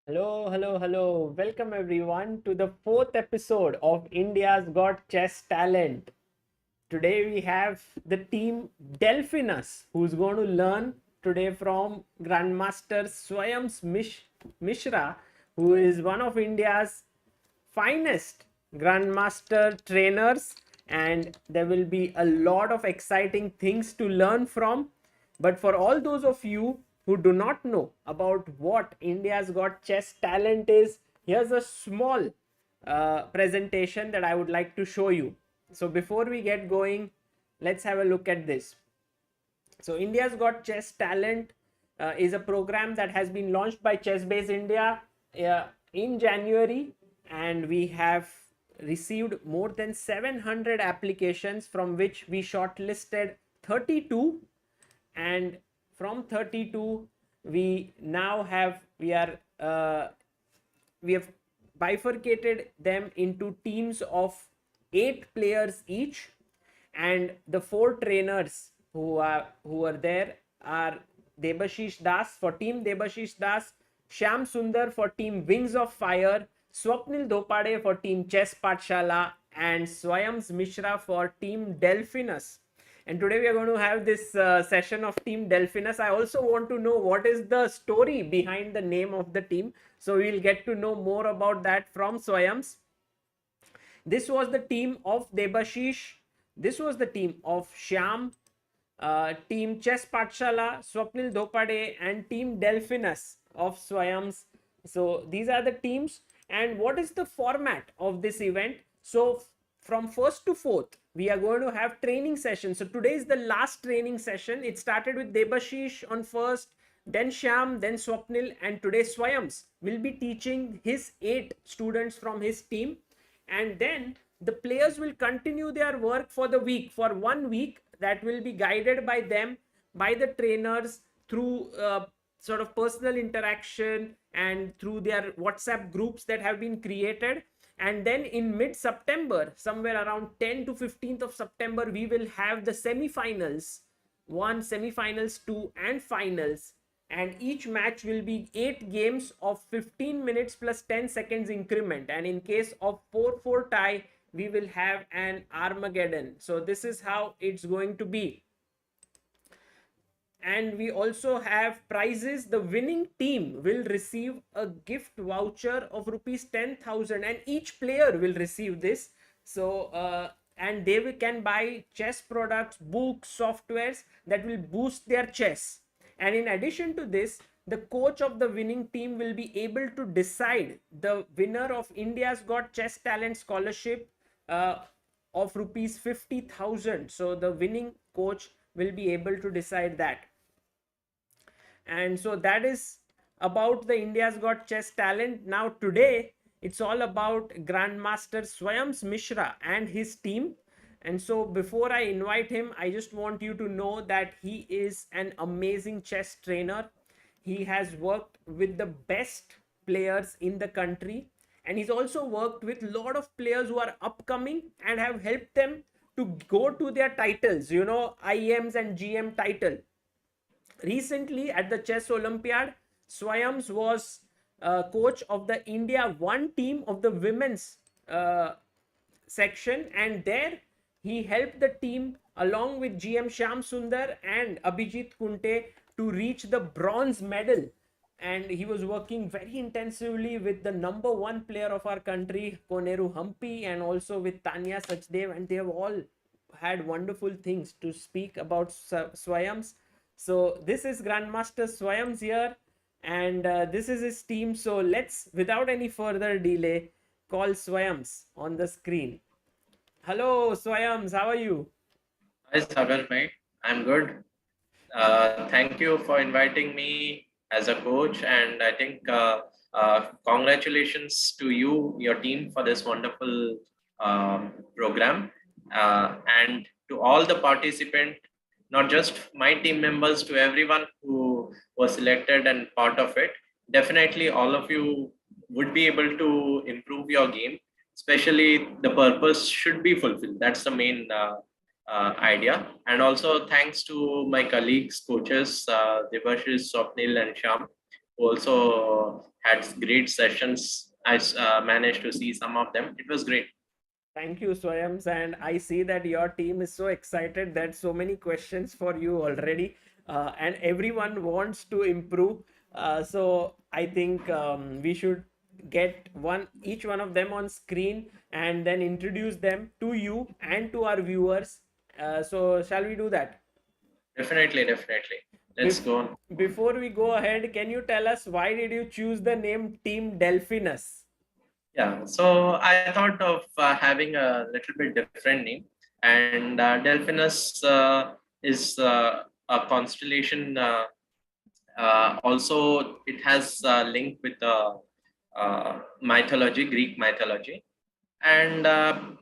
Hello, hello, hello. Welcome everyone to the fourth episode of India's Got Chess Talent. Today we have the team Delphinus, who's going to learn today from Grandmaster Swayams Mishra, who is one of India's finest Grandmaster trainers, and there will be a lot of exciting things to learn from. But for all those of you who do not know about what India's Got Chess Talent is, here's a small presentation that I would like to show you. So before we get going, let's have a look at this. So India's Got Chess Talent is a program that has been launched by ChessBase India in January, and we have received more than 700 applications, from which we shortlisted 32, and from 32 we now have we have bifurcated them into teams of 8 players each, and the 4 trainers who are there are Debashis Das for team Debashis Das, Shyam Sundar for team Wings of Fire, Swapnil Dhopade for team Chess Patshala, and Swayams Mishra for team Delphinus. And today we are going to have this session of team Delphinus. I also want to know what is the story behind the name of the team. So we'll get to know more about that from Swayams. This was the team of Debashish. This was the team of Shyam, team Chess Patshala, Swapnil Dhopade, and team Delphinus of Swayams. So these are the teams. And what is the format of this event? So from 1st to 4th, we are going to have training sessions. So today is the last training session. It started with Debashish on 1st, then Shyam, then Swapnil, and today Swayams will be teaching his 8 students from his team. And then the players will continue their work for the week, for 1 week, that will be guided by them, by the trainers, through sort of personal interaction and through their WhatsApp groups that have been created. And then in mid-September, somewhere around 10 to 15th of September, we will have the semi-finals, 1, semi-finals 2, and finals. And each match will be 8 games of 15 minutes plus 10 seconds increment. And in case of 4-4 tie, we will have an Armageddon. So this is how it's going to be. And we also have prizes. The winning team will receive a gift voucher of rupees 10,000, and each player will receive this. So and they can buy chess products, books, softwares that will boost their chess. And in addition to this, the coach of the winning team will be able to decide the winner of India's Got Chess Talent Scholarship of rupees 50,000. So the winning coach will be able to decide that. And so that is about the India's Got Chess Talent. Now today it's all about Grandmaster Swayams Mishra and his team. And so before I invite him, I just want you to know that he is an amazing chess trainer. He has worked with the best players in the country, and he's also worked with a lot of players who are upcoming and have helped them to go to their titles, you know, IEMs and GM title. Recently at the Chess Olympiad, Swayams was coach of the India 1 team of the women's section, and there he helped the team along with GM Shyam Sundar and Abhijit Kunte to reach the bronze medal. And he was working very intensively with the number 1 player of our country, Koneru Hampi, and also with Tanya Sachdev, and they have all had wonderful things to speak about Swayams. So this is Grandmaster Swayams here, and this is his team. So let's, without any further delay, call Swayams on the screen. Hello Swayams, how are you? Hi Sagar, mate. I'm good. Thank you for inviting me as a coach, and I think congratulations to you, your team, for this wonderful program, and to all the participants, not just my team members, to everyone who was selected and part of it. Definitely, all of you would be able to improve your game. Especially, the purpose should be fulfilled. That's the main idea. And also thanks to my colleagues, coaches, Debashis, Swapnil, and Shyam, who also had great sessions. I managed to see some of them. It was great. Thank you, Swayams. And I see that your team is so excited that so many questions for you already, and everyone wants to improve. So I think we should get each one of them on screen and then introduce them to you and to our viewers. So shall we do that? Definitely, definitely. Let's go on. Before we go ahead, can you tell us why did you choose the name Team Delphinus? Yeah, so I thought of having a little bit different name, and Delphinus is a constellation. Also, it has a link with the mythology, Greek mythology, and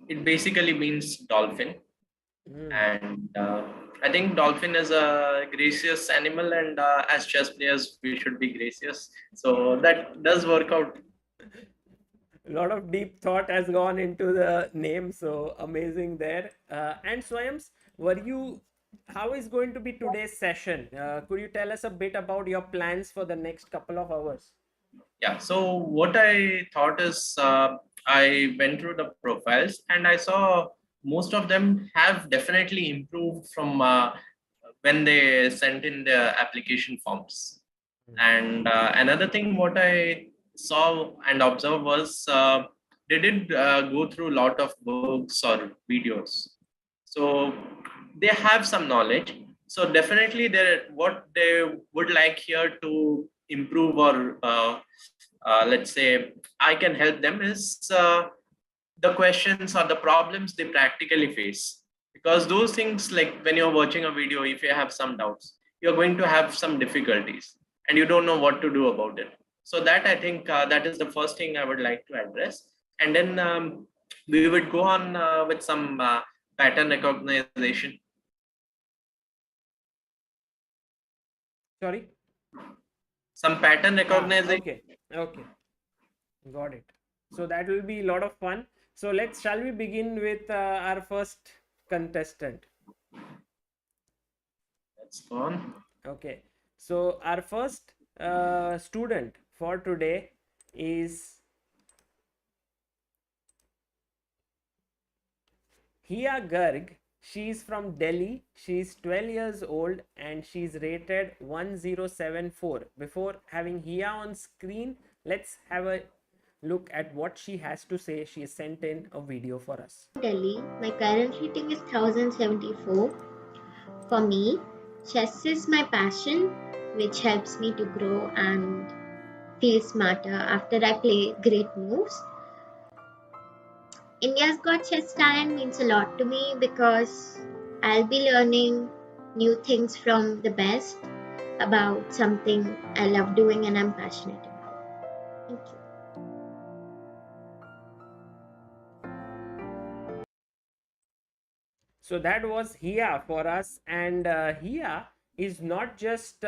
it basically means dolphin. And I think dolphin is a gracious animal, and as chess players, we should be gracious. So that does work out. A lot of deep thought has gone into the name, so amazing there. And Swayams, were you how is going to be today's session? Could you tell us a bit about your plans for the next couple of hours? Yeah, so what I thought is I went through the profiles and I saw most of them have definitely improved from when they sent in their application forms. And another thing, what I saw and observed was they did go through a lot of books or videos. So they have some knowledge. So definitely, what they would like here to improve or let's say I can help them is the questions or the problems they practically face. Because those things, like when you're watching a video, if you have some doubts, you're going to have some difficulties and you don't know what to do about it. So that I think that is the first thing I would like to address. And then we would go on with some pattern recognition. Sorry? Some pattern recognition. Okay. Got it. So that will be a lot of fun. So shall we begin with our first contestant? Let's go on. Okay. So our first student for today is Hiya Garg. She's from Delhi. She's 12 years old and she's rated 1074. Before having Hiya on screen, let's have a look at what she has to say. She has sent in a video for us. Delhi, my current rating is 1074. For me, chess is my passion, which helps me to grow and feel smarter after I play great moves. India's Got Chess Talent means a lot to me because I'll be learning new things from the best about something I love doing and I'm passionate about. Thank you. So that was Hiya for us, and Hiya is not just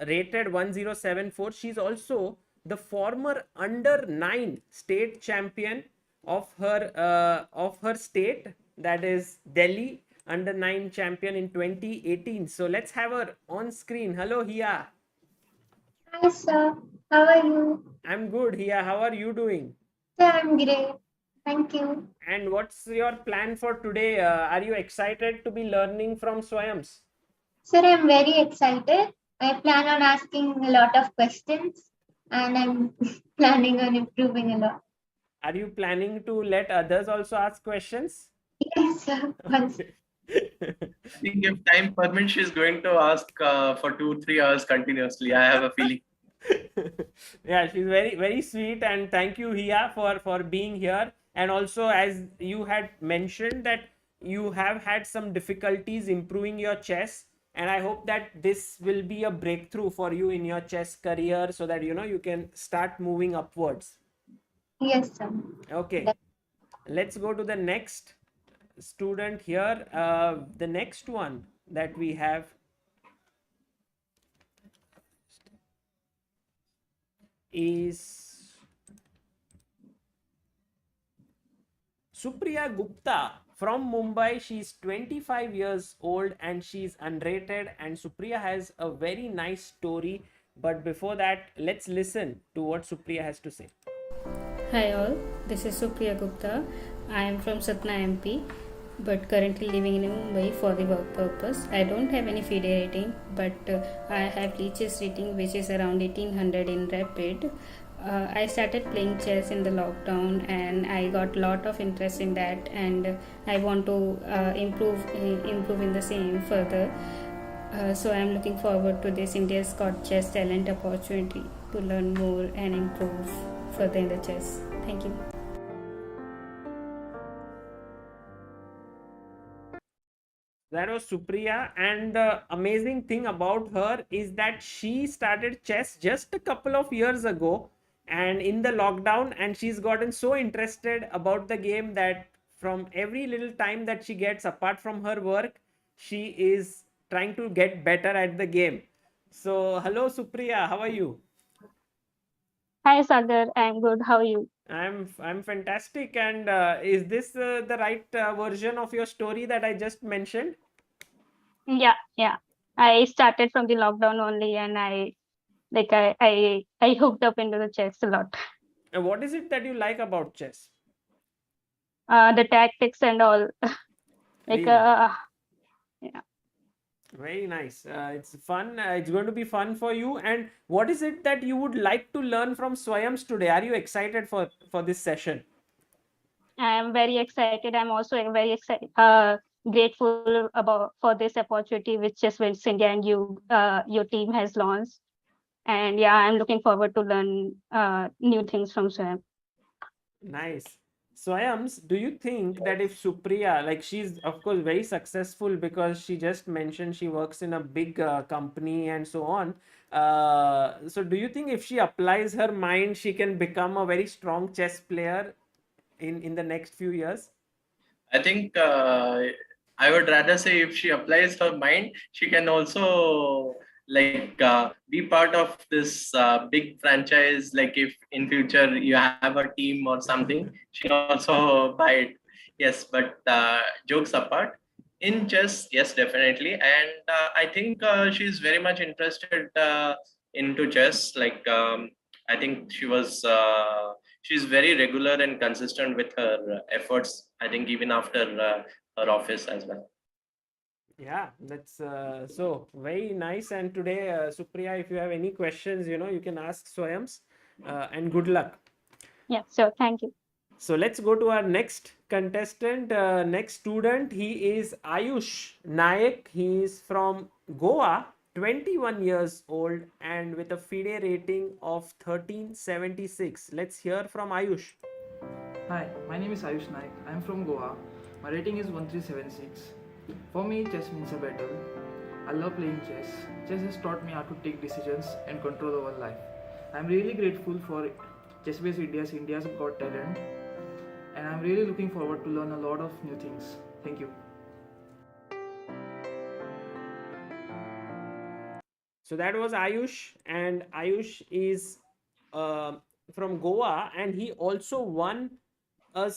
rated 1074, she's also the former under 9 state champion of her state, that is Delhi under 9 champion in 2018. So let's have her on screen. Hello Hiya. Hi sir, how are you? I'm good, Hiya. How are you doing? Sir, I'm great. Thank you. And what's your plan for today? Are you excited to be learning from Swayams? Sir, I'm very excited. I plan on asking a lot of questions and I'm planning on improving a lot. Are you planning to let others also ask questions? Yes, sir. Once. I think if time permits, she's going to ask for 2-3 hours continuously. I have a feeling. Yeah, she's very, very sweet. And thank you, Hiya, for being here. And also, as you had mentioned that you have had some difficulties improving your chess. And I hope that this will be a breakthrough for you in your chess career so that, you can start moving upwards. Yes, sir. Okay. Let's go to the next student here. The next one that we have is Supriya Gupta from Mumbai. She's 25 years old and she's unrated, and Supriya has a very nice story But before that, let's listen to what Supriya has to say. Hi all, this is Supriya Gupta. I am from Satna MP but currently living in Mumbai for the work purpose. I don't have any FIDE rating but I have chess rating which is around 1800 in rapid. I started playing chess in the lockdown and I got lot of interest in that, and I want to improve in the same further. So I am looking forward to this India's Got Chess Talent opportunity to learn more and improve further in the chess. Thank you. That was Supriya, and the amazing thing about her is that she started chess just a couple of years ago and in the lockdown, and she's gotten so interested about the game that from every little time that she gets apart from her work, she is trying to get better at the game. So hello Supriya, how are you? Hi Sagar, I'm good. How are you? I'm fantastic. And is this the right version of your story that I just mentioned? Yeah. I started from the lockdown only, and I hooked up into the chess a lot. And what is it that you like about chess? The tactics and all. Really? Yeah. Very nice. It's fun. It's going to be fun for you. And what is it that you would like to learn from Swayams today? Are you excited for this session? I am very excited. I'm also very excited, grateful for this opportunity which ChessBase India and your team has launched. And yeah, I'm looking forward to learn new things from Swayam. Nice. Swayams, do you think that if Supriya, like she's of course very successful because she just mentioned she works in a big company and so on. So do you think if she applies her mind, she can become a very strong chess player in the next few years? I think I would rather say if she applies her mind, she can also be part of this big franchise. Like if in future you have a team or something, she can also buy it. Yes, but jokes apart, in chess, yes, definitely, and I think she's very much interested into chess. I think she's very regular and consistent with her efforts. I think even after her office as well. Yeah, that's so very nice. And today, Supriya, if you have any questions, you can ask Swayams. And good luck. Yeah, so thank you. So let's go to our next contestant, next student. He is Ayush Naik. He is from Goa, 21 years old, and with a FIDE rating of 1376. Let's hear from Ayush. Hi, my name is Ayush Naik. I am from Goa. My rating is 1376. For me, chess means a battle. I love playing chess. Chess has taught me how to take decisions and control over life. I am really grateful for ChessBase India's Got Talent, and I am really looking forward to learn a lot of new things. Thank you. So that was Ayush, and Ayush is from Goa, and he also won a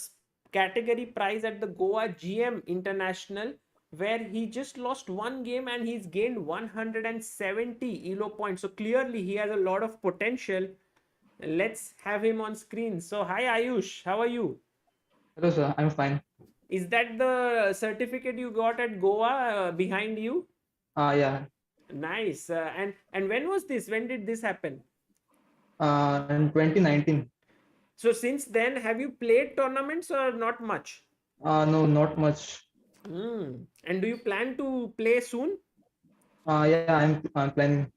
category prize at the Goa GM International, where he just lost one game and he's gained 170 ELO points. So clearly he has a lot of potential. Let's have him on screen. So hi Ayush, how are you? Hello sir, I'm fine. Is that the certificate you got at Goa behind you? Yeah. Nice. And when was this? When did this happen? In 2019. So since then, have you played tournaments or not much? No, not much. And do you plan to play soon? Yeah, I'm planning.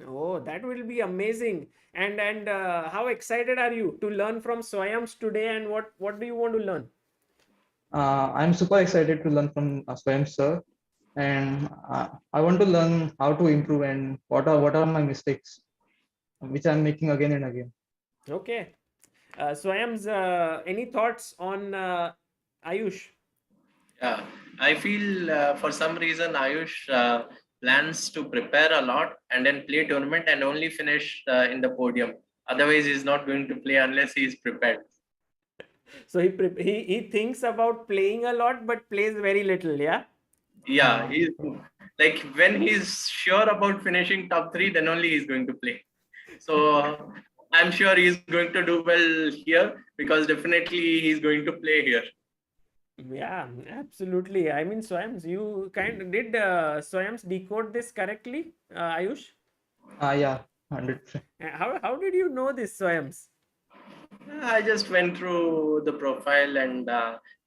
Oh, that will be amazing. And how excited are you to learn from Swayams today? And what do you want to learn? I'm super excited to learn from Swayam sir, and I want to learn how to improve and what are my mistakes, which I'm making again and again. Okay. Swayams, any thoughts on Ayush? Yeah, I feel for some reason Ayush plans to prepare a lot and then play tournament and only finish in the podium. Otherwise, he's not going to play unless he's prepared. So he thinks about playing a lot but plays very little, yeah? Yeah, he's like when he's sure about finishing top 3, then only he's going to play. So I'm sure he's going to do well here because definitely he's going to play here. Yeah, absolutely. I mean, Swayams, you did Swayams decode this correctly, Ayush? Yeah, 100%. How did you know this, Swayams? I just went through the profile and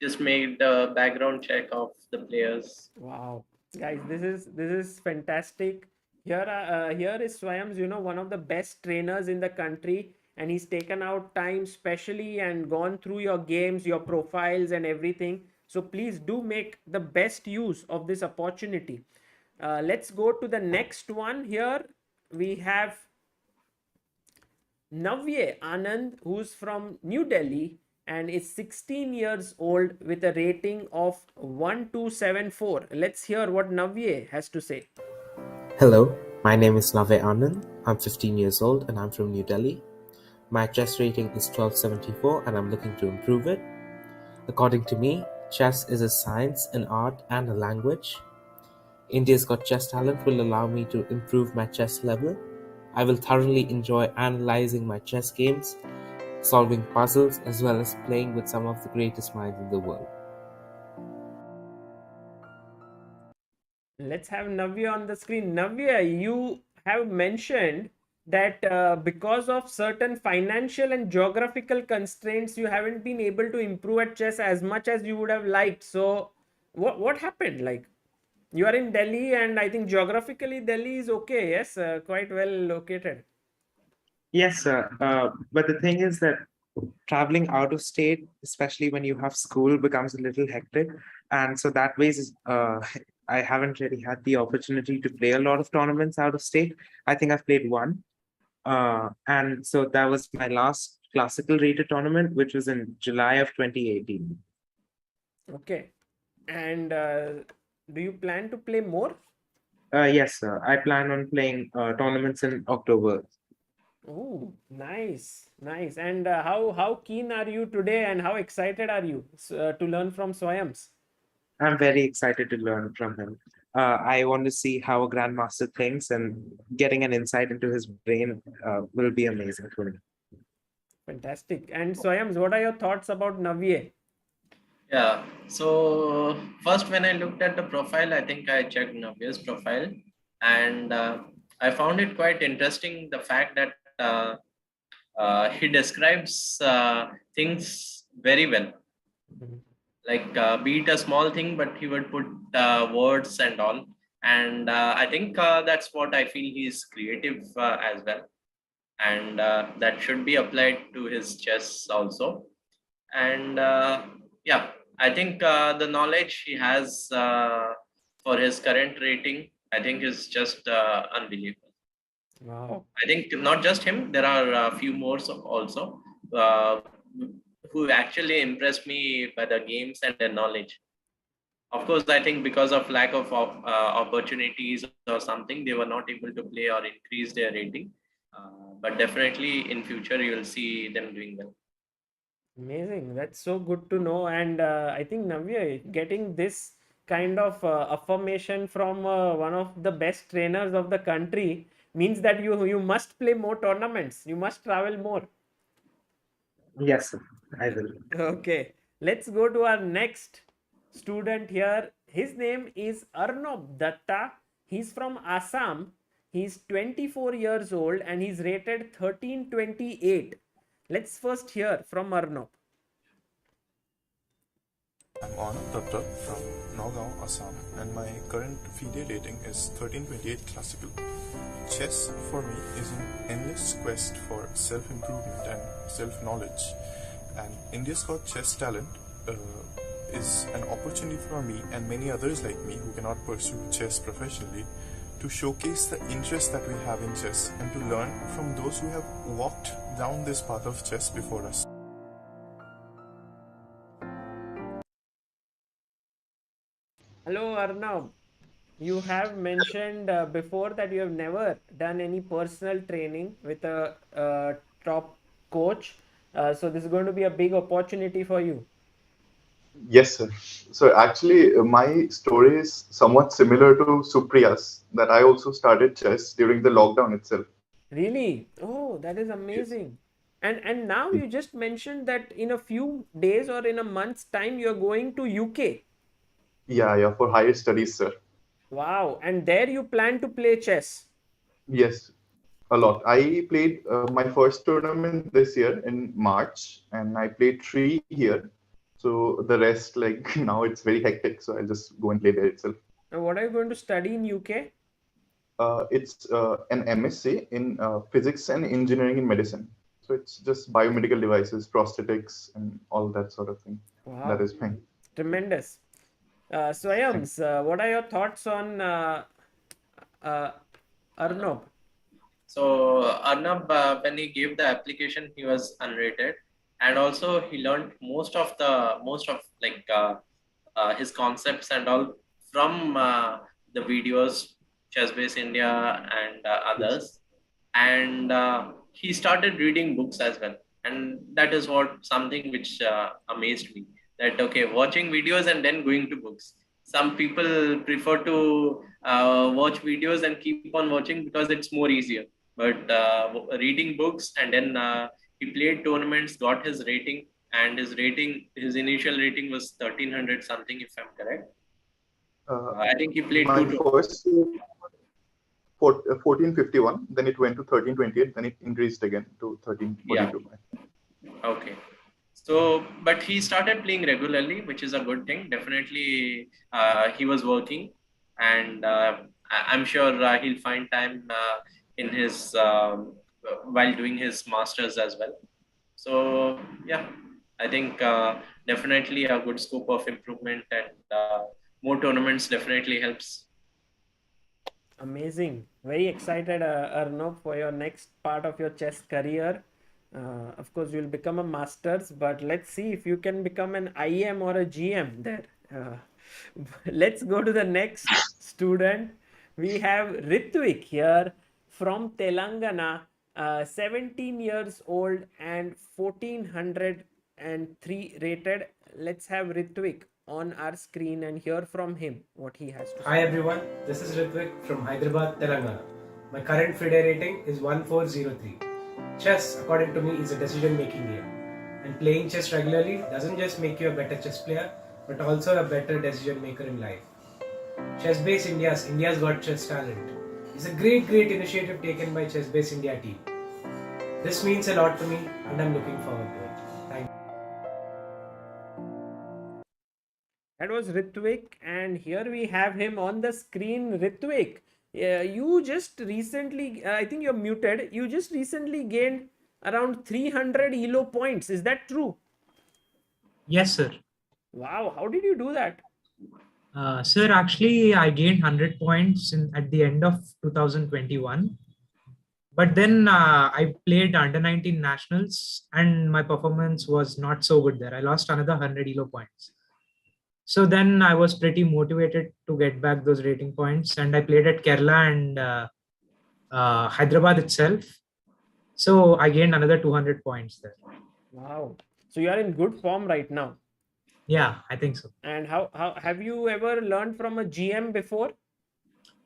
just made the background check of the players. Wow, guys, this is fantastic. Here is Swayams, one of the best trainers in the country, and he's taken out time specially and gone through your games, your profiles, and everything. So please do make the best use of this opportunity. Let's go to the next one. Here we have Navvye Anand, who's from New Delhi and is 16 years old with a rating of 1274. Let's hear what Navvye has to say. Hello, my name is Navvye Anand. I'm 15 years old and I'm from New Delhi. My chess rating is 1274 and I'm looking to improve it. According to me, chess is a science, an art, and a language. India's Got Chess Talent will allow me to improve my chess level. I will thoroughly enjoy analyzing my chess games, solving puzzles, as well as playing with some of the greatest minds in the world. Let's have Navya on the screen. Navya, you have mentioned that because of certain financial and geographical constraints, you haven't been able to improve at chess as much as you would have liked. So, what happened? Like, you are in Delhi, and I think geographically Delhi is okay. Yes, quite well located. Yes, sir. But the thing is that traveling out of state, especially when you have school, becomes a little hectic. And so that ways, I haven't really had the opportunity to play a lot of tournaments out of state. I think I've played one. And so that was my last classical rated tournament, which was in July of 2018. Okay. And do you plan to play more? Yes, sir. I plan on playing tournaments in October. Oh, nice, nice. And how keen are you today, and how excited are you to learn from Swayams? I'm very excited to learn from him. I want to see how a grandmaster thinks, and getting an insight into his brain will be amazing for me. Fantastic. And Swayams, what are your thoughts about Navvye? Yeah. So first, when I looked at the profile, I think I checked Navya's profile, and I found it quite interesting. The fact that he describes things very well. Like be it a small thing, but he would put words and all. And I think that's what I feel he's creative as well. And that should be applied to his chess also. And yeah, I think the knowledge he has for his current rating, I think is just unbelievable. Wow. I think not just him, there are a few more also who actually impressed me by the games and their knowledge. Of course, I think because of lack of opportunities or something, they were not able to play or increase their rating. But definitely in future, you will see them doing well. Amazing. That's so good to know. And I think Navya, getting this kind of affirmation from one of the best trainers of the country means that you must play more tournaments. You must travel more. Yes, sir. I will. Okay. Let's go to our next student here. His name is Arnob Dutta. He's from Assam. He's 24 years old and he's rated 1328. Let's first hear from Arnob. I'm Arnob Dutta from Nagaon, Assam, and my current FIDE rating is 1328 classical. Chess for me is an endless quest for self-improvement and self-knowledge, and India's Got Chess Talent is an opportunity for me and many others like me who cannot pursue chess professionally to showcase the interest that we have in chess and to learn from those who have walked down this path of chess before us. Hello Arnav, you have mentioned before that you have never done any personal training with a top coach. So this is going to be a big opportunity for you. Yes, sir. So actually, my story is somewhat similar to Supriya's, that I also started chess during the lockdown itself. Really? Oh, that is amazing. And now you just mentioned that in a few days or in a month's time you're going to UK. Yeah, for higher studies, sir. Wow. And there you plan to play chess. Yes, a lot. I played my first tournament this year in March, and I played 3 here. So the rest, like now, it's very hectic. So I'll just go and play there itself. And what are you going to study in UK? It's an MSc in physics and engineering in medicine. So it's just biomedical devices, prosthetics, and all that sort of thing. Wow. That is fine. Tremendous. Swayams, what are your thoughts on Arnob? So Arnab, when he gave the application, he was unrated, and also he learned most of his concepts and all from the videos, ChessBase India and others, and he started reading books as well, and that is something which amazed me. That okay, watching videos and then going to books. Some people prefer to watch videos and keep on watching because it's more easier. But reading books, and then he played tournaments, got his rating, and his initial rating was 1300 something, if I'm correct. I think he played my two first 1451, then it went to 1328, then it increased again to 1342. Yeah. Okay. So, but he started playing regularly, which is a good thing. Definitely, he was working, and I'm sure he'll find time in his while doing his masters as well. So, yeah, I think definitely a good scope of improvement, and more tournaments definitely helps. Amazing. Very excited, Arnob, for your next part of your chess career. Of course, you'll become a master's, but let's see if you can become an IM or a GM there. Let's go to the next student. We have Ritwik here from Telangana, 17 years old and 1403 rated. Let's have Ritwik on our screen and hear from him what he has to say. Hi everyone, this is Ritwik from Hyderabad, Telangana. My current FIDE rating is 1403. Chess, according to me, is a decision-making game. And playing chess regularly doesn't just make you a better chess player, but also a better decision maker in life. ChessBase India's Got Chess Talent is a great initiative taken by ChessBase India team. This means a lot to me and I'm looking forward to it. Thank you. That was Ritwik, and here we have him on the screen. Ritwik, you just recently, I think you're muted, you just recently gained around 300 ELO points. Is that true? Yes, sir. Wow, how did you do that? Sir, actually, I gained 100 points at the end of 2021. But then I played under 19 nationals and my performance was not so good there. I lost another 100 ELO points. So then I was pretty motivated to get back those rating points, and I played at Kerala and Hyderabad itself. So I gained another 200 points there. Wow. So you are in good form right now. Yeah, I think so. And how have you ever learned from a GM before?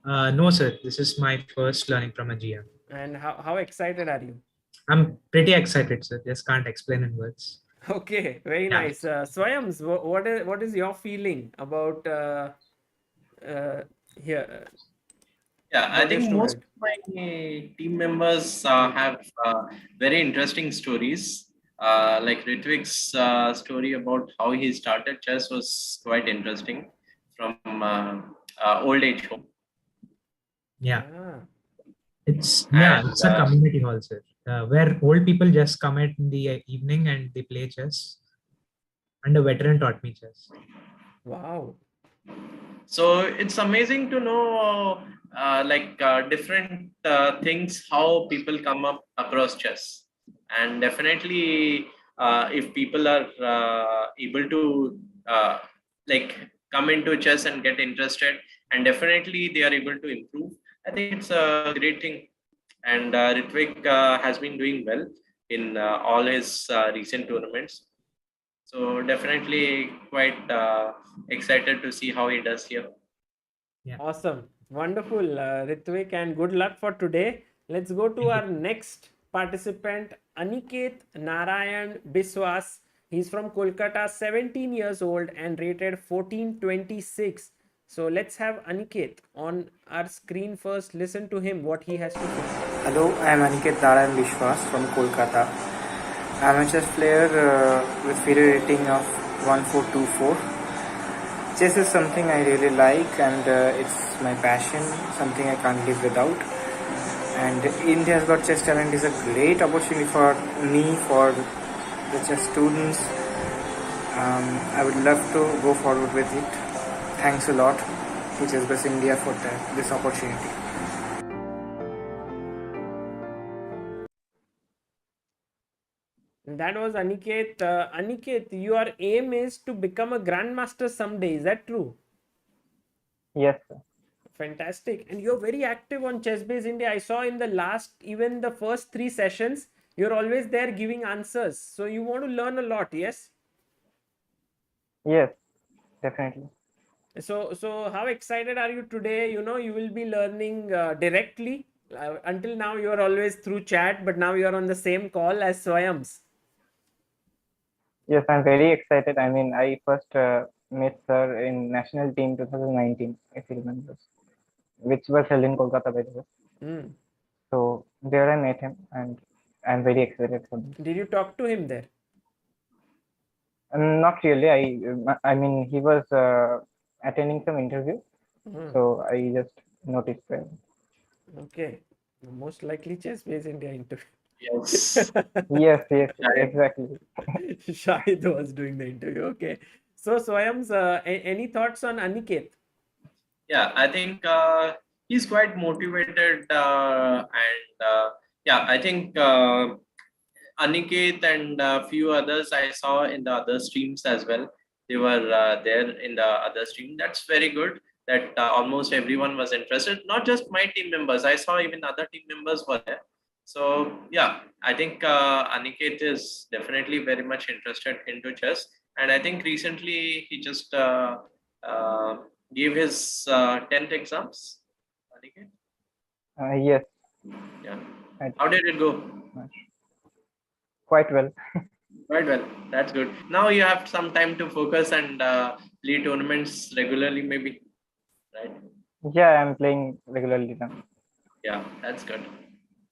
No, sir. This is my first learning from a GM. And how excited are you? I'm pretty excited, sir. Just can't explain in words. Okay, very nice. Swayams, what is your feeling about here? Yeah, I think most of my team members have very interesting stories. Like Ritwik's story about how he started chess was quite interesting from old age home. Yeah. It's a community hall, sir, where old people just come in the evening and they play chess. And a veteran taught me chess. Wow. So it's amazing to know different things, how people come up across chess. And definitely if people are able to come into chess and get interested, and definitely they are able to improve, I think it's a great thing. And Ritwik has been doing well in all his recent tournaments. So definitely quite excited to see how he does here. Yeah. Awesome. Wonderful, Ritwik, and good luck for today. Let's go to our next participant, Aniket Narayan Biswas. He's from Kolkata, 17 years old and rated 1426. So let's have Aniket on our screen first. Listen to him, what he has to say. Hello, I am Aniket Narayan Biswas from Kolkata. I am a chess player with FIDE rating of 1424. Chess is something I really like and it's my passion, something I can't live without. And India's Got Chess Talent is a great opportunity for me, for the chess students. I would love to go forward with it. Thanks a lot to ChessBase India for this opportunity. That was Aniket. Aniket, your aim is to become a grandmaster someday. Is that true? Yes, sir. Fantastic. And you're very active on ChessBase India. I saw in the last, even the first 3 sessions, you're always there giving answers. So you want to learn a lot, yes? Yes, definitely. So how excited are you today? You know, you will be learning directly. Until now, you are always through chat, but now you are on the same call as Swayams. Yes, I'm very excited. I mean, I first met sir in national team 2019, if you remember, which was held in Kolkata, by the way. So there I met him, and I'm very excited for this. Did you talk to him there? Not really. I mean, he was attending some interview, so I just noticed that. Okay, most likely ChessBase India interview. Yes. Yes, exactly. Shahid was doing the interview. Okay. So Swayams, any thoughts on Aniket? Yeah, I think he's quite motivated, and yeah, I think Aniket and a few others I saw in the other streams as well. They were there in the other stream. That's very good that almost everyone was interested. Not just my team members. I saw even other team members were there. So yeah, I think Aniket is definitely very much interested into chess. And I think recently he just gave his 10th exams. Aniket? Yes. Yeah. How did it go? Quite well. Quite well. That's good. Now you have some time to focus and play tournaments regularly, maybe, right? Yeah, I'm playing regularly now. Yeah, that's good.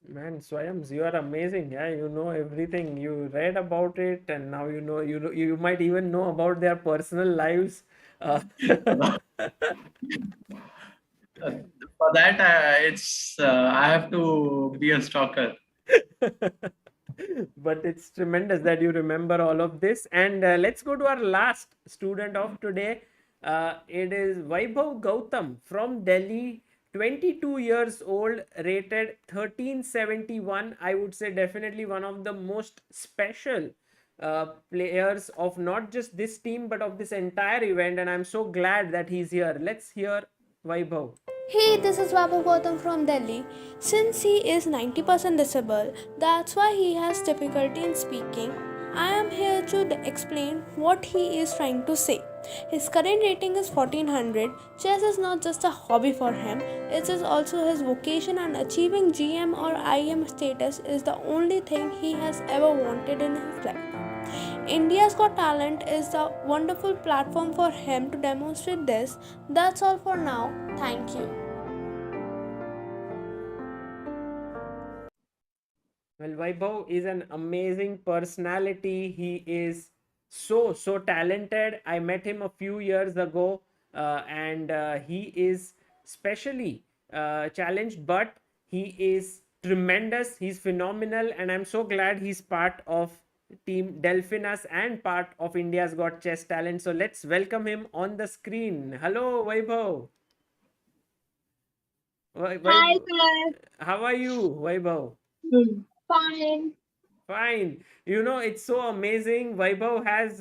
Man, Swayams, you are amazing. Yeah, you know everything. You read about it, and now you know. You might even know about their personal lives. For that, it's I have to be a stalker. But it's tremendous that you remember all of this. And let's go to our last student of today. It is Vaibhav Gautam from Delhi, 22 years old, rated 1371. I would say definitely one of the most special players of not just this team but of this entire event, and I'm so glad that he's here. Let's hear Vaibhav. Hey, this is Vaibhav Gautam from Delhi. Since he is 90% disabled, that's why he has difficulty in speaking. I am here to explain what he is trying to say. His current rating is 1400. Chess is not just a hobby for him, it is also his vocation, and achieving GM or IM status is the only thing he has ever wanted in his life. India's Got Talent is a wonderful platform for him to demonstrate this. That's all for now. Thank you. Well, Vaibhav is an amazing personality. He is so talented. I met him a few years ago, and he is specially challenged, but he is tremendous. He's phenomenal, and I'm so glad he's part of team Delphinus and part of India's Got Chess Talent. So let's welcome him on the screen. Hello, Vaibhav. Hi, sir. How are you, Vaibhav? Fine. Fine. You know, it's so amazing. Vaibhav has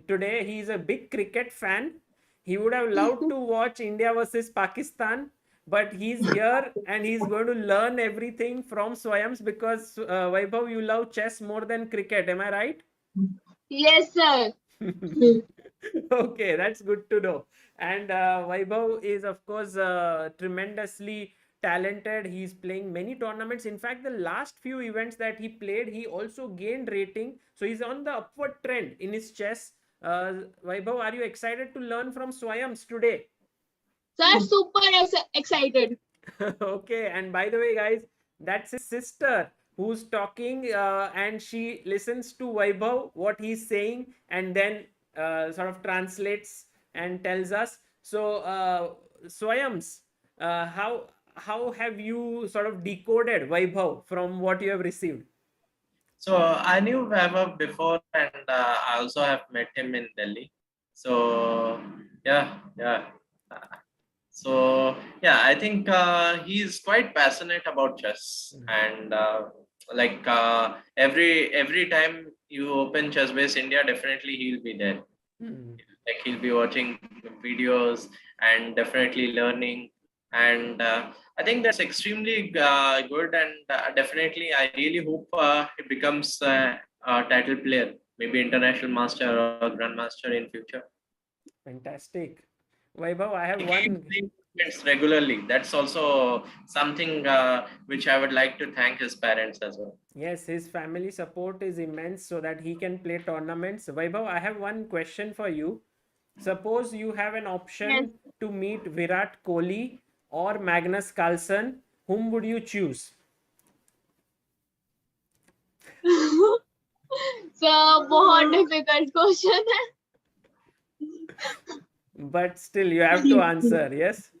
today, he's a big cricket fan. He would have loved to watch India versus Pakistan, but he's here and he's going to learn everything from Swayams because Vaibhav, you love chess more than cricket. Am I right? Yes, sir. Okay, that's good to know. And Vaibhav is, of course, tremendously talented. He's playing many tournaments. In fact, the last few events that he played, he also gained rating. So he's on the upward trend in his chess. Vaibhav, are you excited to learn from Swayams today? Sir, super excited. Okay, and by the way, guys, that's his sister who's talking, and she listens to Vaibhav, what he's saying, and then sort of translates and tells us. So, Swayams, how have you sort of decoded Vaibhav from what you have received? So I knew Vaibhav before, and I also have met him in Delhi. So yeah. So yeah, I think he's quite passionate about chess, and every time you open ChessBase India, definitely he'll be there. Like he'll be watching videos and definitely learning, and I think that's extremely good, and definitely I really hope he becomes a title player, maybe international master or grandmaster in future. Fantastic. Vaibhav, I have one. Regularly. That's also something which I would like to thank his parents as well. Yes, his family support is immense so that he can play tournaments. Vaibhav, I have one question for you. Suppose you have an option to meet Virat Kohli or Magnus Carlsen. Whom would you choose? So, बहुत difficult question है. But still, you have to answer, yes?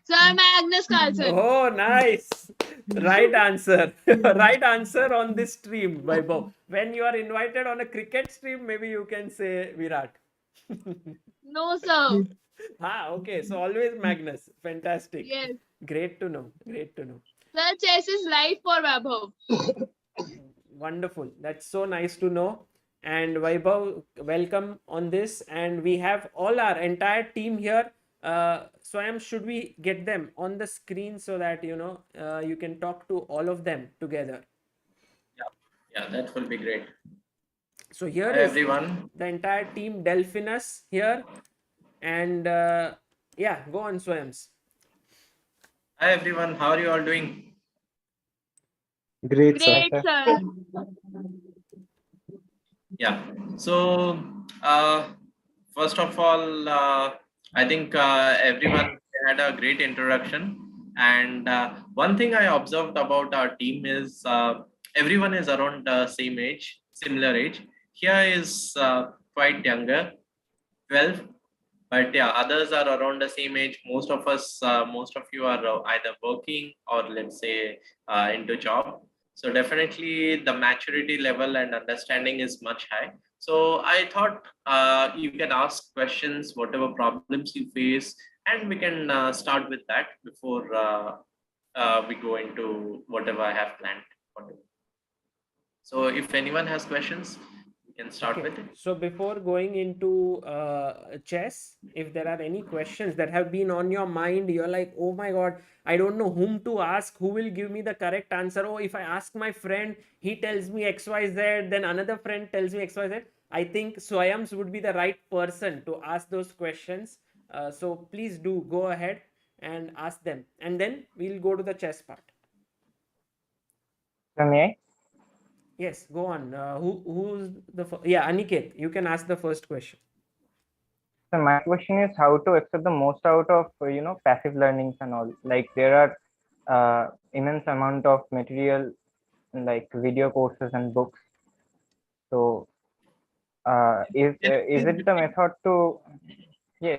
Sir, Magnus Carlsen. Oh, nice. Right answer. Right answer on this stream, Vaibhav. When you are invited on a cricket stream, maybe you can say Virat. No, sir. Okay. So always Magnus. Fantastic. Yes. Great to know. Great to know. Sir, chess is life for Vaibhav. Wonderful. That's so nice to know. And Vaibhav, welcome on this. And we have all our entire team here. Swayam, should we get them on the screen so that you can talk to all of them together? Yeah, that will be great. So here Hi, is everyone. The entire team. Delphinus here, and yeah, go on, Swayams. Hi everyone, how are you all doing? Great, sir. Yeah, so first of all, I think everyone had a great introduction, and one thing I observed about our team is everyone is around the same age, similar age. Here is quite younger, 12, but yeah, others are around the same age. Most of us, most of you are either working or let's say into job. So definitely the maturity level and understanding is much high. So I thought you can ask questions, whatever problems you face, and we can start with that before we go into whatever I have planned. So if anyone has questions, we can start with it. So before going into chess, if there are any questions that have been on your mind, you're like, oh my God, I don't know whom to ask, who will give me the correct answer. Oh, if I ask my friend, he tells me XYZ, then another friend tells me XYZ. I think Swayams would be the right person to ask those questions. So please do go ahead and ask them. And then we'll go to the chess part. May I? Yes, go on. Who's the Aniket, you can ask the first question. So my question is how to extract the most out of passive learnings and all. Like there are immense amount of material like video courses and books. So is it the method to Yeah,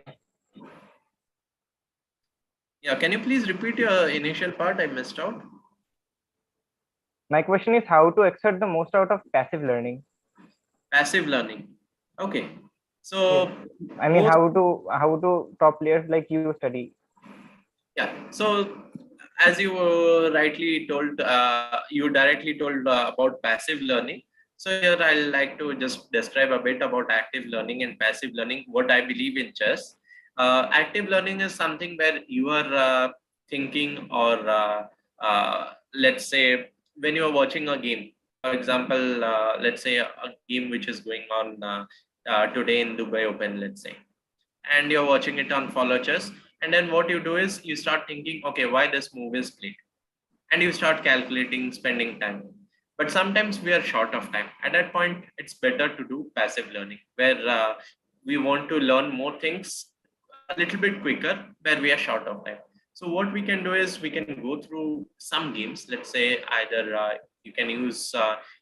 can you please repeat your initial part? I missed out. My question is how to extract the most out of passive learning. Passive learning. Okay. So I mean how to top players like you study. Yeah. So as you rightly told, you directly told about passive learning. So here I'll like to just describe a bit about active learning and passive learning, what I believe in chess. Active learning is something where you are thinking or let's say when you are watching a game, for example, let's say a game which is going on today in Dubai Open, let's say, and you're watching it on Follow Chess, And then what you do is you start thinking, okay, why this move is played, and you start calculating, spending time. But sometimes we are short of time. At that point, it's better to do passive learning, where we want to learn more things a little bit quicker, where we are short of time. So what we can do is we can go through some games. Let's say either you can use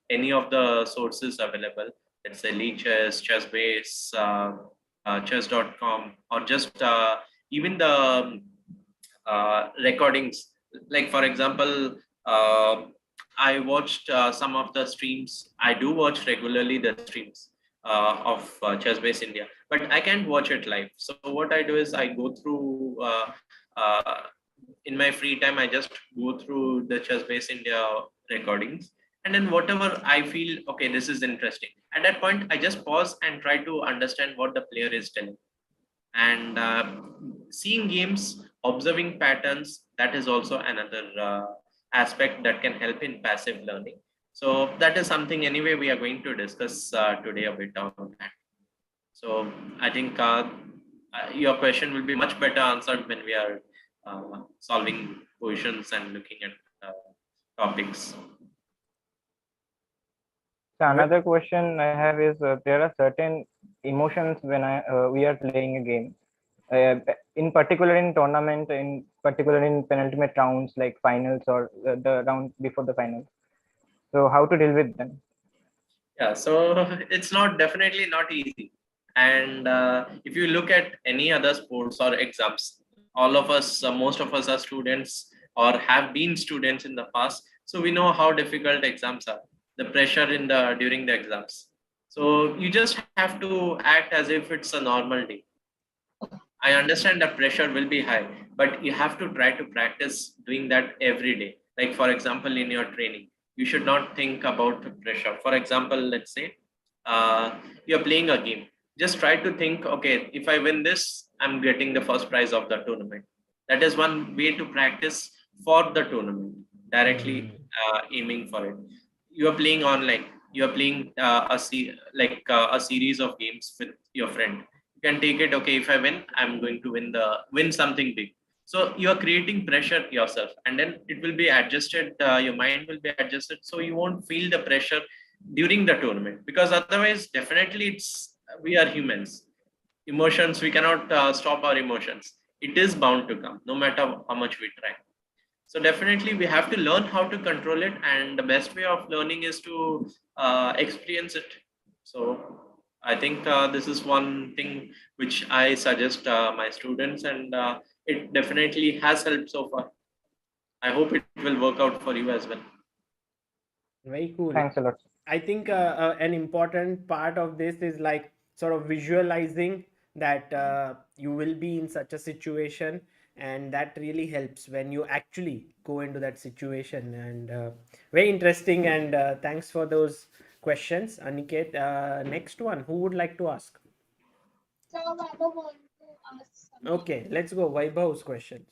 any of the sources available. Let's say League Chess, ChessBase, chess.com, or just even the recordings. Like for example, I watched some of the streams. I do watch regularly the streams of ChessBase India, but I can't watch it live. So what I do is I go through in my free time. I just go through the ChessBase India recordings, and then whatever I feel, okay, this is interesting. At that point, I just pause and try to understand what the player is telling. And seeing games, observing patterns, that is also another aspect that can help in passive learning. So that is something anyway we are going to discuss today a bit on that. So I think your question will be much better answered when we are solving questions and looking at topics. So another question I have is there are certain emotions when we are playing a game, in particular in tournament, in particular in penultimate rounds like finals or the round before the finals. So how to deal with them? Yeah, so it's definitely not easy. And if you look at any other sports or exams, all of us, most of us are students or have been students in the past. So we know how difficult exams are, the pressure during the exams. So you just have to act as if it's a normal day. I understand that pressure will be high, but you have to try to practice doing that every day. Like for example, in your training, you should not think about pressure. For example, let's say you're playing a game. Just try to think, okay, if I win this, I'm getting the first prize of the tournament. That is one way to practice for the tournament, directly aiming for it. You are playing online. You are playing a series of games with your friend. You can take it, okay, if I win, I'm going to win something big. So you are creating pressure yourself, and then it will be adjusted. Your mind will be adjusted, so you won't feel the pressure during the tournament, because otherwise, definitely we are humans. Emotions, we cannot stop our emotions. It is bound to come, no matter how much we try. So definitely we have to learn how to control it, and the best way of learning is to experience it. So I think this is one thing which I suggest my students, and it definitely has helped so far. I hope it will work out for you as well. Very cool. Thanks a lot. I think an important part of this is like sort of visualizing that you will be in such a situation, and that really helps when you actually go into that situation. And very interesting, and thanks for those questions, Aniket. Next one, who would like to ask? So Vaibhav want to ask something. Okay, let's go. Vaibhav's questions.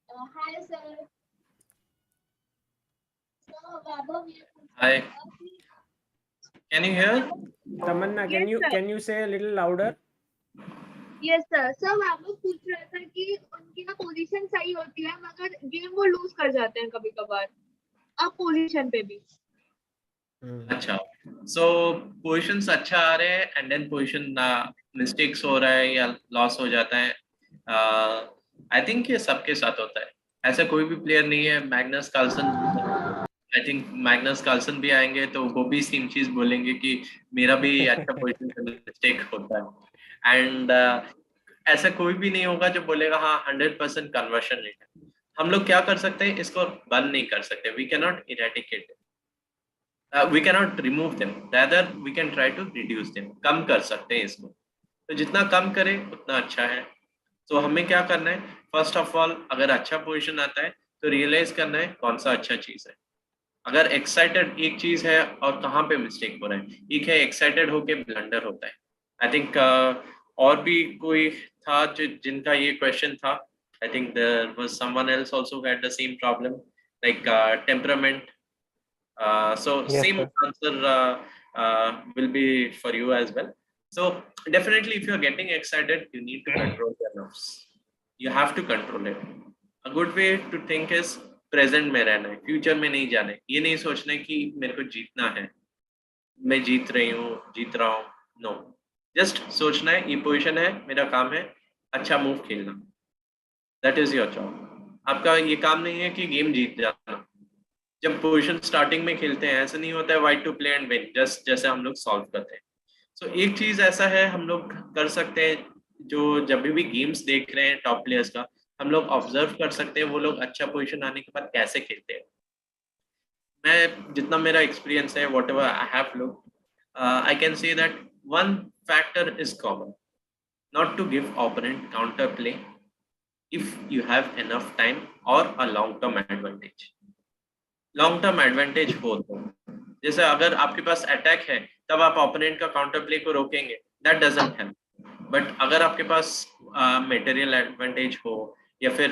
Hi sir. So Vaibhav, Hi. Can you hear? Tamanna, can you say a little louder? Yes sir sir Vaibhav पूछ रहा था कि उनकी ना position सही होती है मगर गेम वो लूज कर जाते हैं कभी कभार अब पोजीशन पे भी अच्छा, so पोजीशंस अच्छा आ रहे हैं एंड देन पोजीशन मिस्टेक्स हो रहा है या लॉस हो जाता है. आई थिंक ये सबके साथ होता है. ऐसा कोई भी प्लेयर नहीं है. Magnus Carlsen, I think Magnus Carlsen भी आएंगे तो वो भी सेम चीज बोलेंगे कि मेरा भी अच्छा पोजीशन पे मिस्टेक होता है. एंड ऐसा कोई भी नहीं होगा जो बोलेगा हाँ 100% कन्वर्शन रेट है. हम लोग क्या कर सकते हैं, इसको बंद नहीं कर सकते. We can not eradicate, we can not remove them, rather we can try to reduce them. कम कर सकते हैं इसको, तो जितना कम करें उतना अच्छा है. तो हमें क्या करना है, फर्स्ट ऑफ ऑल अगर अच्छा पोजीशन आता है तो रियलाइज करना है कौन सा अच्छा चीज है. अगर एक्साइटेड एक चीज है और कहाँ पे मिस्टेक हो रहा है. एक है एक्साइटेड होके ब्लंडर होता है. आई थिंक और भी कोई था जिनका ये क्वेश्चन था. I think there was someone else also who had the same problem like temperament. So yes, same answer will be for you as well. So definitely if you're getting excited, you need to control your turn-offs. You have to control it. A good way to think is present में रहना है, future में नहीं जाना है. ये नहीं सोचना है कि मेरे को जीतना है, मैं जीत रही हूँ, जीत रहा हूँ. No, just सोचना है ये पोजीशन है, मेरा काम है अच्छा मूव खेलना. That is your job. आपका ये काम नहीं है कि गेम जीत जाना. जब पोजीशन स्टार्टिंग में खेलते हैं ऐसा नहीं होता है white to play and win, just जैसे हम लोग सॉल्व करते हैं. सो एक चीज ऐसा है हम लोग कर सकते हैं, जो जब भी गेम्स देख रहे हैं टॉप प्लेयर्स का, हम लोग ऑब्जर्व कर सकते हैं वो लोग अच्छा पोजीशन आने के बाद कैसे खेलते हैं. मैं जितना मेरा एक्सपीरियंस है, what ever I have look, I can say that one factor is common, not to give opponent counter play if you have enough time or a long term advantage. Long term advantage हो तो, जैसे अगर आपके पास attack है तब आप opponent का counter play को रोकेंगे, दैट डजंट हेल्प. बट अगर आपके पास मटेरियल एडवांटेज हो या फिर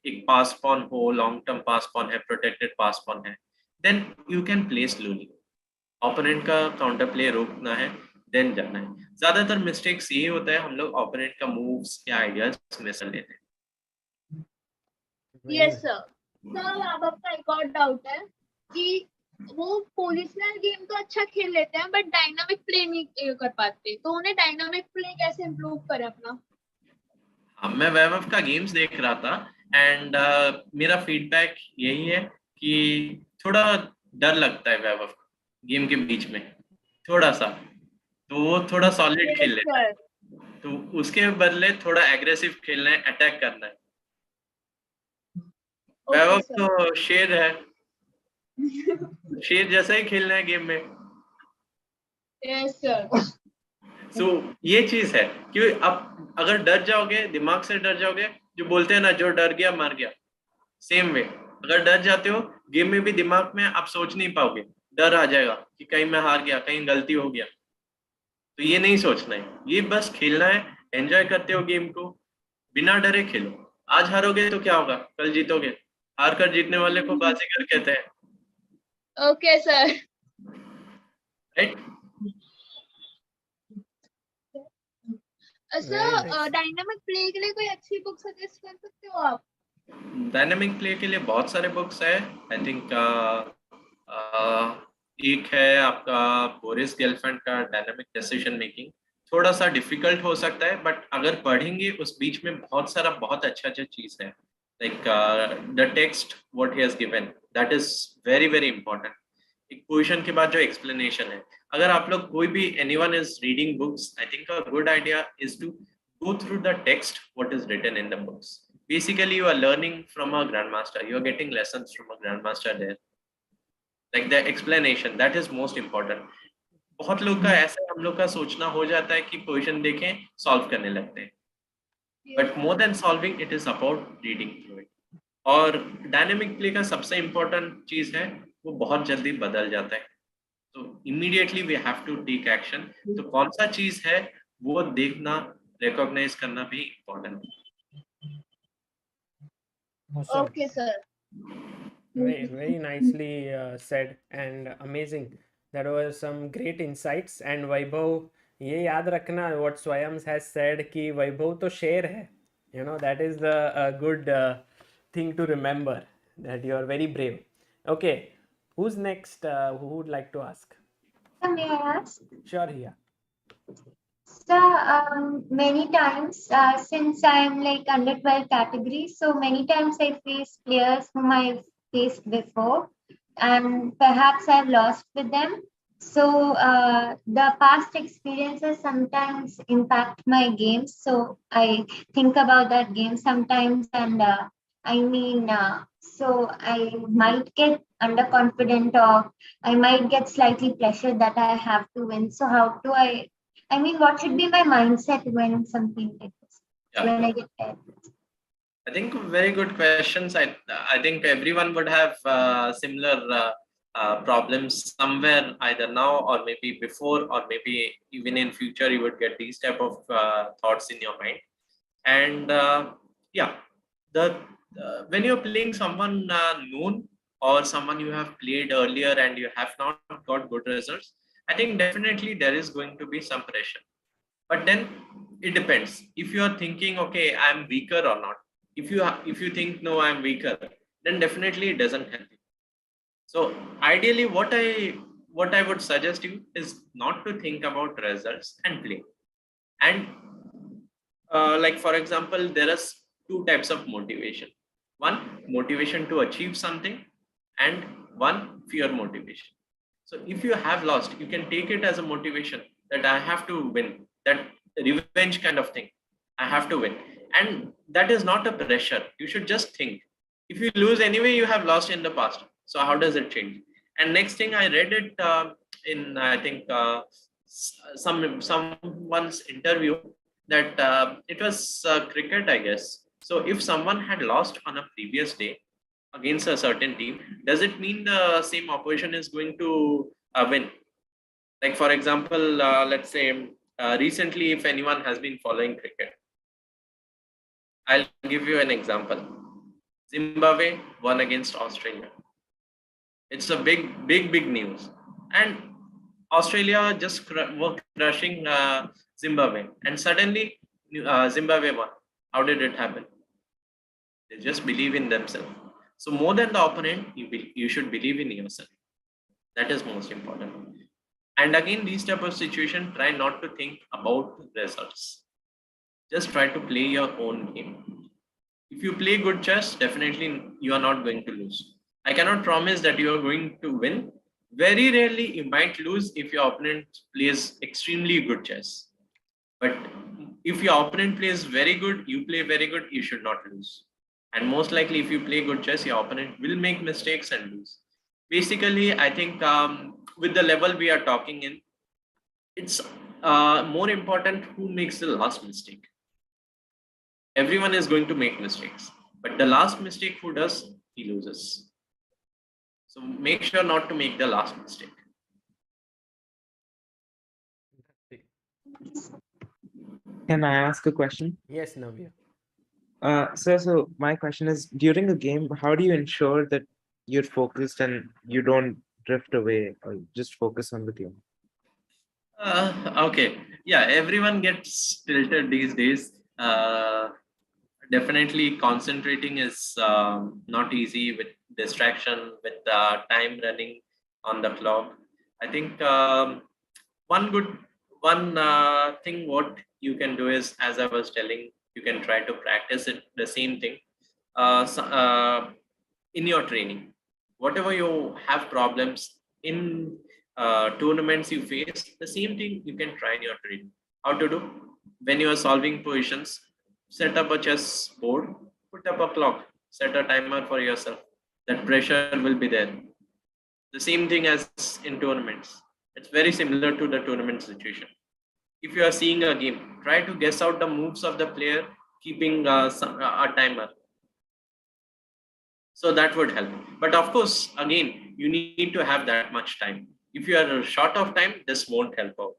एक पास पॉन हो, लॉन्ग टर्म पास पॉन है, प्रोटेक्टेड पास पॉन है, then you can play slowly. Opponent का काउंटर प्ले रोकना है, देन जाना है. ज्यादातर मिस्टेक्स ये होता है हम लोग ओपोनेंट का मूव्स या आइडियाज मिस लेते हैं. Yes sir. सर अब आपका एक और डाउट है कि वो पोजिशनल गेम तो अच्छा खेल लेते हैं बट डायनामिक प्ले नहीं कर पाते, तो उन्हें डायनामिक प्ले कैसे इम्प्रूव करें अपना? हाँ, मैं वैभव का गेम्स देख रहा था एंड मेरा फीडबैक यही है कि थोड़ा डर लगता है वैभव गेम के बीच में थोड़ा सा, तो वो थोड़ा सॉलिड खेल लेता है, तो उसके बदले थोड़ा एग्रेसिव खेलना है, अटैक करना है. वैभव तो शेर है, शेर जैसा ही खेलना है गेम में. Yes sir. सो ये चीज है कि आप अगर डर जाओगे, दिमाग से डर जाओगे, जो बोलते हैं ना जो डर गया मर गया, सेम वे अगर डर जाते हो गेम में भी दिमाग में आप सोच नहीं पाओगे, डर आ जाएगा कि कहीं मैं हार गया, कहीं गलती हो गया. तो ये नहीं सोचना है, ये बस खेलना है, एंजॉय करते हो गेम को, बिना डरे खेलो. आज हारोगे तो क्या होगा, कल जीतोगे. हार कर जीतने वाले को बाजीगर कहते हैं. Okay sir. Right. Sir dynamic play के लिए कोई अच्छी बुक सजेस्ट कर सकते हो आप? डायनामिक प्ले के लिए बहुत सारे बुक्स है. आई थिंक एक है आपका बोरिस गेलफैंड का डायनामिक डिसीजन मेकिंग. थोड़ा सा डिफिकल्ट हो सकता है बट अगर पढ़ेंगे उस बीच में बहुत सारा बहुत अच्छा चीज है. Like the text what he has given, that is very very important. एक पोजीशन के बाद जो एक्सप्लेनेशन है, अगर आप लोग कोई भी anyone is reading books, I think a good idea is to go through the text what is written in the books. Basically you are learning from a grandmaster, you are getting lessons from a grandmaster there. Like the explanation, that is most important. बहुत लोग का ऐसा हम लोग का सोचना हो जाता है कि पोजीशन देखें सॉल्व करने लगते हैं, but more than solving it is about reading through it. और डायनेमिक प्ले का सबसे इम्पोर्टेंट चीज है वो बहुत जल्दी बदल जाता है, तो immediately we have to take action. तो कौन सा चीज है वो देखना, recognize करना भी important है. Awesome. Okay sir. Very nicely said and amazing. That was some great insights. And Vaibhav, ये याद रखना what Swayams has said कि Vaibhav तो शेर है. You know, that is the good thing to remember, that you are very brave. Okay, who's next? Who would like to ask? May I ask? Sure, Hiya. So many times since I am like under 12 category, so many times I face players whom I faced before, and perhaps I've lost with them. So the past experiences sometimes impact my games. So I think about that game sometimes, and so I might get underconfident, or I might get slightly pressured that I have to win. So how do what should be my mindset when something like this? Yeah. When I get tired? I think very good questions. I think everyone would have similar problems somewhere, either now or maybe before, or maybe even in future you would get these type of thoughts in your mind. And when you're playing someone known or someone you have played earlier and you have not got good results, I think definitely there is going to be some pressure. But then it depends. If you are thinking, okay, I'm weaker or not. If you think no, I'm weaker, then definitely it doesn't help you. So ideally, what I would suggest you is not to think about results and play. And like for example, there are two types of motivation. One, motivation to achieve something, and one, fear motivation. So if you have lost, you can take it as a motivation that I have to win, that revenge kind of thing. I have to win. And that is not a pressure. You should just think. If you lose anyway, you have lost in the past. So how does it change? And next thing, I read it in, I think, someone's interview that it was cricket, I guess. So if someone had lost on a previous day against a certain team, does it mean the same opposition is going to win? Like for example, let's say recently, if anyone has been following cricket, I'll give you an example. Zimbabwe won against Australia. It's a big news. And Australia just were crushing Zimbabwe. And suddenly Zimbabwe won. How did it happen? They just believe in themselves. So more than the opponent, you should believe in yourself. That is most important. And again, these type of situation, try not to think about results. Just try to play your own game. If you play good chess, definitely you are not going to lose. I cannot promise that you are going to win. Very rarely you might lose if your opponent plays extremely good chess. But if your opponent plays very good, you play very good, you should not lose. And most likely, if you play good chess, your opponent will make mistakes and lose. Basically, I think with the level we are talking in, it's more important who makes the last mistake. Everyone is going to make mistakes, but the last mistake who does, he loses. So make sure not to make the last mistake. Can I ask a question? Yes, Navvye. So my question is, during a game, how do you ensure that you're focused and you don't drift away or just focus on the game? Okay. Yeah, everyone gets tilted these days. Definitely concentrating is not easy with distraction, with time running on the clock. I think one thing what you can do is, as I was telling, you can try to practice it, the same thing in your training. Whatever you have problems in tournaments you face, the same thing you can try in your training. How to do? When you are solving positions, set up a chess board, put up a clock, set a timer for yourself. That pressure will be there. The same thing as in tournaments. It's very similar to the tournament situation. If you are seeing a game, try to guess out the moves of the player, keeping a timer. So that would help. But of course, again, you need to have that much time. If you are short of time, this won't help out.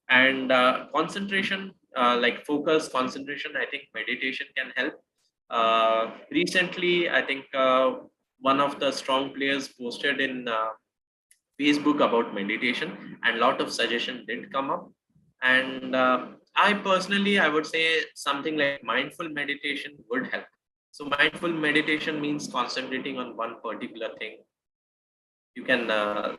And concentration, like focus, concentration, I think meditation can help. Recently, I think one of the strong players posted in Facebook about meditation, and a lot of suggestions did come up. And I personally, I would say something like mindful meditation would help. So mindful meditation means concentrating on one particular thing. You can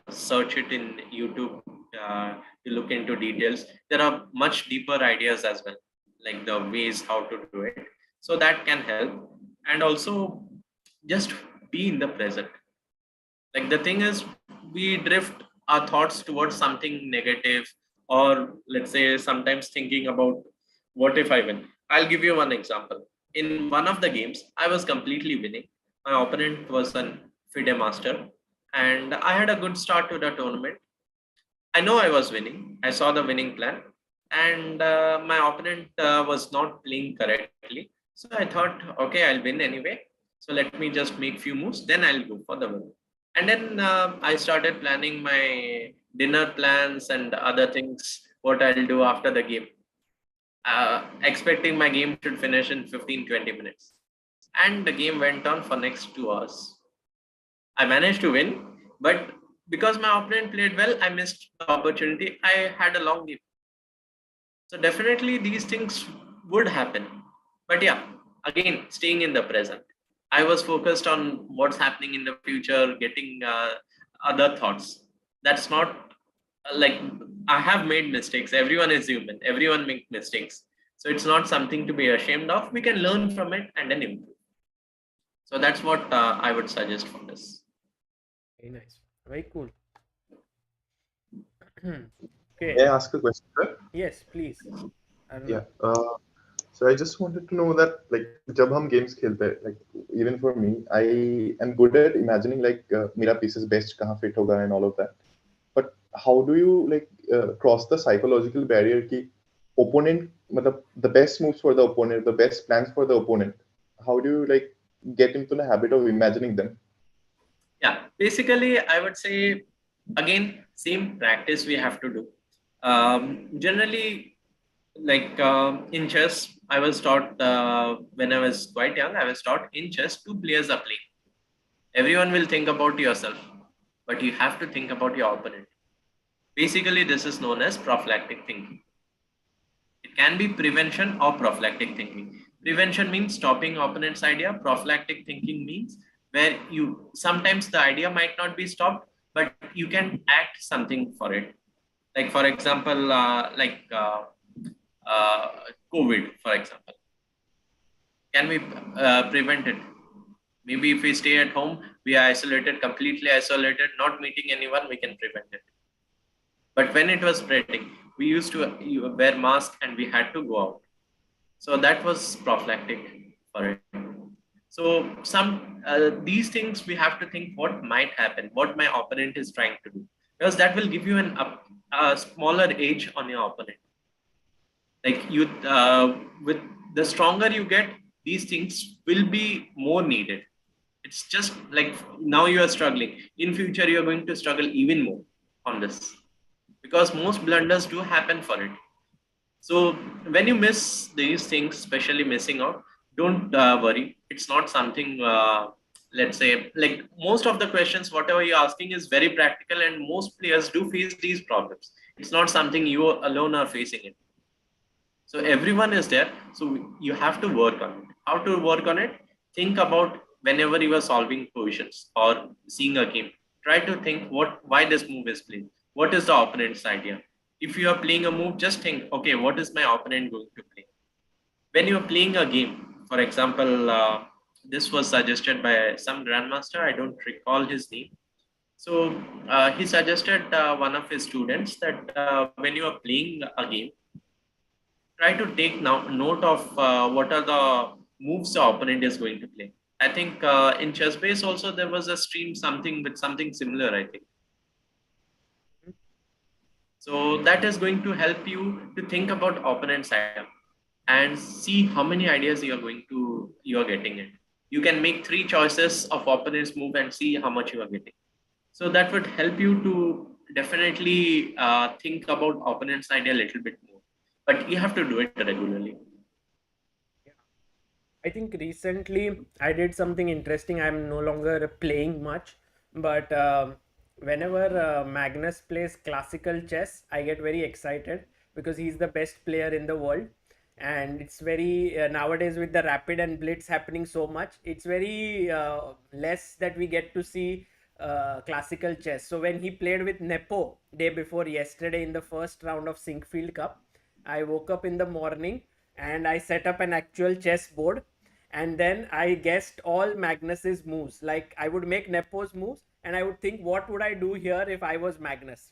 search it in YouTube to look into details. There are much deeper ideas as well, like the ways how to do it. So that can help. And also just be in the present. Like the thing is, we drift our thoughts towards something negative, or let's say sometimes thinking about what if I win. I'll give you one example. In one of the games, I was completely winning. My opponent was an FIDE master, and I had a good start to the tournament. I know I was winning. I saw the winning plan, and my opponent was not playing correctly. So I thought, okay, I'll win anyway. So let me just make few moves, then I'll go for the win. And then I started planning my dinner plans and other things, what I'll do after the game. Expecting my game should finish in 15-20 minutes. And the game went on for next 2 hours. I managed to win, but because my opponent played well, I missed the opportunity. I had a long game. So definitely these things would happen. But yeah, again, staying in the present. I was focused on what's happening in the future, getting other thoughts. That's not like I have made mistakes. Everyone is human. Everyone makes mistakes. So it's not something to be ashamed of. We can learn from it and then improve. So that's what I would suggest for this. Very nice. Very cool. May Okay. I ask a question, sir? Yes, please. Arnob. Yeah. So I just wanted to know that like जब हम games खेलते हैं, like even for me, I am good at imagining like मेरा pieces best कहाँ fit होगा and all of that. But how do you like cross the psychological barrier कि opponent मतलब the best moves for the opponent, the best plans for the opponent? How do you like get into the habit of imagining them? Yeah, basically, I would say again, same practice we have to do. Generally, like in chess, I was taught when I was quite young, I was taught in chess, two players are playing. Everyone will think about yourself, but you have to think about your opponent. Basically, this is known as prophylactic thinking. It can be prevention or prophylactic thinking. Prevention means stopping opponent's idea. Prophylactic thinking means where you sometimes the idea might not be stopped, but you can act something for it. Like for example, COVID, for example. Can we prevent it? Maybe if we stay at home, we are isolated, completely isolated, not meeting anyone, we can prevent it. But when it was spreading, we used to wear masks and we had to go out. So that was prophylactic for it. So some these things we have to think what might happen, what my opponent is trying to do, because that will give you a smaller edge on your opponent. Like you, with the stronger you get, these things will be more needed. It's just like now you are struggling. In future, you are going to struggle even more on this, because most blunders do happen for it. So when you miss these things, especially missing out, don't worry. It's not something, let's say, like most of the questions, whatever you're asking is very practical, and most players do face these problems. It's not something you alone are facing it. So everyone is there. So you have to work on it. How to work on it? Think about whenever you are solving positions or seeing a game. Try to think why this move is played. What is the opponent's idea? If you are playing a move, just think, okay, what is my opponent going to play? When you are playing a game, for example, this was suggested by some grandmaster. I don't recall his name. So he suggested one of his students that when you are playing a game, try to take now note of what are the moves the opponent is going to play. I think in ChessBase also there was a stream something with something similar, I think. So that is going to help you to think about opponent's idea and see how many ideas you are getting it. You can make 3 choices of opponent's move and see how much you are getting. So that would help you to definitely think about opponent's idea a little bit more. But you have to do it regularly. I think recently I did something interesting. I'm no longer playing much, but whenever Magnus plays classical chess, I get very excited because he's the best player in the world. And it's very nowadays with the rapid and blitz happening so much, it's very less that we get to see classical chess. So when he played with Nepo day before yesterday in the first round of Sinkfield Cup, I woke up in the morning and I set up an actual chess board, and then I guessed all Magnus's moves. Like I would make Nepo's moves and I would think what would I do here if I was Magnus.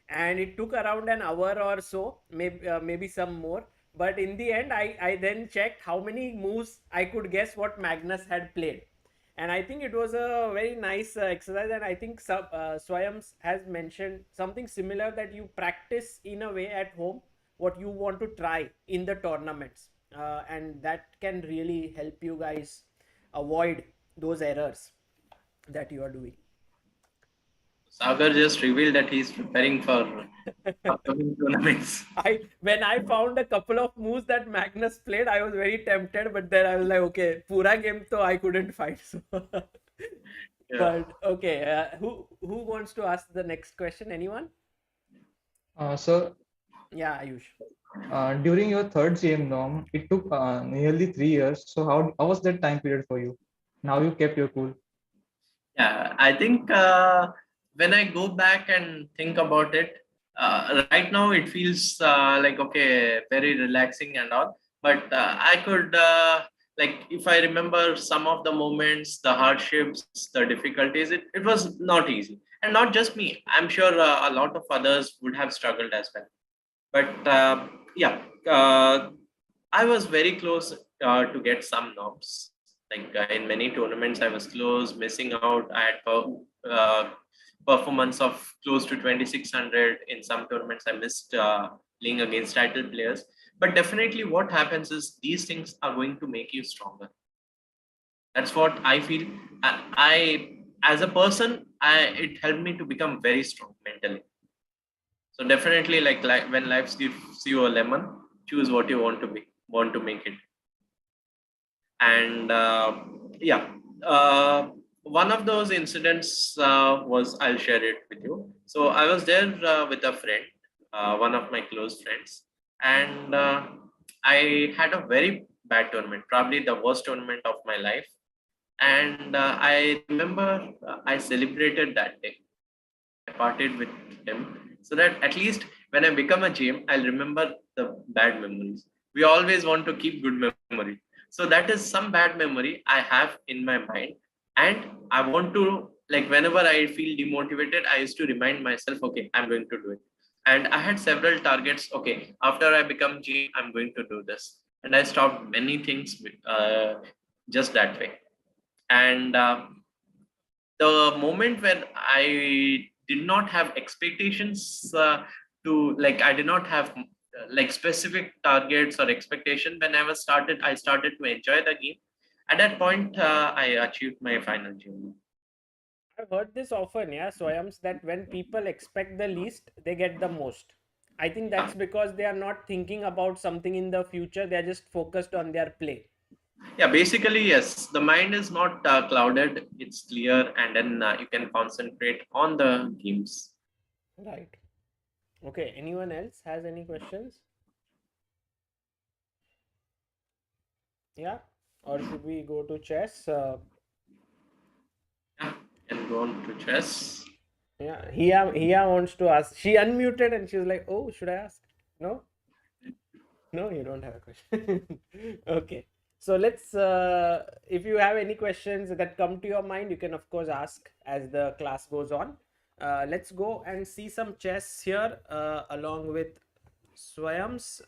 And it took around an hour or so, maybe some more. But in the end, I then checked how many moves I could guess what Magnus had played. And I think it was a very nice exercise. And I think Swayams has mentioned something similar, that you practice in a way at home what you want to try in the tournaments. And that can really help you guys avoid those errors that you are doing. Sagar just revealed that he's preparing for upcoming tournaments. When I found a couple of moves that Magnus played, I was very tempted, but then I was like, okay, pura game to I couldn't find. So. Yeah. But okay, who wants to ask the next question? Anyone? Sir. Yeah, Ayush. During your third GM norm, it took nearly 3 years. So how was that time period for you? Now you kept your cool. Yeah, I think when I go back and think about it, right now it feels like okay, very relaxing and all. But I could like if I remember some of the moments, the hardships, the difficulties, it was not easy, and not just me. I'm sure a lot of others would have struggled as well. But yeah, I was very close to get some knobs. Like in many tournaments, I was close, missing out. I had performance of close to 2600. In some tournaments, I missed playing against title players. But definitely, what happens is these things are going to make you stronger. That's what I feel. I as a person, it helped me to become very strong mentally. So definitely, like when life gives you a lemon, choose what you want to make it. And yeah, one of those incidents was, I'll share it with you. So I was there with a friend, one of my close friends, and I had a very bad tournament, probably the worst tournament of my life. And I remember I celebrated that day. I partied with him so that at least when I become a GM, I'll remember the bad memories. We always want to keep good memory. So that is some bad memory I have in my mind. And I want to, like, whenever I feel demotivated, I used to remind myself, okay, I'm going to do it. And I had several targets. Okay, after I become GM, I'm going to do this. And I stopped many things just that way. And the moment when I did not have expectations I did not have like specific targets or expectation. When I started to enjoy the game. At that point, I achieved my final GM. I've heard this often, yeah, Swayams, that when people expect the least, they get the most. I think that's because they are not thinking about something in the future. They are just focused on their play. Yeah, basically, yes. The mind is not clouded, it's clear, and then you can concentrate on the games. Right. Okay, anyone else has any questions? Yeah, or should we go to chess? And go on to chess. Yeah, Hiya wants to ask. She unmuted and she was like, "Oh, should I ask?" No, no, you don't have a question. Okay, so let's. If you have any questions that come to your mind, you can of course ask as the class goes on. Let's go and see some chess here along with Swayams.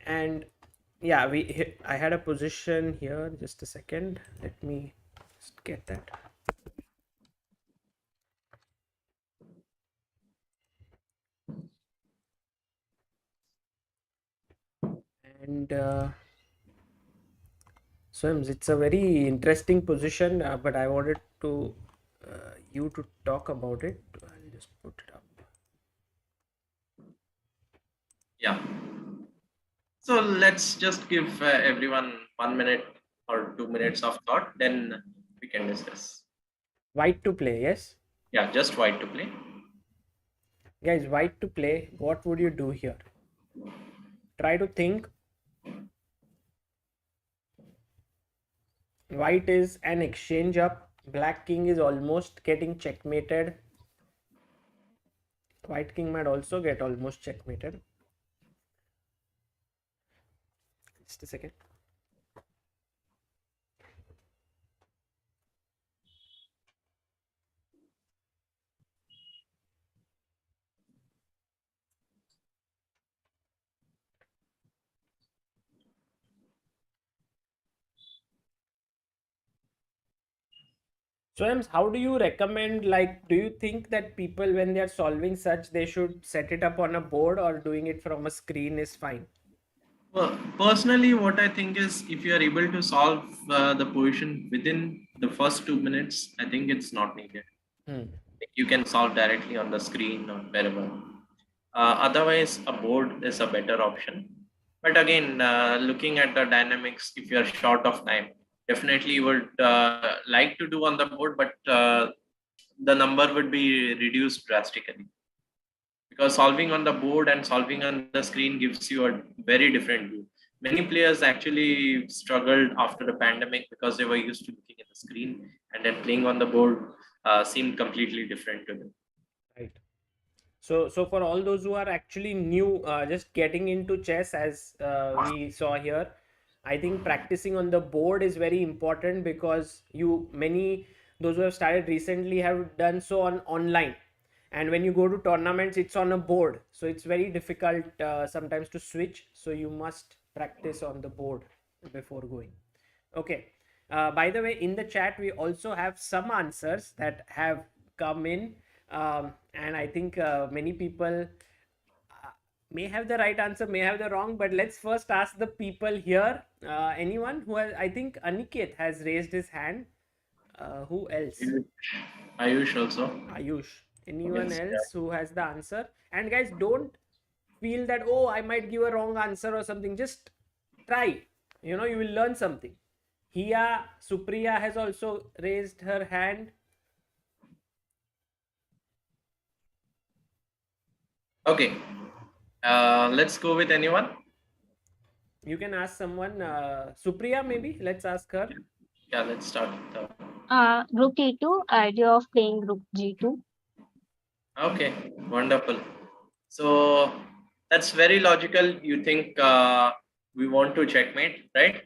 And yeah, I had a position here. Just a second. Let me just get that. And Swims, it's a very interesting position, but I wanted to you to talk about it. I'll just put it up. Yeah. So let's just give everyone 1 minute or 2 minutes of thought, then we can discuss. White to play, yes? Yeah, just white to play. Guys, white to play, what would you do here? Try to think. White is an exchange up. Black king is almost getting checkmated. White king might also get almost checkmated. Just a second. Swayams, how do you recommend, like, do you think that people, when they're solving such, they should set it up on a board, or doing it from a screen is fine? Well, personally, what I think is if you are able to solve the position within the first 2 minutes, I think it's not needed. You can solve directly on the screen or wherever. Otherwise, a board is a better option. But again, looking at the dynamics, if you are short of time, definitely you would like to do on the board, but the number would be reduced drastically because solving on the board and solving on the screen gives you a very different view. Many players actually struggled after the pandemic because they were used to looking at the screen, and then playing on the board seemed completely different to them. Right. So for all those who are actually new, just getting into chess, as we saw here, I think practicing on the board is very important, because those who have started recently have done so on online, and when you go to tournaments, it's on a board, so it's very difficult sometimes to switch. So you must practice on the board before going. Okay. By the way, in the chat we also have some answers that have come in. And I think many people may have the right answer, may have the wrong, but let's first ask the people here. Anyone who has, I think Aniket has raised his hand. Who else? Ayush also. Ayush. Anyone Yes, else who has the answer? And guys, don't feel that, oh, I might give a wrong answer or something. Just try. You will learn something. Hiya, Supriya has also raised her hand. Okay, let's go with anyone. You can ask someone. Supriya, maybe. Let's ask her. Yeah, let's start. Rook E2, idea of playing Rook G2. Okay, wonderful. So that's very logical. You think we want to checkmate, right?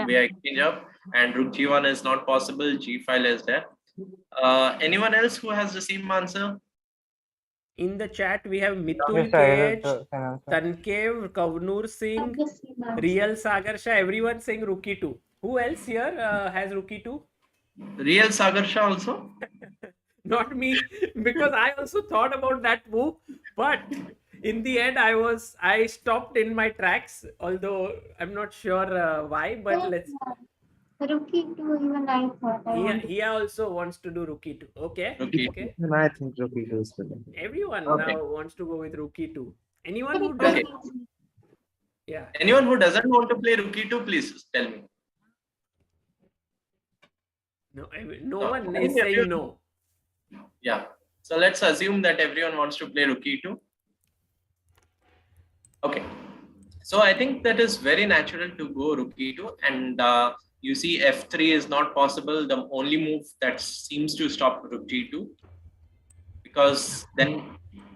We are exchange up, and Rook G1 is not possible. G5 is there. Anyone else who has the same answer? In the chat, we have Mitul KH, Tankev, Kavnur Singh, Real Sagar Shah, everyone saying Rook E2. Who else here has Rook E2? Real Sagar Shah also? Not me, because I also thought about that move, but in the end I stopped in my tracks, although I'm not sure why, but let's. Rook E2, even I thought. He also wants to do Rook E2. Okay. Okay. I think Rook E2 is better. Everyone now wants to go with Rook E2. Anyone who doesn't. Yeah. Anyone who doesn't want to play Rook E2, please tell me. No one is saying no. Yeah. So let's assume that everyone wants to play Rook E2. Okay. So I think that is very natural to go Rook E2, and you see F3 is not possible. The only move that seems to stop Rook G2, because then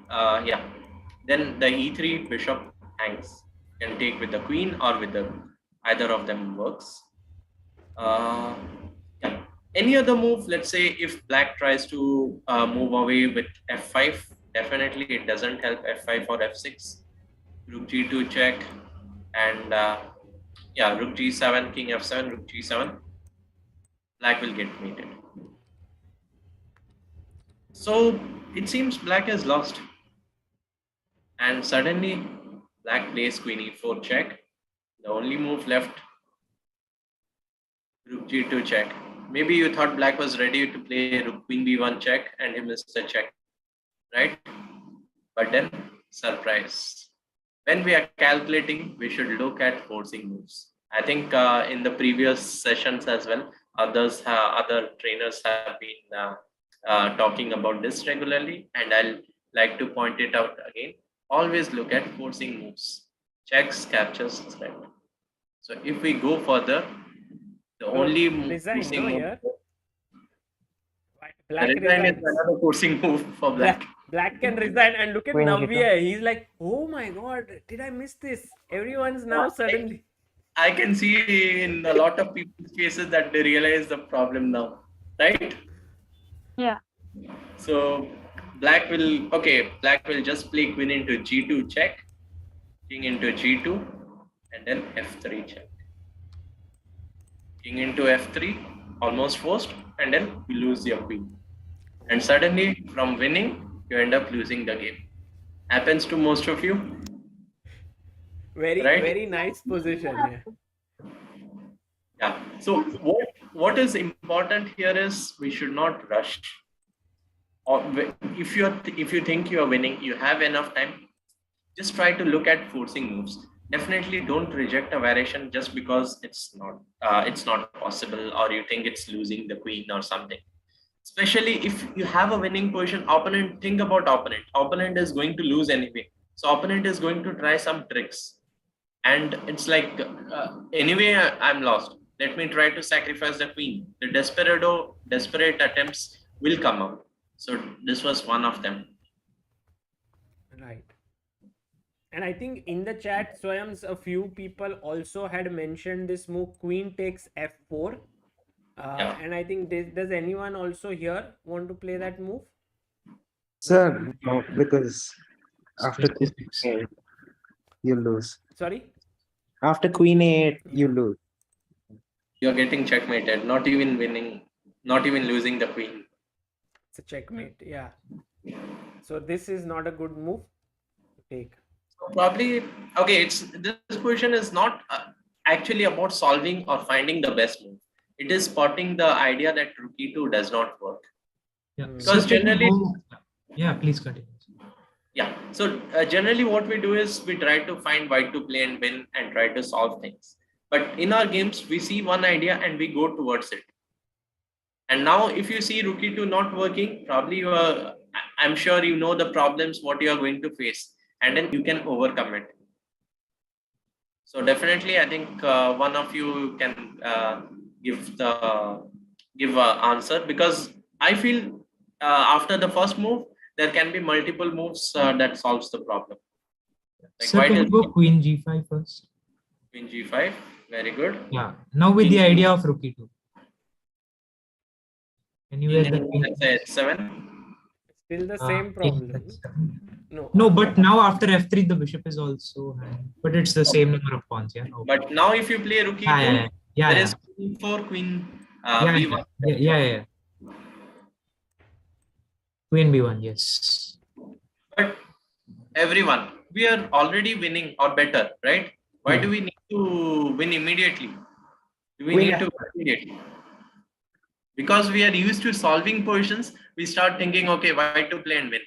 then the E3 bishop hangs. You can take with the queen or with the either of them works. Any other move, let's say if black tries to move away with F5, definitely it doesn't help F5 or F6. Rook G2 check, and Rook G7, King F7, Rook G7. Black will get mated. So it seems black is lost. And suddenly black plays Queen E4 check. The only move left, Rook G2 check. Maybe you thought black was ready to play Rook Queen B1 check and he missed the check, right? But then, surprise. When we are calculating, we should look at forcing moves. I think in the previous sessions as well, other trainers have been talking about this regularly, and I'll like to point it out again. Always look at forcing moves. Checks, captures, threat. So if we go further, the only forcing move. Black resign is another forcing move for black. Black can resign, and look at Navvye. He's like, oh my god, did I miss this? Everyone's now suddenly. I can see in a lot of people's faces that they realize the problem now, right? Yeah. So black will just play queen into G2 check, king into G2, and then F3 check. King into F3, almost forced, and then you lose your queen. And suddenly, from winning, you end up losing the game. Happens to most of you. Very nice position. Yeah. So what is important here is we should not rush. Or if you think you are winning, you have enough time. Just try to look at forcing moves. Definitely don't reject a variation just because it's not possible, or you think it's losing the queen or something. Especially if you have a winning position, opponent, think about opponent. Opponent is going to lose anyway. So opponent is going to try some tricks. And it's like, anyway, I'm lost. Let me try to sacrifice the queen. The desperate attempts will come up. So this was one of them. Right. And I think in the chat, Swayams, a few people also had mentioned this move, queen takes f4. Yeah. And I think, does anyone also here want to play that move? Sir, no, because after queen a8, you lose. Sorry? After queen a8, you lose. You're getting checkmated, not even winning, not even losing the queen. It's a checkmate, yeah. So this is not a good move to take. Probably, okay, this position is not actually about solving or finding the best move. It is spotting the idea that rook e2 does not work. Yeah. Because generally, yeah, please continue. yeah. So generally what we do is we try to find white to play and win and try to solve things. But in our games, we see one idea and we go towards it. And now if you see rook e2 not working, probably I'm sure you know the problems, what you are going to face, and then you can overcome it. So definitely, I think one of you can give an answer, because I feel after the first move, there can be multiple moves that solves the problem. Like Sir, can you go queen g5 first? Queen g5, very good. Yeah. Now with the idea of rook e2. Anywhere the queen. Let's say h7. Still the same problem. No, but now after f3, the bishop is also hanging. But it's the same number of pawns, yeah. Okay. But now if you play rook e2, there is queen e4, queen b1. Yeah. Queen b1, yes. But everyone, we are already winning or better, right? Why do we need to win immediately? Do we need to win immediately? Because we are used to solving positions, we start thinking, okay, why to play and win,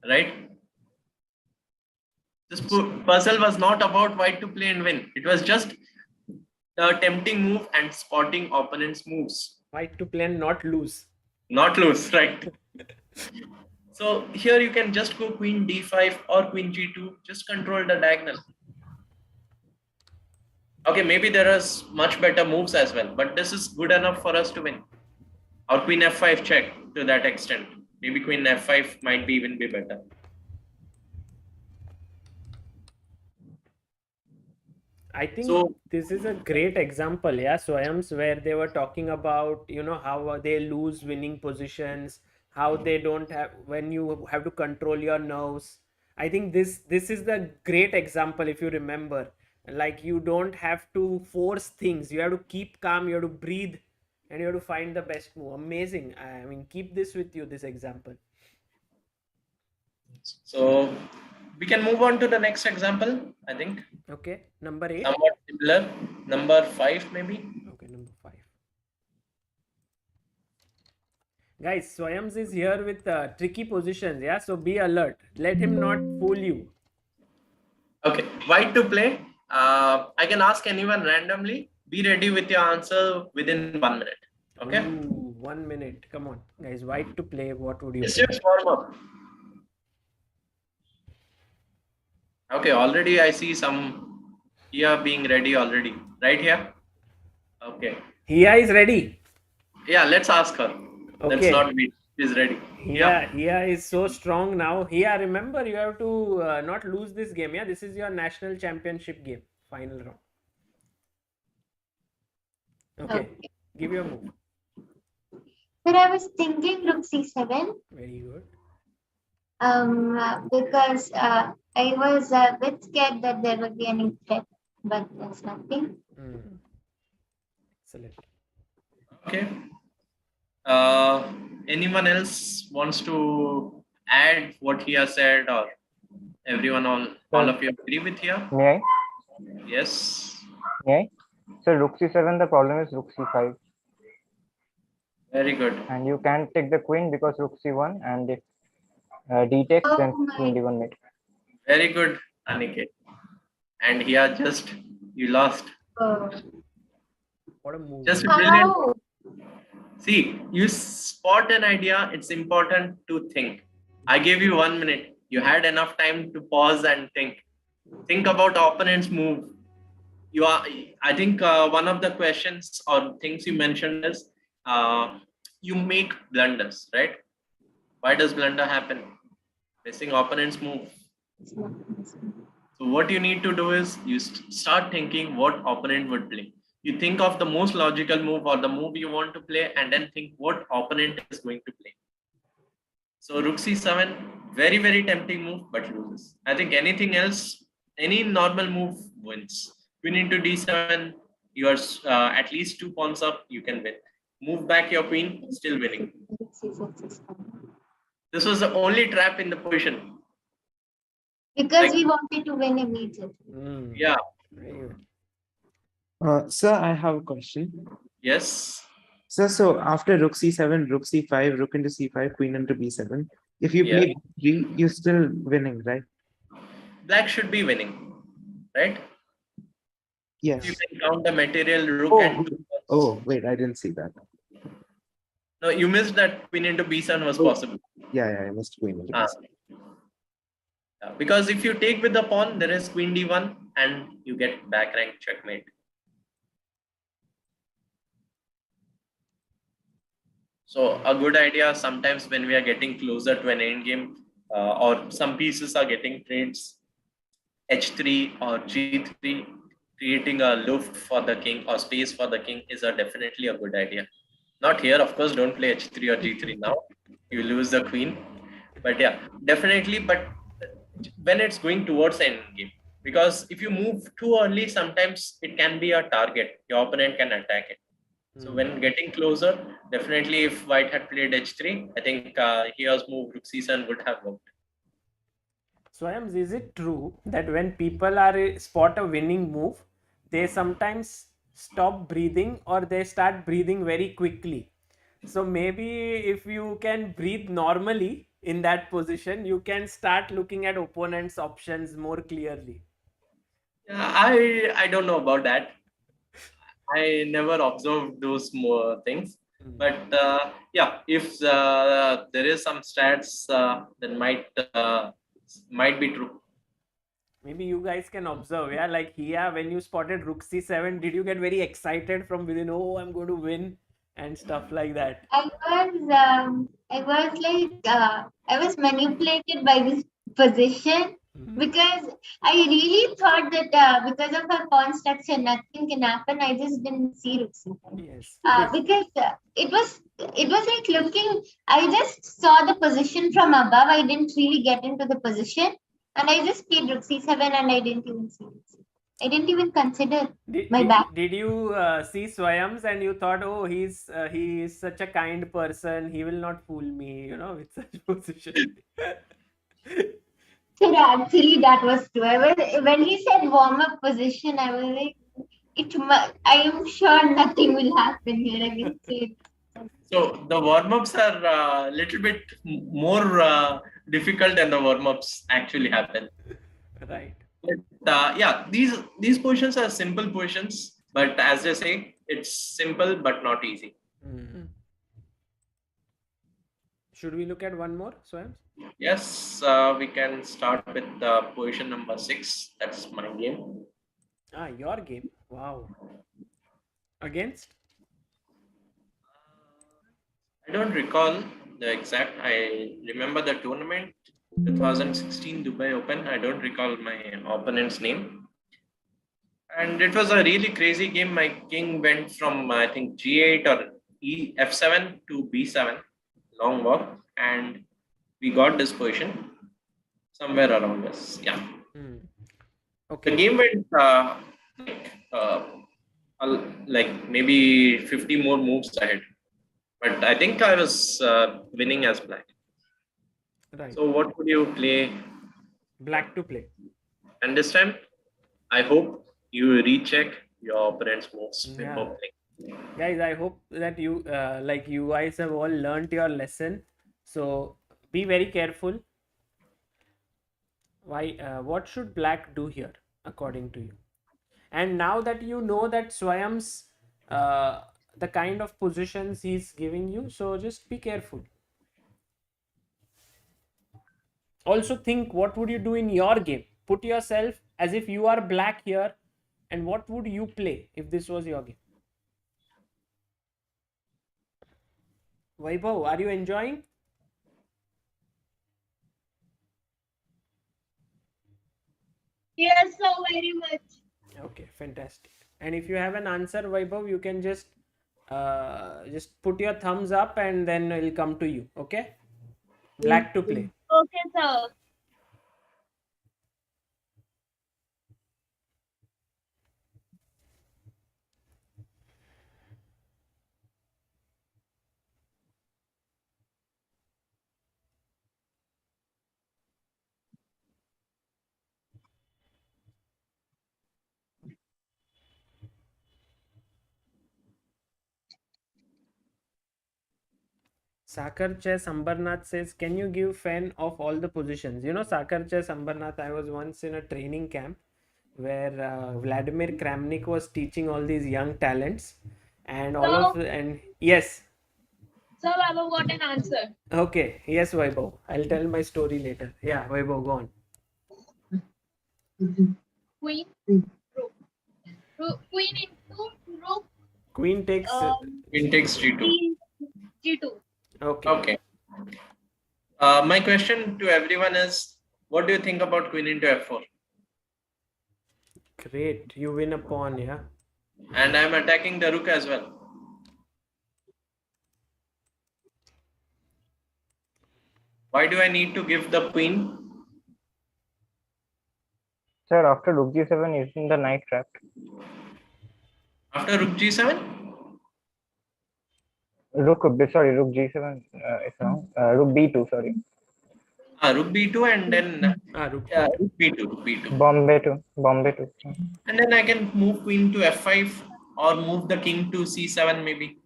right? This puzzle was not about why to play and win. It was just the tempting move and spotting opponent's moves. Why to play and not lose. Not lose, right? So here you can just go queen d5 or queen g2, just control the diagonal. Okay, maybe there is much better moves as well, but this is good enough for us to win. Or queen f5 check to that extent. Maybe queen f5 might be even be better. I think this is a great example, yeah, Swayams, where they were talking about, how they lose winning positions, how they don't have, when you have to control your nerves. I think this is the great example, if you remember. Like, you don't have to force things. You have to keep calm, you have to breathe, and you have to find the best move. Amazing. I mean, keep this with you, this example. So we can move on to the next example, I think. Okay, number 8. Somewhat similar. Number 5, maybe. Okay, number 5. Guys, Swayams is here with tricky positions, yeah? So be alert. Let him not fool you. Okay, white to play. I can ask anyone randomly. Be ready with your answer within 1 minute. Okay? Ooh, 1 minute. Come on, guys. White to play. What would you It's play? just warm up. Okay, already I see some Hiya being ready already. Right here? Okay. Hiya is ready. Yeah, let's ask her. Okay. Let's not wait. She's ready. Hiya is so strong now. Hiya, remember, you have to not lose this game. Yeah, this is your national championship game. Final round. Okay. Give your move. Sir, I was thinking rook c7. Very good. Because I was a bit scared that there would be any threat, but there's nothing. Excellent. Okay. Anyone else wants to add what he has said, or everyone, all of you agree with here? May I? Yes. May I? So rook c7, the problem is rook c5. Very good. And you can't take the queen because rook c1, and if d takes, then queen d1 mate. Very good, Aniket. And here you lost. What a move. Just brilliant. See, you spot an idea, it's important to think. I gave you 1 minute. You had enough time to pause and think. Think about opponent's move. I think one of the questions or things you mentioned is you make blunders, right? Why does blunder happen? Missing opponent's move. So what you need to do is you start thinking what opponent would play. You think of the most logical move or the move you want to play, and then think what opponent is going to play. So rook c7, very, very tempting move, but loses. I think anything else, any normal move wins. Queen into d7, you are at least 2 pawns up, you can win. Move back your queen, still winning. This was the only trap in the position. Because we wanted to win immediately. Yeah. Sir, I have a question. Yes. Sir, so after rook c7, rook c5, rook into c5, queen into b7, if you play d3, you're still winning, right? Black should be winning, right? Yes. You can count the material rook and... Oh, wait, I didn't see that. No, you missed that queen into b7 was possible. Yeah, I missed queen into b7. Because if you take with the pawn, there is queen d1 and you get back rank checkmate. So a good idea sometimes when we are getting closer to an end game or some pieces are getting trades, h3 or g3, creating a loft for the king or space for the king is definitely a good idea. Not here, of course, don't play h3 or g3 now. You lose the queen. But yeah, definitely. But when it's going towards end game, because if you move too early, sometimes it can be a target. Your opponent can attack it. So when getting closer, definitely if white had played h3, I think here's move rook c7 would have worked. Swayams, is it true that when people are spot a winning move, they sometimes stop breathing or they start breathing very quickly? So maybe if you can breathe normally in that position, you can start looking at opponent's options more clearly. I don't know about that. I never observed those more things. But yeah, if there is some stats that might be true. Maybe you guys can observe, yeah, like Hiya, when you spotted rook c7, did you get very excited from within, oh, I'm going to win and stuff like that? I was manipulated by this position because I really thought that because of our pawn structure, nothing can happen. I just didn't see rook c7. Yes. Because it was like looking. I just saw the position from above. I didn't really get into the position, and I just played rook c7, and I didn't even see rook c7. I didn't even consider my back. Did you see Swayams and you thought, oh, he is such a kind person, he will not fool me, with such position? So actually, that was true. When he said warm-up position, I was like, I am sure nothing will happen here. I can say. So the warm-ups are a little bit more difficult than the warm-ups actually happen. Right. But yeah, these positions are simple positions, but as they say, it's simple but not easy. Should we look at one more, Swayams? Yes, we can start with position number 6. That's my game. Your game. Wow. Against? I don't recall the exact. I remember the tournament, 2016 Dubai Open. I don't recall my opponent's name. And it was a really crazy game. My king went from, I think, g8 or f7 to b7. Long walk. And we got this position somewhere around this. Yeah. Okay. The game went like maybe 50 more moves ahead. But I think I was winning as black. Right. So what would you play? Black to play. And this time, I hope you recheck your opponent's moves before playing. Guys, I hope that you guys have all learnt your lesson. So be very careful. What should black do here, according to you? And now that you know that Swayams the kind of positions he's giving you. So just be careful. Also think, what would you do in your game? Put yourself as if you are black here, and what would you play if this was your game? Vaibhav, are you enjoying? Yes, sir, very much. Okay, fantastic. And if you have an answer, Vaibhav, you can just put your thumbs up and then it'll come to you. Okay? Black to play. Okay, sir. Sakar Chess Ambarnath says, can you give fan of all the positions? You know, Sakar Chess Ambarnath, I was once in a training camp where Vladimir Kramnik was teaching all these young talents, and yes. Sir, I have got an answer. Okay, yes, Vaibhav. I'll tell my story later. Yeah, Vaibhav, go on. Queen, rook. Queen into rook. Queen takes G2. G2. Okay. My question to everyone is, what do you think about queen into f4? Great, you win a pawn, yeah. And I'm attacking the rook as well. Why do I need to give the queen? Sir, after rook g7, isn't the knight trapped? After rook g7? Rook g7 is wrong. Rook b2, sorry. Rook b2 and then rook b2. Bombay 2. And then I can move queen to f5 or move the king to c7 maybe,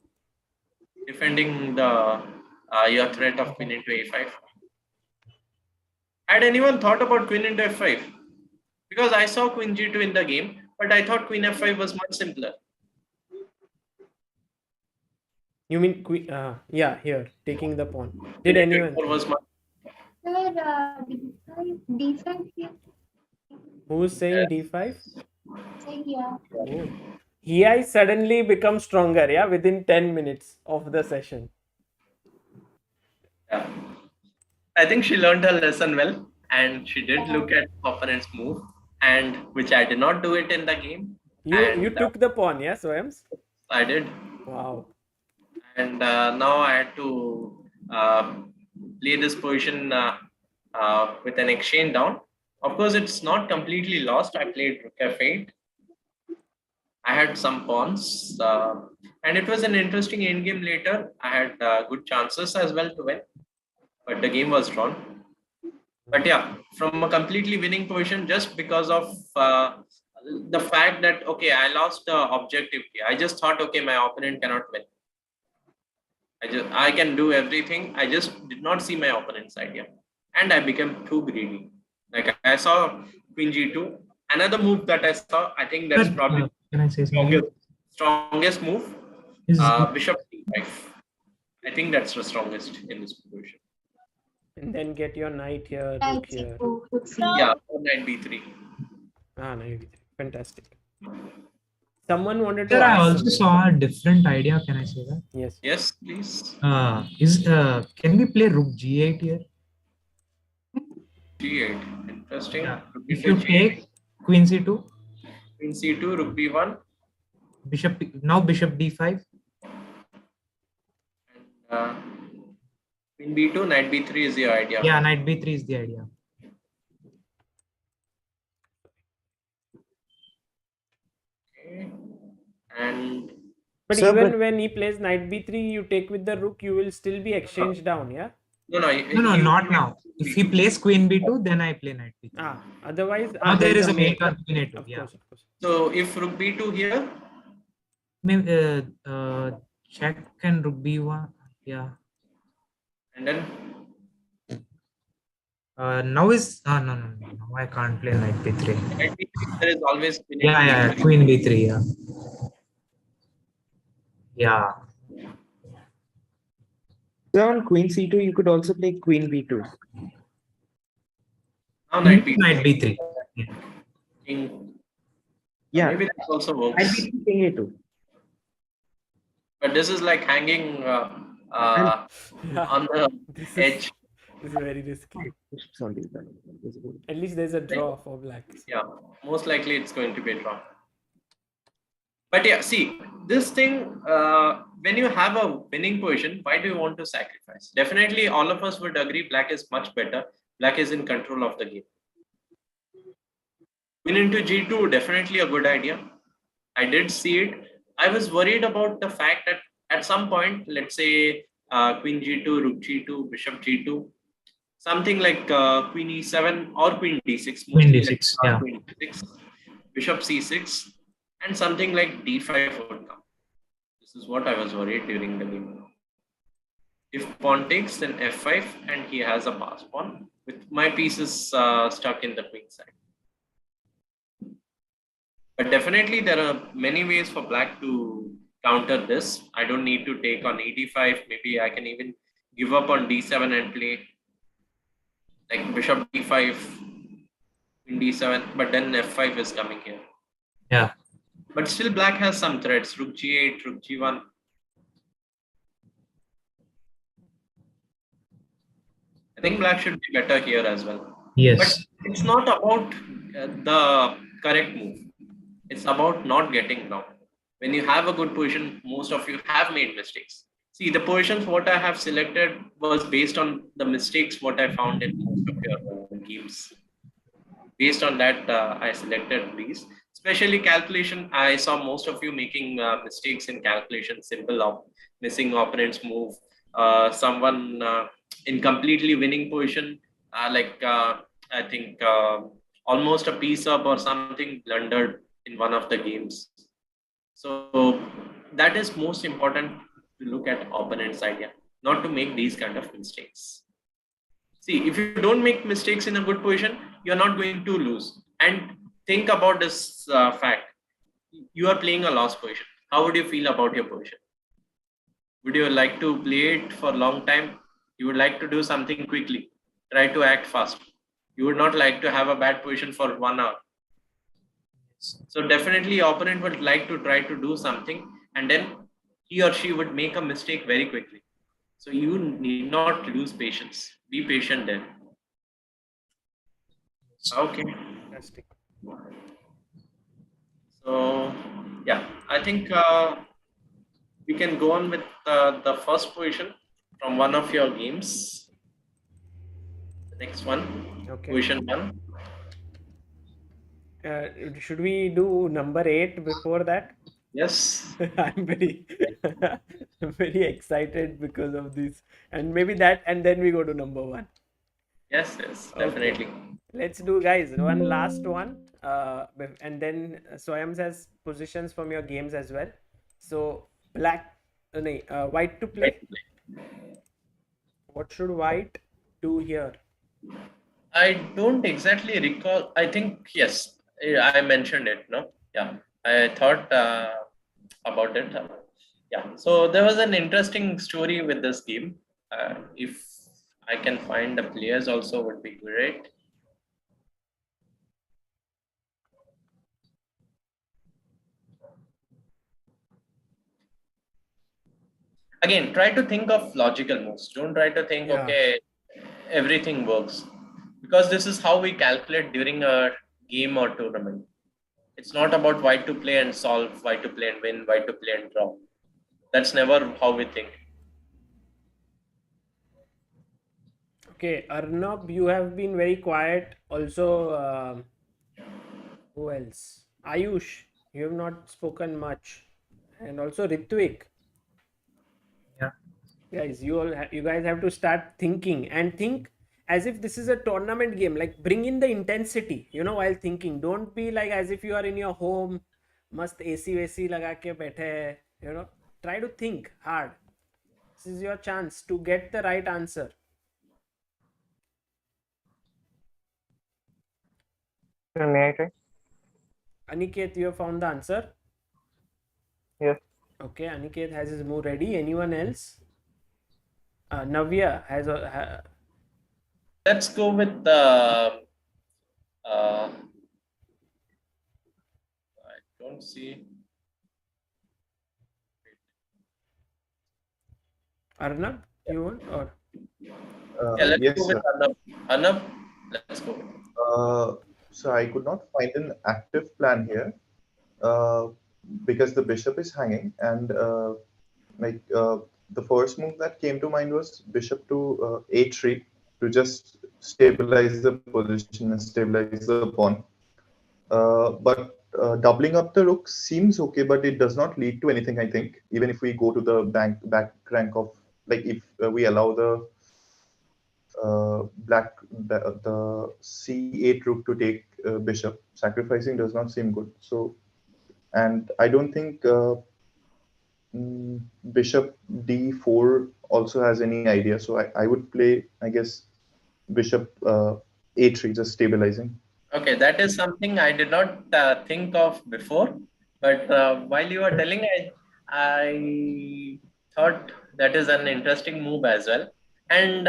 defending the your threat of queen into a5. Had anyone thought about queen into f5? Because I saw queen g2 in the game, but I thought queen f5 was much simpler. You mean queen? Yeah, here, taking the pawn. Did anyone? Sir, d5 here. Who's saying d5? Say here. Oh. Hiya suddenly becomes stronger, yeah, within 10 minutes of the session. Yeah. I think she learned her lesson well, and she did look at opponent's move, and which I did not do it in the game. You took the pawn, yeah, Swayams? I did. Wow. And now I had to play this position with an exchange down. Of course, it's not completely lost. I played rook f8. I had some pawns, and it was an interesting endgame later. I had good chances as well to win, but the game was drawn. But yeah, from a completely winning position, just because of the fact that, okay, I lost the objective here. I just thought, okay, my opponent cannot win. I can do everything. I just did not see my opponent's idea, and I became too greedy. Like I saw queen g2. Another move that I saw, I think that's probably can I say something? strongest move. Bishop d5. I think that's the strongest in this position. And then get your knight here, rook here. Yeah, knight b3. Knight b3. Fantastic. Someone wanted Sir, to I ask also something. saw a different idea. Can I say that? Yes. Yes, please. Can we play rook g8 here? G8. Interesting. Yeah. If you take queen c2. Queen c2, rook b1. Bishop d5. Queen b2, knight b3 is the idea. Yeah, knight b3 is the idea. Okay. And but even when he plays knight b3, you take with the rook, you will still be exchanged down, yeah? No, not now. If he plays queen b2, then I play knight b3. Otherwise, now there is a mate mate on queen a2. Of Yeah. course, of course. So if rook b2 here, check and rook b1. Yeah. and then now is no. I can't play knight b3. knight b3, there is always queen Yeah, queen b3. Yeah. Yeah. So on queen c2, you could also play queen b2. Now knight b3. Knight b3. King. Yeah. Maybe that also Knight works. b3, king a2. But this is like hanging Yeah. on the This edge. is very risky. At least there's a draw for blacks. Yeah, most likely it's going to be a draw. But yeah, see, this thing, when you have a winning position, why do you want to sacrifice? Definitely, all of us would agree black is much better. Black is in control of the game. Queen into g2, definitely a good idea. I did see it. I was worried about the fact that at some point, let's say queen g2, rook g2, bishop g2, something like queen e7 or queen d6. Queen Mostly d6, like yeah. queen d6, bishop c6, and something like d5 would come. This is what I was worried during the game. If pawn takes, then f5, and he has a pass pawn with my pieces stuck in the queen side. But definitely there are many ways for black to counter this. I don't need to take on e5. Maybe I can even give up on d7 and play like bishop d5, queen d7, but then f5 is coming here. Yeah. But still black has some threats, rook g8, rook g1. I think black should be better here as well. Yes. But it's not about the correct move. It's about not getting down. When you have a good position, most of you have made mistakes. See, the positions what I have selected was based on the mistakes what I found in most of your games. Based on that, I selected these. Especially calculation, I saw most of you making mistakes in calculation, missing opponent's move, someone in completely winning position, I think almost a piece up or something blundered in one of the games. So that is most important to look at opponent's idea, not to make these kind of mistakes. See, if you don't make mistakes in a good position, you're not going to lose. And think about this fact. You are playing a lost position. How would you feel about your position? Would you like to play it for a long time? You would like to do something quickly. Try to act fast. You would not like to have a bad position for 1 hour. So definitely opponent would like to try to do something, and then he or she would make a mistake very quickly. So you need not lose patience. Be patient then. Okay. Fantastic. So yeah, I think we can go on with the first position from one of your games. The next one, Okay. position 1. Should we do number 8 before that? Yes. I'm very excited because of this, and maybe that, and then we go to number 1. Yes, definitely. Okay. Let's do, guys, one last one, and then Swayams has positions from your games as well. So white to play. What should white do here? I don't exactly recall. I think yes, I mentioned it. No, yeah, I thought about it. Yeah, so there was an interesting story with this game. If I can find the players, also would be great. Again, try to think of logical moves. Don't try to think, okay, everything works. Because this is how we calculate during a game or tournament. It's not about white to play and solve, white to play and win, white to play and draw. That's never how we think. Okay, Arnob, you have been very quiet. Also, who else? Ayush, you have not spoken much. And also Ritwik. Yeah. Guys, you guys have to start thinking, and think as if this is a tournament game. Like, bring in the intensity, while thinking. Don't be like as if you are in your home, mast AC वैसी लगा के बैठे है, Try to think hard. This is your chance to get the right answer. May I try? Aniket, you have found the answer? Yes. Okay, Aniket has his move ready. Anyone else? Navya has a. Let's go with the. I don't see. Arnob, you want or? Yeah, let's Yes, go with sir. Arnob. Arnob, let's go. So I could not find an active plan here uh, because the bishop is hanging, and like the first move that came to mind was bishop to a3 to just stabilize the position and stabilize the pawn. But doubling up the rook seems okay, but it does not lead to anything. I think even if we go to the back rank of, like, if we allow the the c8 rook to take bishop, sacrificing does not seem good. So, and I don't think bishop d4 also has any idea. So I would play, I guess, bishop a3, just stabilizing. Okay, that is something I did not think of before, but while you were telling, I thought that is an interesting move as well. And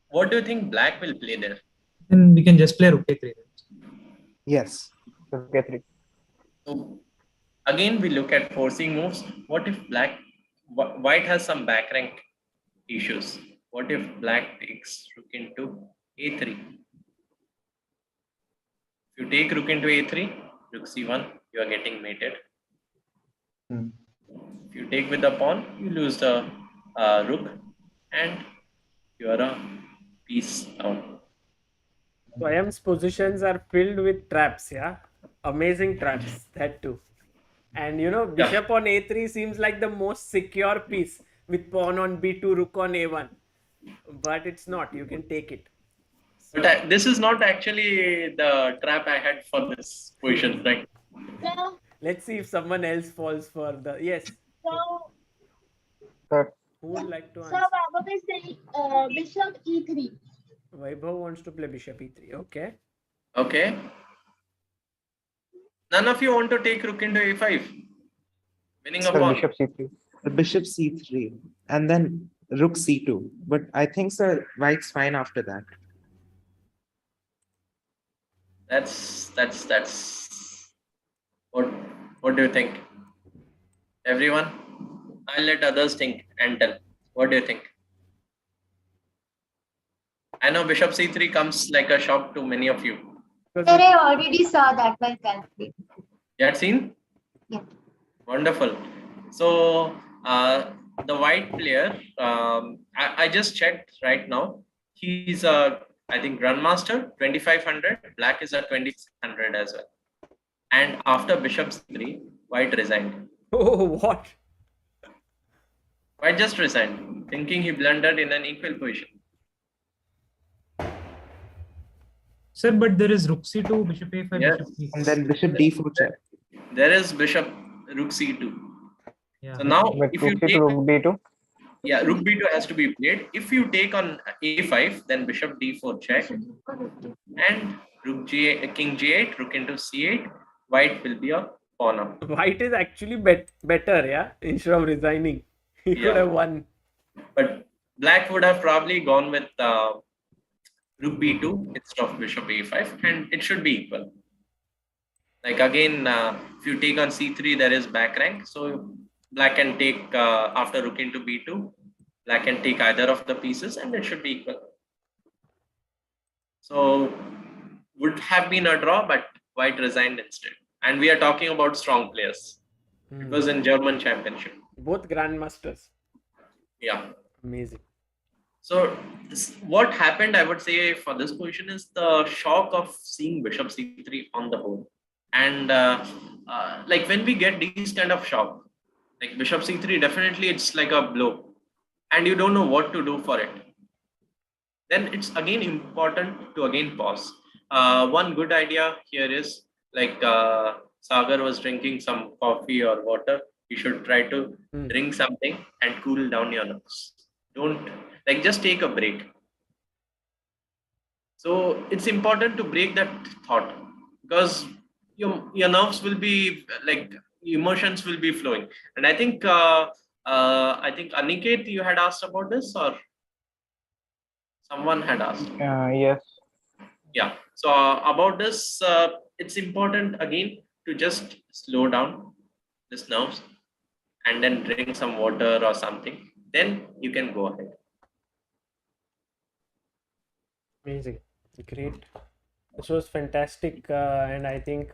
what do you think Black will play there? Then we can just play rook a3. Yes, rook a3. So again, we look at forcing moves. What if White has some back rank issues? What if Black takes rook into a3? If you take rook into a3, rook c1, you are getting mated. If you take with the pawn, you lose the rook, and you are a piece down. Swayam's positions are filled with traps, yeah? Amazing traps, that too. And bishop on a3 seems like the most secure piece with pawn on b2, rook on a1. But it's not, you can take it. So, but this is not actually the trap I had for this position, right? Let's see if someone else falls for the. Yes. So, Who would like to so answer? Vaibhav is saying bishop e3. Vaibhav wants to play bishop e3. Okay. Okay. None of you want to take rook into a5? Winning a pawn. Bishop c3. The bishop c3 and then rook c2. But I think, sir, White's fine after that. That's what do you think? Everyone? I'll let others think and tell. What do you think? I know bishop c3 comes like a shock to many of you. Sir, I already saw that while calculating. You had seen? Yeah. Wonderful. So the white player, I just checked right now. He's I think grandmaster 2500. Black is a 2600 as well. And after bishop c3, white resigned. Oh, what? White just resigned, thinking he blundered in an equal position. Sir, but there is rook c2, bishop a5, Yes. bishop e4. And then bishop d4 check. There is bishop rook c2. Yeah. So now, But if you rook c2, take rook b2. Yeah, rook b2 has to be played. If you take on a5, then bishop d4 check, and rook king g8, rook into c8. White will be a pawn up. White is actually better, yeah? Instead of resigning, he could have won. But black would have probably gone with rook b2 instead of bishop a5, and it should be equal. Like again, if you take on c3, there is back rank, so black can take after rook into b2, black can take either of the pieces, and it should be equal. So would have been a draw, but white resigned instead. And we are talking about strong players. It was in German championship. Both grandmasters. Yeah. Amazing. So what happened, I would say, for this position is the shock of seeing bishop c3 on the board. And like when we get these kind of shock, like bishop c3, definitely it's like a blow. And you don't know what to do for it. Then it's again important to again pause. One good idea here is like Sagar was drinking some coffee or water. You should try to drink something and cool down your nerves. Don't just take a break. So it's important to break that thought because your nerves will be like emotions will be flowing. And I think Aniket, you had asked about this, or someone had asked. Yes. Yeah. So about this, it's important again to just slow down this nerves and then drink some water or something. Then you can go ahead. Amazing. Great. This was fantastic. And I think,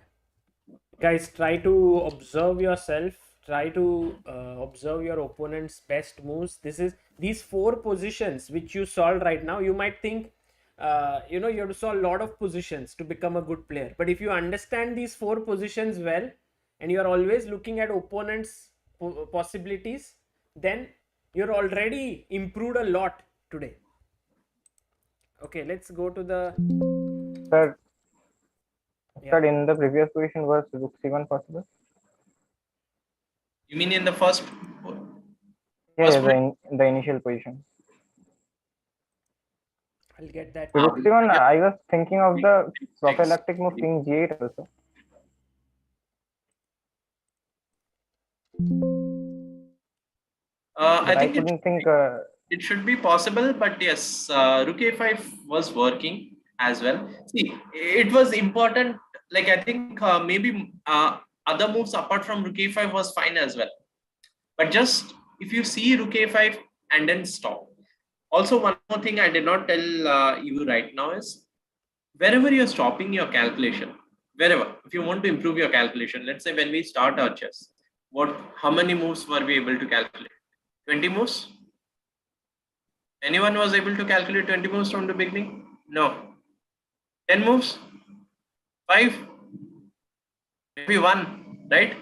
guys, try to observe yourself. Try to observe your opponent's best moves. These 4 positions which you solved right now. You might think, you have to solve a lot of positions to become a good player. But if you understand these 4 positions well, and you are always looking at opponents' possibilities, then you're already improved a lot today. Okay, let's go to the... Sir, sir, in the previous position was rook c1 possible? You mean in the first? Yeah, the initial position. I'll get that. Rook c1, I was thinking of the prophylactic move king g8 also. I think couldn't think. It should be possible, but yes, rook a5 was working as well. See, it was important. Like I think maybe other moves apart from rook a5 was fine as well. But just if you see rook a5 and then stop. Also, one more thing I did not tell you right now is wherever you're stopping your calculation, wherever, if you want to improve your calculation, let's say when we start our chess, how many moves were we able to calculate? 20 moves? Anyone was able to calculate 20 moves from the beginning? No. 10 moves? 5? Maybe 1, right?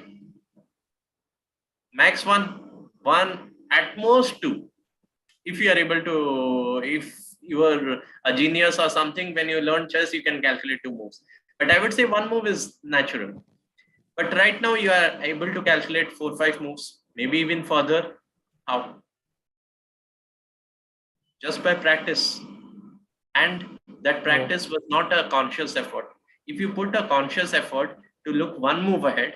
Max 1, at most 2. If you are able to, if you are a genius or something, when you learn chess, you can calculate 2 moves. But I would say 1 move is natural. But right now you are able to calculate 4, 5 moves, maybe even further. How? Just by practice. And that practice was not a conscious effort. If you put a conscious effort to look 1 move ahead,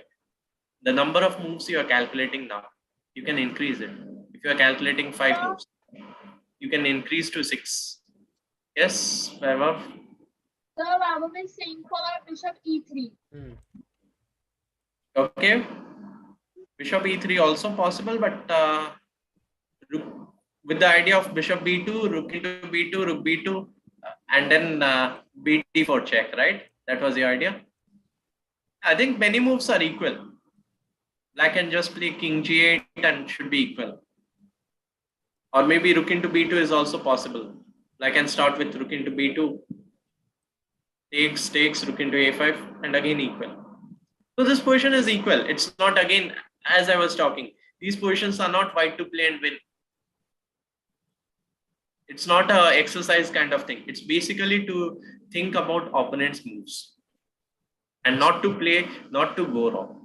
the number of moves you are calculating now, you can increase it. If you are calculating 5 moves, you can increase to 6. Yes, Vaibhav? So Vaibhav is saying for bishop e3. Okay. Bishop e3 also possible, but with the idea of bishop b2, rook into b2, rook b2, and then b4 check, right? That was the idea. I think many moves are equal. Black can just play king g8 and should be equal. Or maybe rook into b2 is also possible. Black can start with rook into b2, takes, rook into a5, and again equal. So this position is equal. It's not, again, as I was talking, these positions are not white to play and win. It's not a exercise kind of thing. It's basically to think about opponent's moves and not to play, not to go wrong.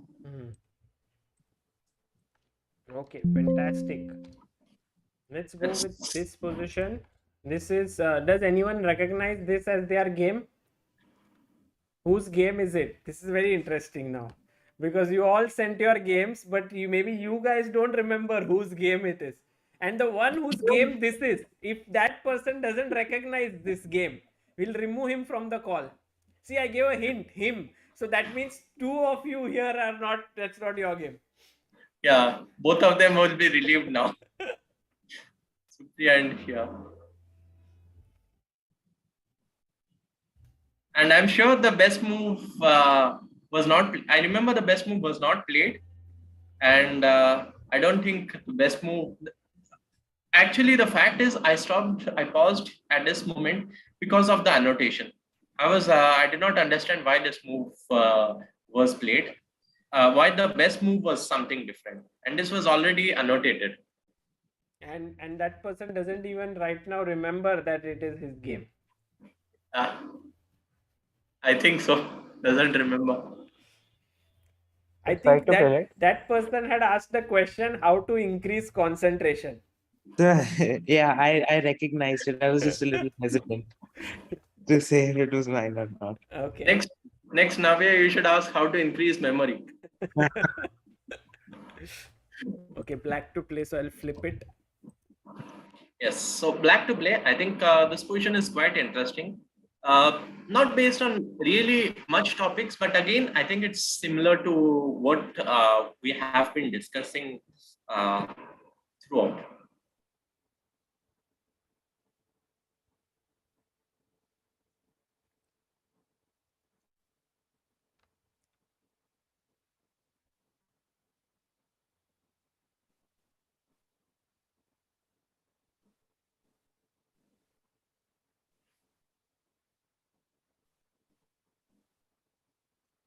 Okay, fantastic. Let's go with this position. This is, does anyone recognize this as their game? Whose game is it? This is very interesting now, because you all sent your games, but maybe you guys don't remember whose game it is. And the one whose game this is, if that person doesn't recognize this game, we'll remove him from the call. See, I gave a hint, him. So that means 2 of you here are not, that's not your game. Yeah, both of them will be relieved now. Supriya and Hiya. And I'm sure the best move was not, I remember the best move was not played. And I don't think the best move, actually the fact is I paused at this moment because of the annotation. I did not understand why this move was played. Why the best move was something different. And this was already annotated. And that person doesn't even right now remember that it is his game. I think so. Doesn't remember. I think that person had asked the question how to increase concentration. Yeah, I recognized it. I was just a little hesitant to say if it was mine or not. Okay. Next, Navvye, you should ask how to increase memory. Okay, black to play, so I'll flip it. Yes, so black to play. I think this position is quite interesting. Not based on really much topics, but again, I think it's similar to what we have been discussing throughout.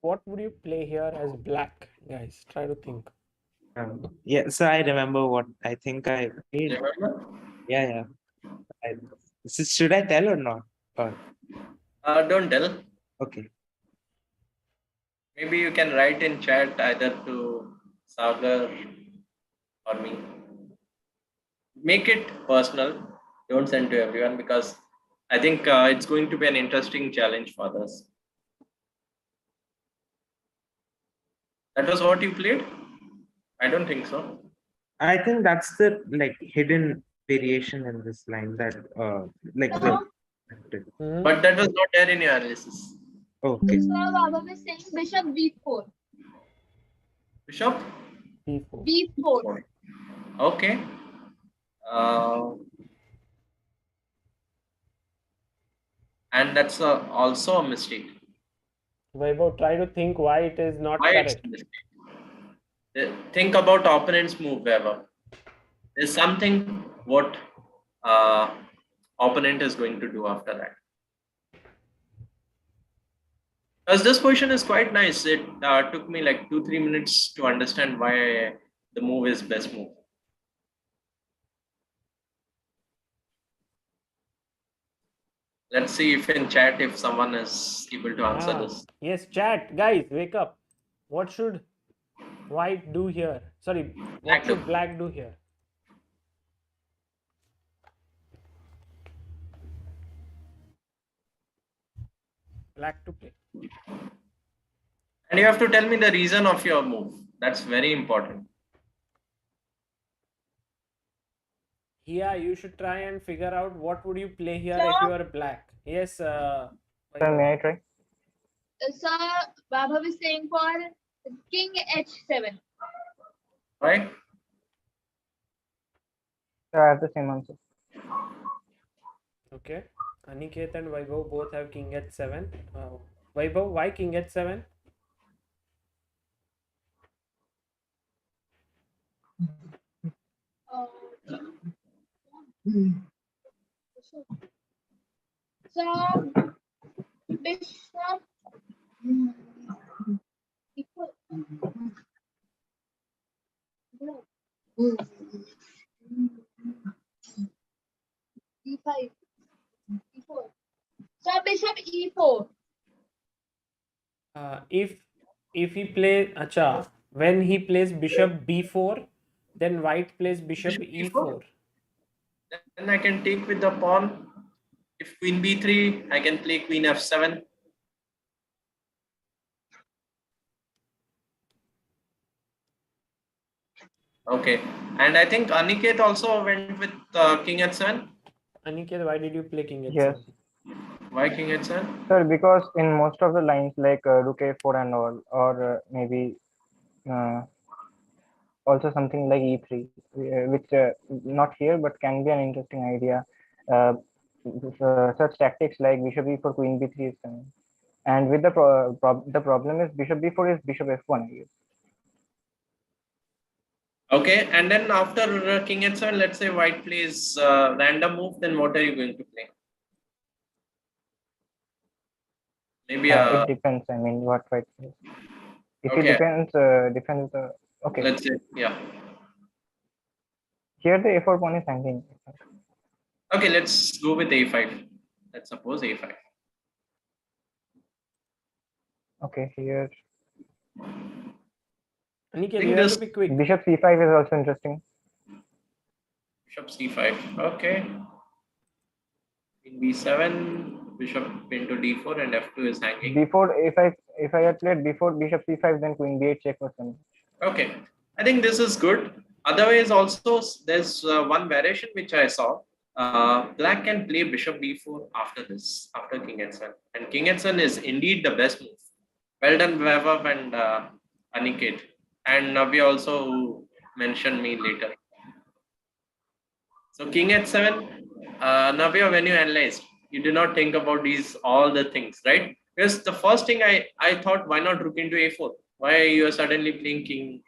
What would you play here as black, guys? Try to think. Yeah, so I remember what I think I played. Remember? Yeah. Should I tell or not? Or Don't tell. okay. Maybe you can write in chat either to Sagar or me. Make it personal. Don't send to everyone because I think it's going to be an interesting challenge for us. That was what you played? I don't think so. I think that's the hidden variation in this line that But that was not there in your analysis. Okay. So Vaibhav is saying bishop b4. Bishop? b4. Okay. And that's also a mistake. Vaibhav, try to think why it is not Why correct. it's a mistake. Think about opponent's move, Vaibhav. There's something what opponent is going to do after that. Because this position is quite nice. It took me like 2-3 minutes to understand why the move is best move. Let's see if in chat if someone is able to answer this. Yes, chat, guys, wake up. What should white do here? Sorry, what should black do here? Black to play. And you have to tell me the reason of your move. That's very important. Here, you should try and figure out what would you play here if you are black. Yes. May I try? So Vaibhav is saying for king h7. Why? So I have the same answer. Okay. Aniket and Vaibhav both have king h7. Vaibhav, why king h7? So bishop e5 e4. So bishop e4. If he plays when he plays bishop b4, then white plays bishop e4. Then I can take with the pawn. If queen b3, I can play queen f7. Okay, and I think Aniket also went with king h7. Aniket, why did you play king h7? Yes. Why king h7? Sir, because in most of the lines like rook a4 and all, or maybe also something like e3, which not here but can be an interesting idea. Such tactics like bishop e4, queen b3 is coming. And with the problem is bishop b4 is bishop f1, I guess. Okay, and then after king h7, let's say white plays random move, then what are you going to play? Maybe it depends. I mean, what white plays. If Okay. it depends, okay. Let's say, yeah. Here the a4 pawn is hanging. Okay, let's go with a5. Let's suppose a5. Okay, here. Aniket, you have to be quick. Bishop c5 is also interesting. Bishop c5. Okay. In b7, bishop into d4, and f2 is hanging. Before, if I had played before bishop c5, then queen b8 check was coming. Okay, I think this is good. Otherwise, also there's one variation which I saw. Black can play bishop b4 after this, after king h7, and king h7 is indeed the best move. Well done, Vaibhav and Aniket, and Navvye also who mentioned me later. So king h7, Navvye, when you analyzed, you did not think about all the things, right? Because the first thing I thought, why not rook into a4? Why you are suddenly playing king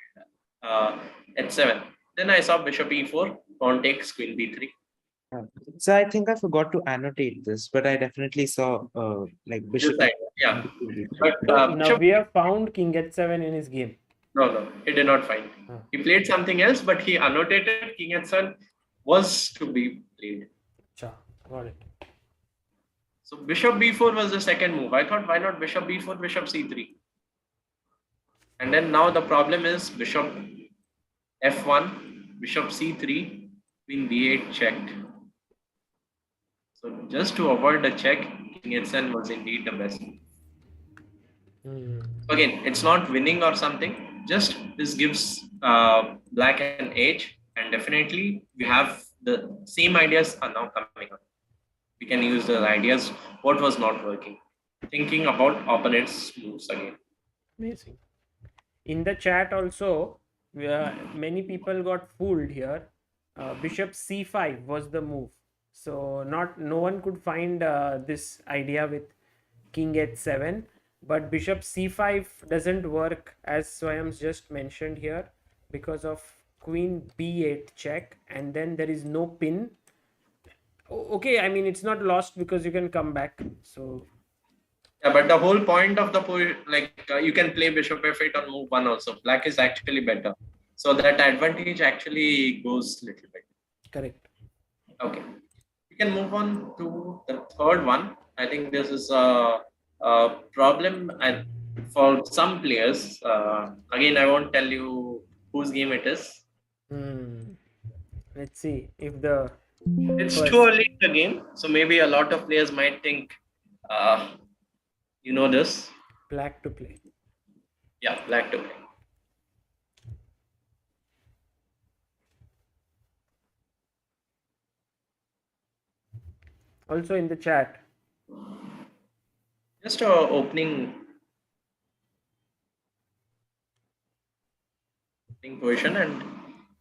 h7? Then I saw bishop e4, pawn takes, queen b3. So I think I forgot to annotate this, but I definitely saw like bishop. Yeah. But Navvye found king h7 in his game. No, he did not find. He played something else, but he annotated king h7 was to be played. Got it. So bishop b4 was the second move. I thought, why not bishop b4, bishop c3? And then now the problem is bishop f1, bishop c3, queen b8 checked. So just to avoid the check, king h7 was indeed the best. Again, it's not winning or something. Just this gives black an edge, and definitely we have the same ideas are now coming up. We can use the ideas what was not working. Thinking about opponent's moves again. Amazing. In the chat also, many people got fooled here. Bishop c5 was the move. So no one could find this idea with king h7. But bishop c5 doesn't work, as Swayams just mentioned here, because of queen b8 check, and then there is no pin. Okay, I mean, it's not lost because you can come back. So yeah, but the whole point of the you can play bishop f8 on move 1 also. Black is actually better, so that advantage actually goes little bit. Correct. Okay, we can move on to the third one. I think this is a problem for some players. Again, I won't tell you whose game it is. Let's see if it's too early in the game, so maybe a lot of players might think you know this. Black to play. Yeah, black to play. Also in the chat. Just opening position, and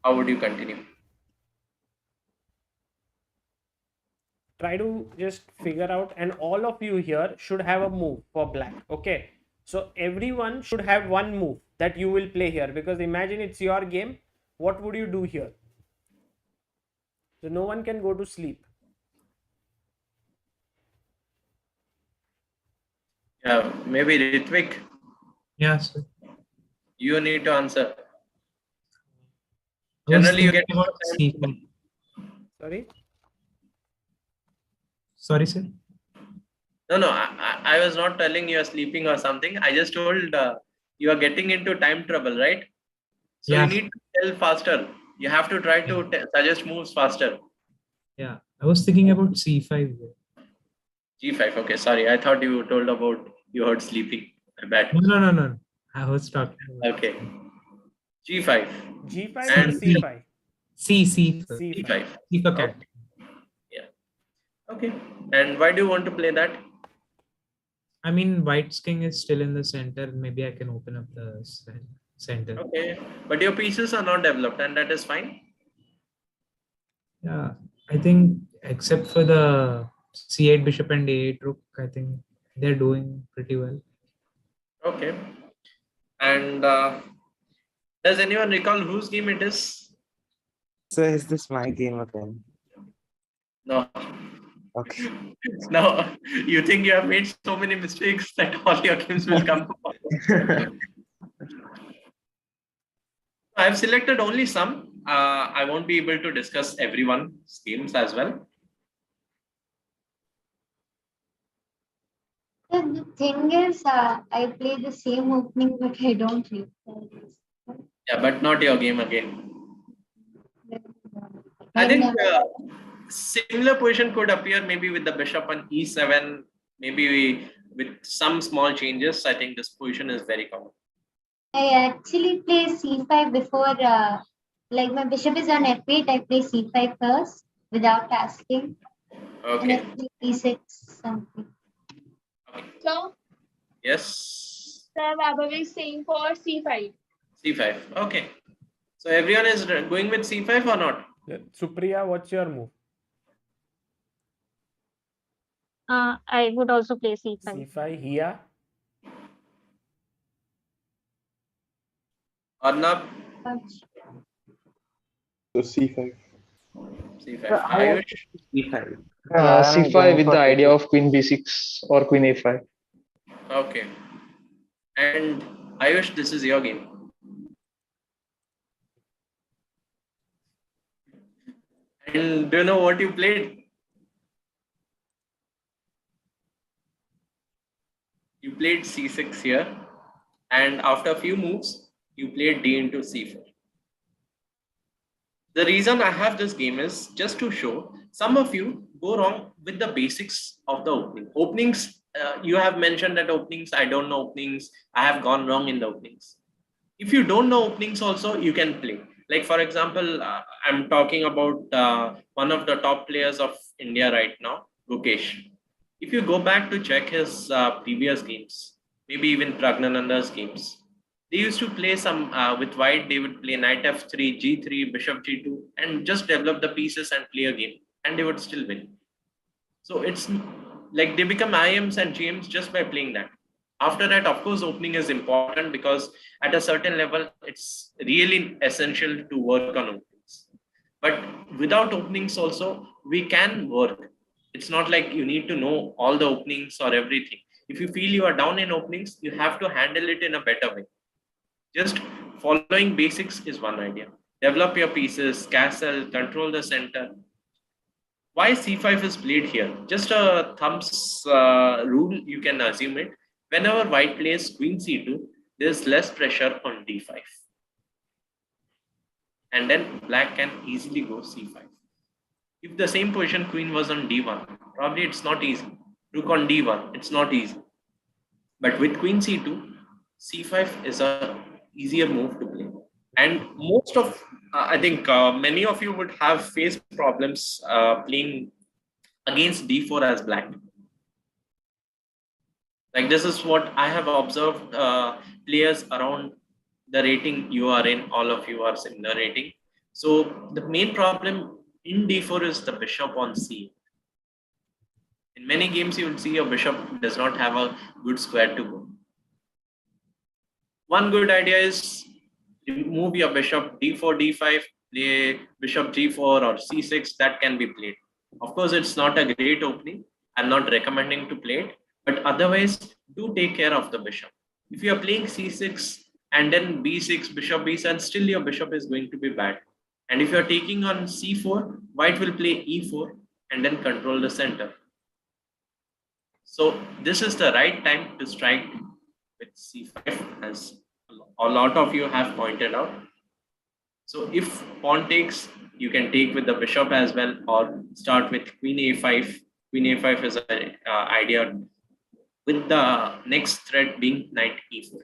how would you continue? Try to just figure out, and all of you here should have a move for black. Okay, so everyone should have one move that you will play here, because imagine it's your game. What would you do here? So no one can go to sleep. Yeah, maybe Ritwik. Yes, sir. You need to answer. Generally, you get Sorry. Sorry, sir. No. I was not telling you are sleeping or something. I just told you are getting into time trouble, right? So yes. You need to tell faster. You have to try to suggest moves faster. Yeah, I was thinking about c5. G5. Okay, sorry. I thought you told about you heard sleeping. Bad. No. I was talking. Okay. G5. G5 and or C5? C5. C5. Okay. Yeah. Okay. And why do you want to play that? I mean, white's king is still in the center. Maybe I can open up the center. Okay. But your pieces are not developed, and that is fine. Yeah, I think except for the c8 bishop and a8 rook, I think they're doing pretty well. Okay. And does anyone recall whose game it is? So is this my game again? No. Okay. Now, you think you have made so many mistakes that all your games will come to I've selected only some. I won't be able to discuss everyone's games as well. The thing is, I play the same opening, but I don't play. Yeah, but not your game again. I think similar position could appear maybe with the bishop on e7, maybe with some small changes. I think this position is very common. I actually play c5 before Like my bishop is on f8, I play c5 first without asking. Okay. And I play e6 something. So, Yes. Sir Vaibhav is saying for c5. C5. Okay. So everyone is going with C5 or not? Supriya, what's your move? I would also play c5. C5, Hiya. Arnob? So C5. C5. Ayush? C5. C5 with the idea of queen b6 or queen a5. Okay. And Ayush, this is your game. And do you know what you played? You played c6 here, and after a few moves, you played d into c4. The reason I have this game is just to show some of you go wrong with the basics of the opening. Openings, you have mentioned that openings, I don't know openings, I have gone wrong in the openings. If you don't know openings also, you can play. Like for example, I'm talking about one of the top players of India right now, Gukesh. If you go back to check his previous games, maybe even Pragnananda's games, they used to play some with white, they would play knight f3, g3, bishop g2, and just develop the pieces and play a game, and they would still win. So it's like they become IMs and GMs just by playing that. After that, of course, opening is important because at a certain level, it's really essential to work on openings. But without openings also, we can work. It's not like you need to know all the openings or everything. If you feel you are down in openings, you have to handle it in a better way. Just following basics is one idea. Develop your pieces, castle, control the center. Why c5 is played here? Just a thumbs rule, you can assume it. Whenever white plays queen c2, there's less pressure on d5. And then black can easily go c5. If the same position queen was on d1, probably it's not easy. Rook on d1, it's not easy. But with queen c2, c5 is a easier move to play. And most of, I think many of you would have faced problems playing against d4 as black. Like this is what I have observed players around the rating you are in, all of you are similar rating. So the main problem in d4 is the bishop on c8. In many games, you will see your bishop does not have a good square to go. One good idea is move your bishop d4, d5, play bishop g4 or c6, that can be played. Of course, it's not a great opening. I'm not recommending to play it, but otherwise, do take care of the bishop. If you are playing c6 and then b6, bishop b7, still your bishop is going to be bad. And if you are taking on c4, white will play e4 and then control the center. So this is the right time to strike with c5, as a lot of you have pointed out. So if pawn takes, you can take with the bishop as well, or start with queen a5. Queen a5 is an idea, with the next threat being knight e4.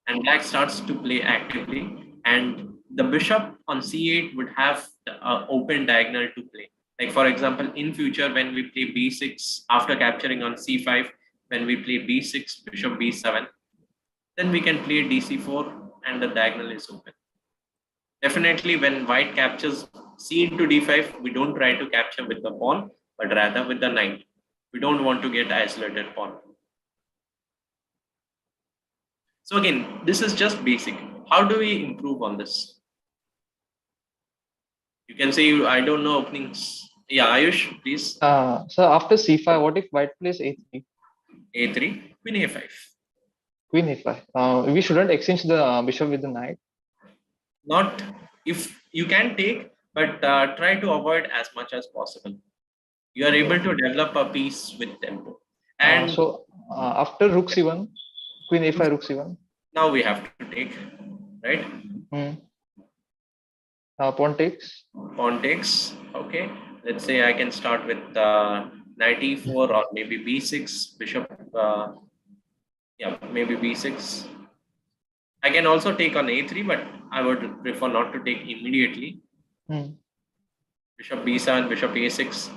And black starts to play actively, and the bishop on c8 would have the open diagonal to play. Like for example, in future, when we play b6 after capturing on c5, when we play b6, bishop b7, then we can play dc4 and the diagonal is open. Definitely when white captures c into d5, we don't try to capture with the pawn, but rather with the knight. We don't want to get isolated pawn. So again, this is just basic. How do we improve on this? You can say, I don't know openings. Yeah, Ayush, please. So after c5, what if white plays a3? A3, queen a5. Queen a5. We shouldn't exchange the bishop with the knight. Not if you can take, but try to avoid as much as possible. You are able to develop a piece with tempo. And so after rook c1, queen a5, rook c1. Now we have to take, right? Pawn takes. Pawn takes. Okay. Let's say I can start with knight e4 or maybe b6, bishop. Yeah, maybe b6. I can also take on a3, but I would prefer not to take immediately. Bishop b7, bishop a6.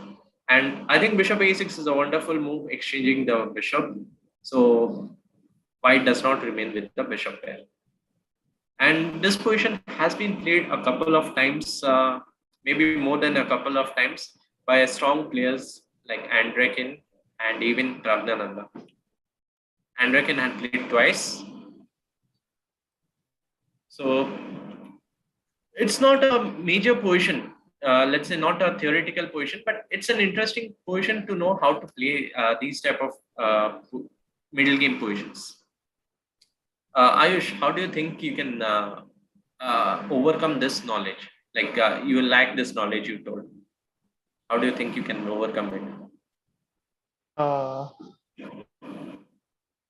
And I think bishop a6 is a wonderful move, exchanging the bishop. So white does not remain with the bishop pair. And this position has been played a couple of times, maybe more than a couple of times, by strong players like Andrekin and even Pragnananda. Andrekin had played twice. So it's not a major position, let's say not a theoretical position, but it's an interesting position to know how to play these type of middle game positions. Ayush, how do you think you can overcome this knowledge? Like you lack this knowledge, you told. How do you think you can overcome it?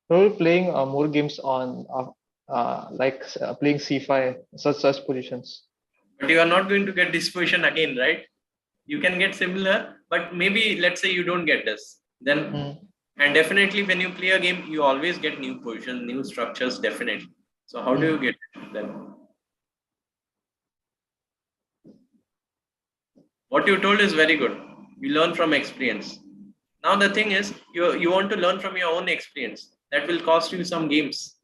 Probably playing more games on playing c5, such positions. But you are not going to get this position again, right? You can get similar, but maybe let's say you don't get this. Then, and definitely when you play a game, you always get new positions, new structures, definitely. So how do you get it then? What you told is very good. You learn from experience. Now the thing is, you want to learn from your own experience. That will cost you some games.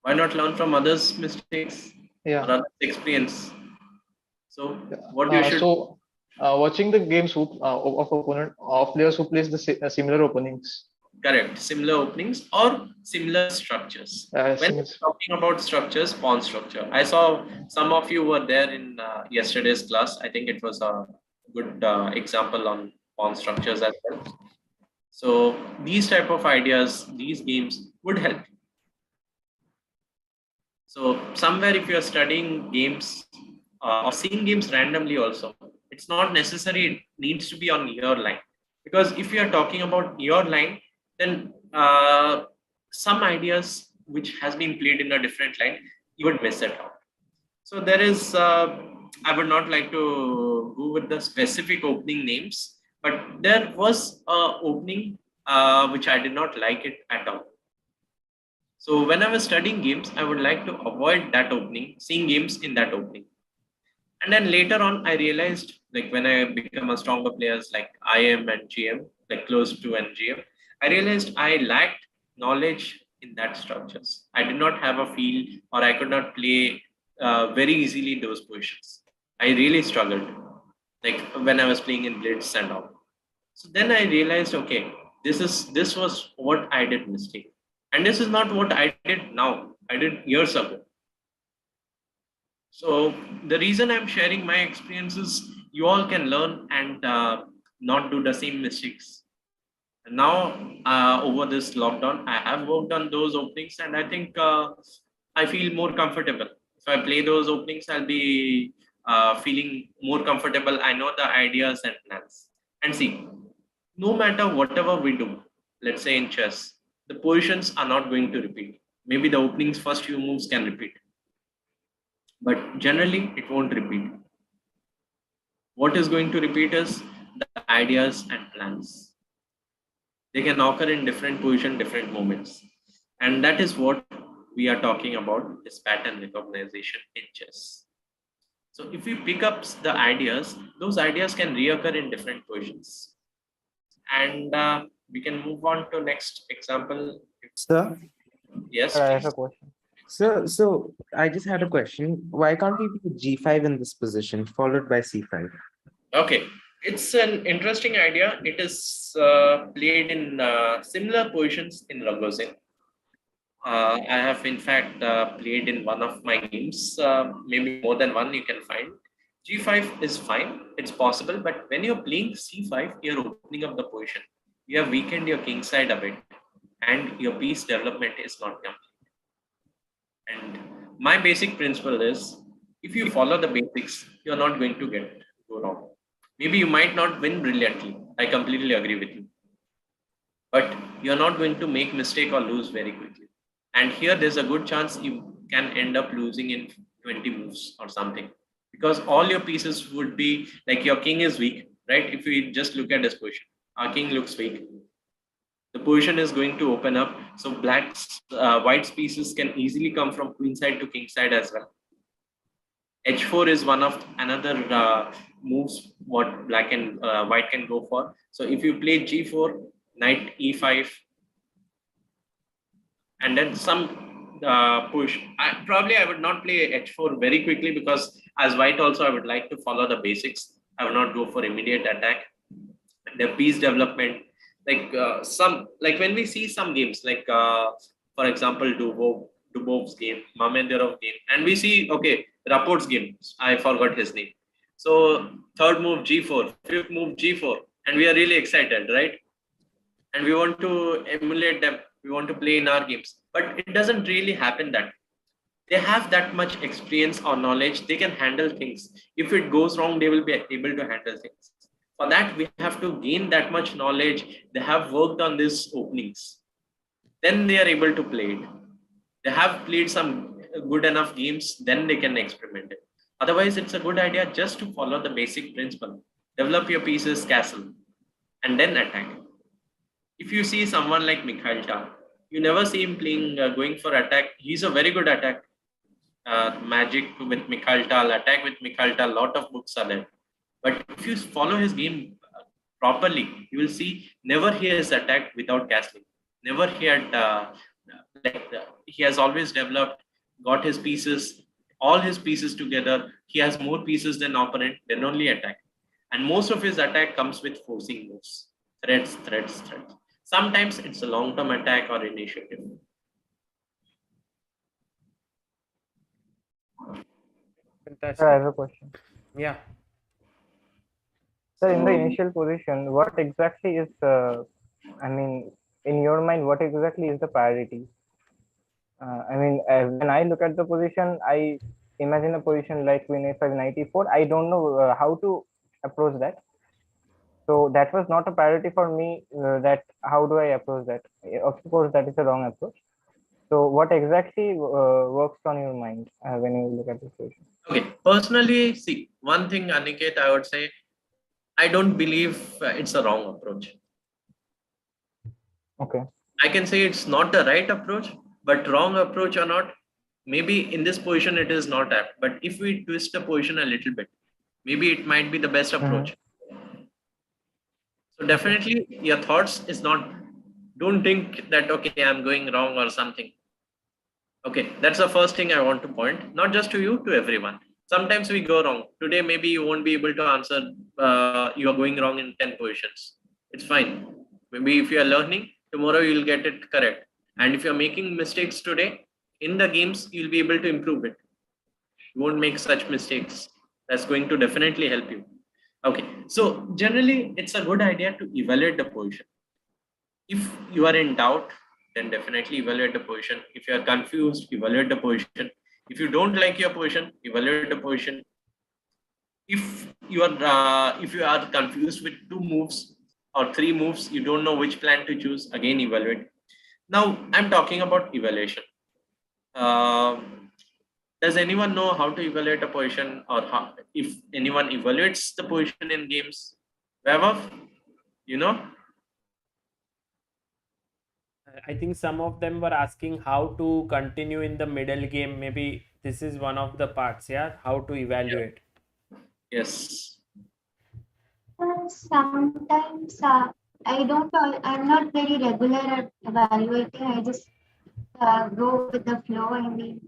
Why not learn from others' mistakes or others' experience? So what you should. So watching the games of players who plays the similar openings. Correct, similar openings or similar structures. When we're talking about structures, pawn structure, I saw some of you were there in yesterday's class. I think it was a good example on pawn structures as well. So these type of ideas, these games would help you. So somewhere if you're studying games or seeing games randomly also, it's not necessary it needs to be on your line. Because if you are talking about your line, then some ideas which has been played in a different line, you would miss it out. So there is, I would not like to go with the specific opening names, but there was a opening which I did not like it at all. So when I was studying games, I would like to avoid that opening, seeing games in that opening. And then later on, I realized, like when I become a stronger players like IM and GM, like close to and GM, I realized I lacked knowledge in that structures. I did not have a feel, or I could not play very easily those positions. I really struggled, like when I was playing in Blitz and all. So then I realized, okay, this was what I did mistake. And this is not what I did now. I did years ago. So the reason I'm sharing my experiences, you all can learn and not do the same mistakes. And now over this lockdown, I have worked on those openings, and I think I feel more comfortable. If I play those openings, I'll be feeling more comfortable. I know the ideas and plans. And see, no matter whatever we do, let's say in chess, the positions are not going to repeat. Maybe the openings first few moves can repeat, but generally it won't repeat. What is going to repeat is the ideas and plans. They can occur in different position, different moments. And that is what we are talking about, is pattern recognition in chess. So if we pick up the ideas, those ideas can reoccur in different positions. And we can move on to next example. Sir? Yes. I have a question. So I just had a question. Why can't we put G5 in this position, followed by C5? Okay, it's an interesting idea. It is played in similar positions in Ragozin. I have in fact played in one of my games, maybe more than one you can find. G5 is fine, it's possible, but when you're playing C5, you're opening up the position. You have weakened your king side a bit, and your piece development is not complete. And my basic principle is, if you follow the basics, you're not going to go wrong. Maybe you might not win brilliantly. I completely agree with you. But you're not going to make mistake or lose very quickly. And here there's a good chance you can end up losing in 20 moves or something. Because all your pieces would be, like your king is weak, right? If we just look at this position, our king looks weak. the position is going to open up. So white's pieces can easily come from queen side to king side as well. H4 is one of another moves what black and white can go for. So if you play G4, knight E5, and then some push. I would not play H4 very quickly, because as white also I would like to follow the basics. I will not go for immediate attack. The piece development, like when we see some games, for example Dubov's game, Mamendorov game, and we see Raport's game, I forgot his name. So third move G4, fifth move G4, and we are really excited, right? And we want to emulate them. We want to play in our games, but it doesn't really happen that they have that much experience or knowledge. They can handle things. If it goes wrong, they will be able to handle things. For that, we have to gain that much knowledge. They have worked on these openings. Then they are able to play it. They have played some good enough games, then they can experiment it. Otherwise, it's a good idea just to follow the basic principle. Develop your pieces, castle, and then attack. If you see someone like Mikhail Tal, you never see him playing, going for attack. He's a very good attack. Magic with Mikhail Tal, attack with Mikhail Tal, lot of books are there. But if you follow his game properly, you will see never he has attacked without castling. Never he had, he has always developed, got his pieces, all his pieces together. He has more pieces than opponent, then only attack. And most of his attack comes with forcing moves. Threats. Sometimes it's a long-term attack or initiative. Fantastic. Sir, I have a question. Yeah. So in the initial position, what exactly is, in your mind, what exactly is the priority? When I look at the position, I imagine a position like Queen A5, Knight E4. I don't know how to approach that. So that was not a priority for me. That how do I approach that? Of course, that is a wrong approach. So what exactly works on your mind when you look at the position? Okay, personally, see, one thing, Aniket, I would say, I don't believe it's a wrong approach. Okay. I can say it's not the right approach, but wrong approach or not, maybe in this position it is not apt. But if we twist the position a little bit, maybe it might be the best approach. So definitely your thoughts is not, don't think that, okay, I'm going wrong or something. Okay, that's the first thing I want to point, not just to you, to everyone. Sometimes we go wrong. Today, maybe you won't be able to answer, you are going wrong in 10 positions. It's fine. Maybe if you are learning, tomorrow you'll get it correct. And if you're making mistakes today, in the games, you'll be able to improve it. You won't make such mistakes. That's going to definitely help you. Okay, so generally, it's a good idea to evaluate the position. If you are in doubt, then definitely evaluate the position. If you are confused, evaluate the position. If you don't like your position, evaluate the position. If you are confused with 2 moves or 3 moves, you don't know which plan to choose, again evaluate. Now I'm talking about evaluation. Does anyone know how to evaluate a position, or how, if anyone evaluates the position in games? Vaibhav, you know? I think some of them were asking how to continue in the middle game. Maybe this is one of the parts, yeah? How to evaluate. Yes. Sometimes I'm not very regular at evaluating. I just go with the flow.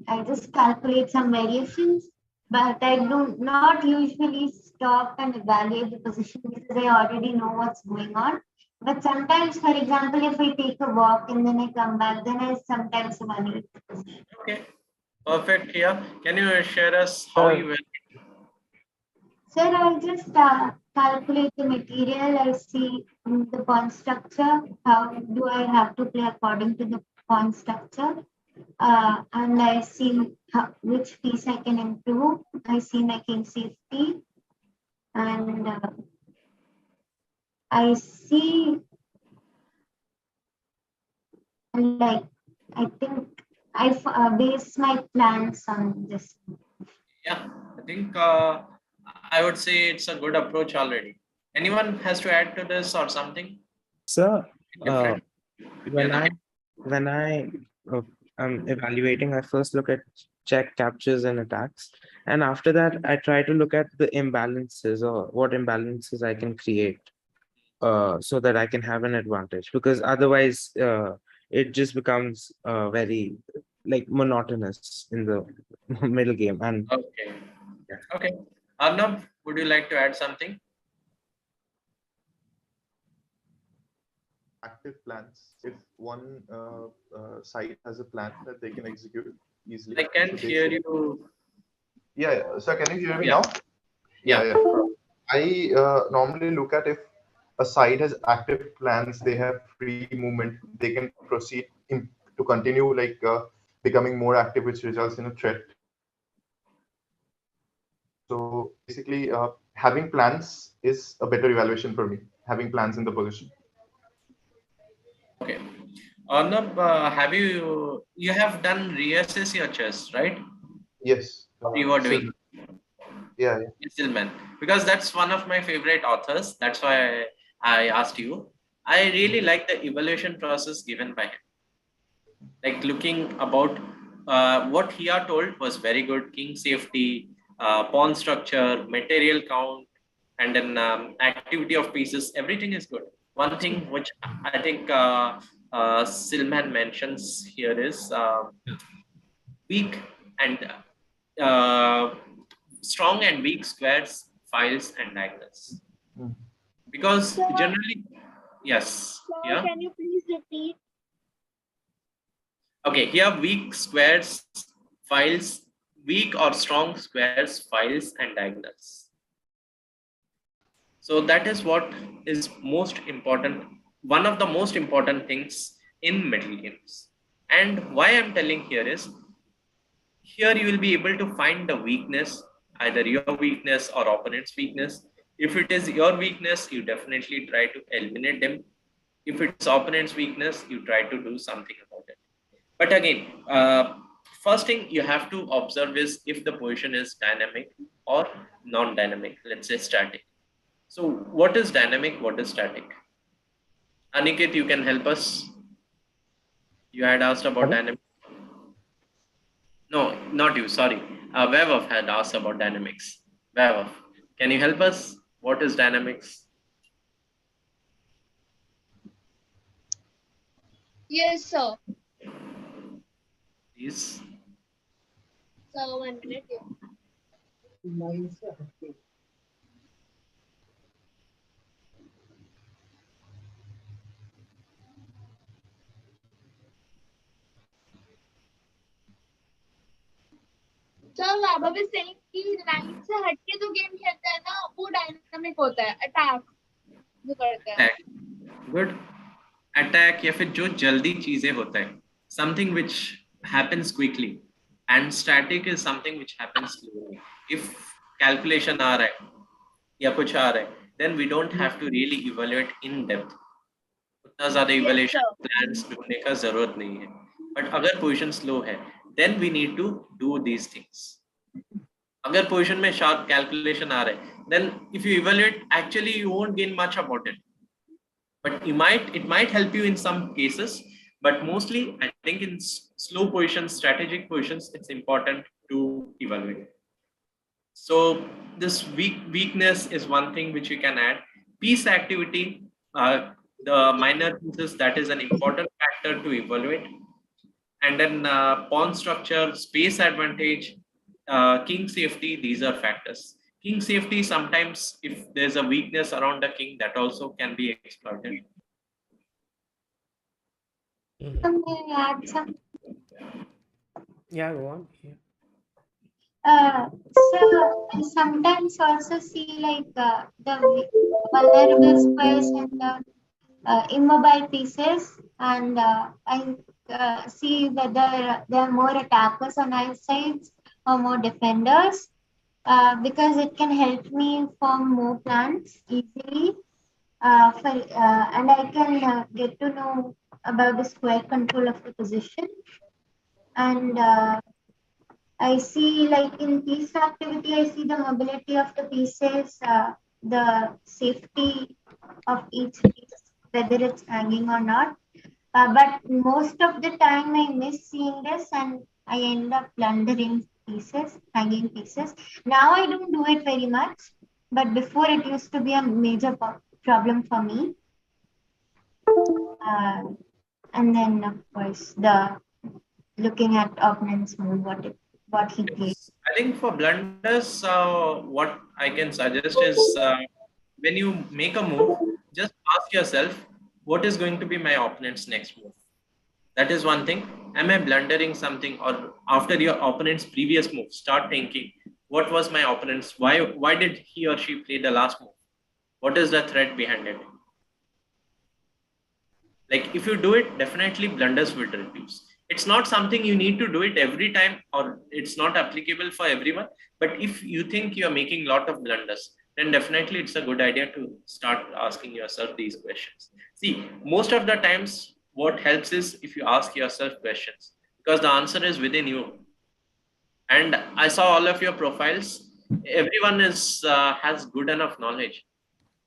I just calculate some variations, but I do not usually stop and evaluate the position because I already know what's going on. But sometimes, for example, if I take a walk and then I come back, then I sometimes evaluate the position. Okay, perfect. Here, can you share us how you evaluate? Sir, I just calculate the material. I see the pawn structure. How do I have to play according to the pawn structure? And I see which piece I can improve. I see my king safety, and I see, like, I think I base my plans on this. Yeah, I think I would say it's a good approach already. Anyone has to add to this or something? Sir, Different? When I am evaluating, I first look at check captures and attacks, and after that, I try to look at the imbalances or what imbalances I can create, so that I can have an advantage. Because otherwise, it just becomes very like monotonous in the middle game. And Okay. Okay. Arnob, would you like to add something? Active plans. If one side has a plan that they can execute easily. I can't hear you. Yeah. So can you hear me Yeah. now? Yeah. I normally look at if a side has active plans, they have free movement, they can proceed to continue like becoming more active, which results in a threat. So basically, having plans is a better evaluation for me. Having plans in the position. Okay. Arnob, have you have done reassess your chess, right? Yes. You are doing. Yeah. Stillman, because that's one of my favorite authors. That's why I asked you. I really like the evaluation process given by him. Like looking about what he had told was very good. King safety, pawn structure, material count, and then activity of pieces. Everything is good. One thing which I think Silman mentions here is weak and strong and weak squares, files, and diagonals. Because generally, yes. Yeah. Can you please repeat? Okay, here weak squares, files, weak or strong squares, files, and diagonals. So that is what is most important. One of the most important things in middle games. And why I'm telling here is, here you will be able to find the weakness, either your weakness or opponent's weakness. If it is your weakness, you definitely try to eliminate them. If it's opponent's weakness, you try to do something about it. But again, first thing you have to observe is if the position is dynamic or non-dynamic, let's say static. So what is dynamic, what is static? Aniket, you can help us. You had asked about dynamic. No, not you, sorry. Vaibhav had asked about dynamics. Vaibhav, can you help us? What is dynamics? Yes, sir. Please. So 1 minute. So Vaibhav is saying कि line से हटके जो game खेलता है ना वो dynamic होता है अटैक जो करता है गुड अटैक या फिर जो जल्दी चीजें होता है something which happens quickly and static is something which happens slowly. If calculation आ रहा है या कुछ आ रहा है then we don't have to really evaluate in depth. उतना ज्यादा evaluation plans ढूंढने का जरूरत नहीं है. But अगर position slow है then we need to do these things. अगर पोजीशन में शार्प कैलकुलेशन आ रहा है then if you evaluate actually you won't gain much about it, but it might help you in some cases, but mostly I think in slow positions, strategic positions, it's important to evaluate. So this weakness is one thing which you can add. Piece activity, the minor pieces, that is an important factor to evaluate. And then pawn structure, space advantage, king safety, these are factors. King safety, sometimes if there's a weakness around the king, that also can be exploited. May I add some? Yeah, go on. So I sometimes also see like the vulnerable squares and the immobile pieces, and I see whether there are more attackers on either sides or more defenders, because it can help me form more plans easily. And I can get to know about the square control of the position. And I see like in piece activity, I see the mobility of the pieces, the safety of each piece, whether it's hanging or not. But most of the time I miss seeing this and I end up plundering pieces, hanging pieces. Now I don't do it very much, but before it used to be a major problem for me. And then of course the looking at opponent's move, what he plays. I think for blunders, what I can suggest is when you make a move, just ask yourself, what is going to be my opponent's next move? That is one thing. Am I blundering something? Or after your opponent's previous move, start thinking, what was my opponent's? Why did he or she play the last move? What is the threat behind it? Like if you do it, definitely blunders will reduce. It's not something you need to do it every time, or it's not applicable for everyone. But if you think you're making a lot of blunders, then definitely it's a good idea to start asking yourself these questions. See, most of the times what helps is if you ask yourself questions, because the answer is within you. And I saw all of your profiles. Everyone has good enough knowledge.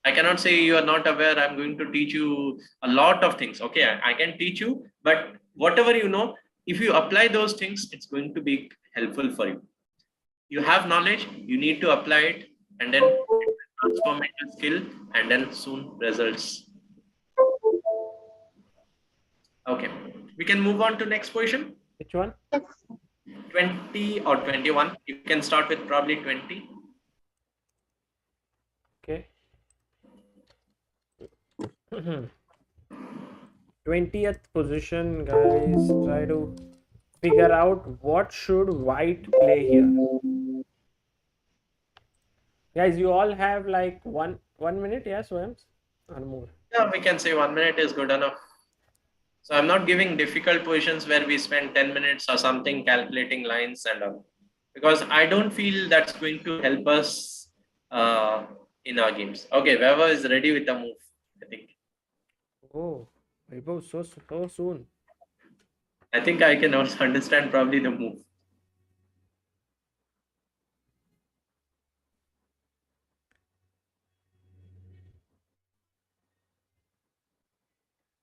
I cannot say you are not aware. I'm going to teach you a lot of things. Okay, I can teach you, but whatever you know, if you apply those things, it's going to be helpful for you. You have knowledge, you need to apply it, and then transform it into skill, and then soon results. Okay, we can move on to next position. Which one? 20 or 21. You can start with probably 20. Okay. 20th position, guys. Try to figure out what should white play here. Guys, you all have like one minute, yeah, Swayams? Or more? Yeah, we can say 1 minute is good enough. So I'm not giving difficult positions where we spend 10 minutes or something calculating lines and all, because I don't feel that's going to help us in our games. Okay, Vaibhav is ready with the move, I think. Oh, Vaibhav, so soon. I think I can also understand probably the move.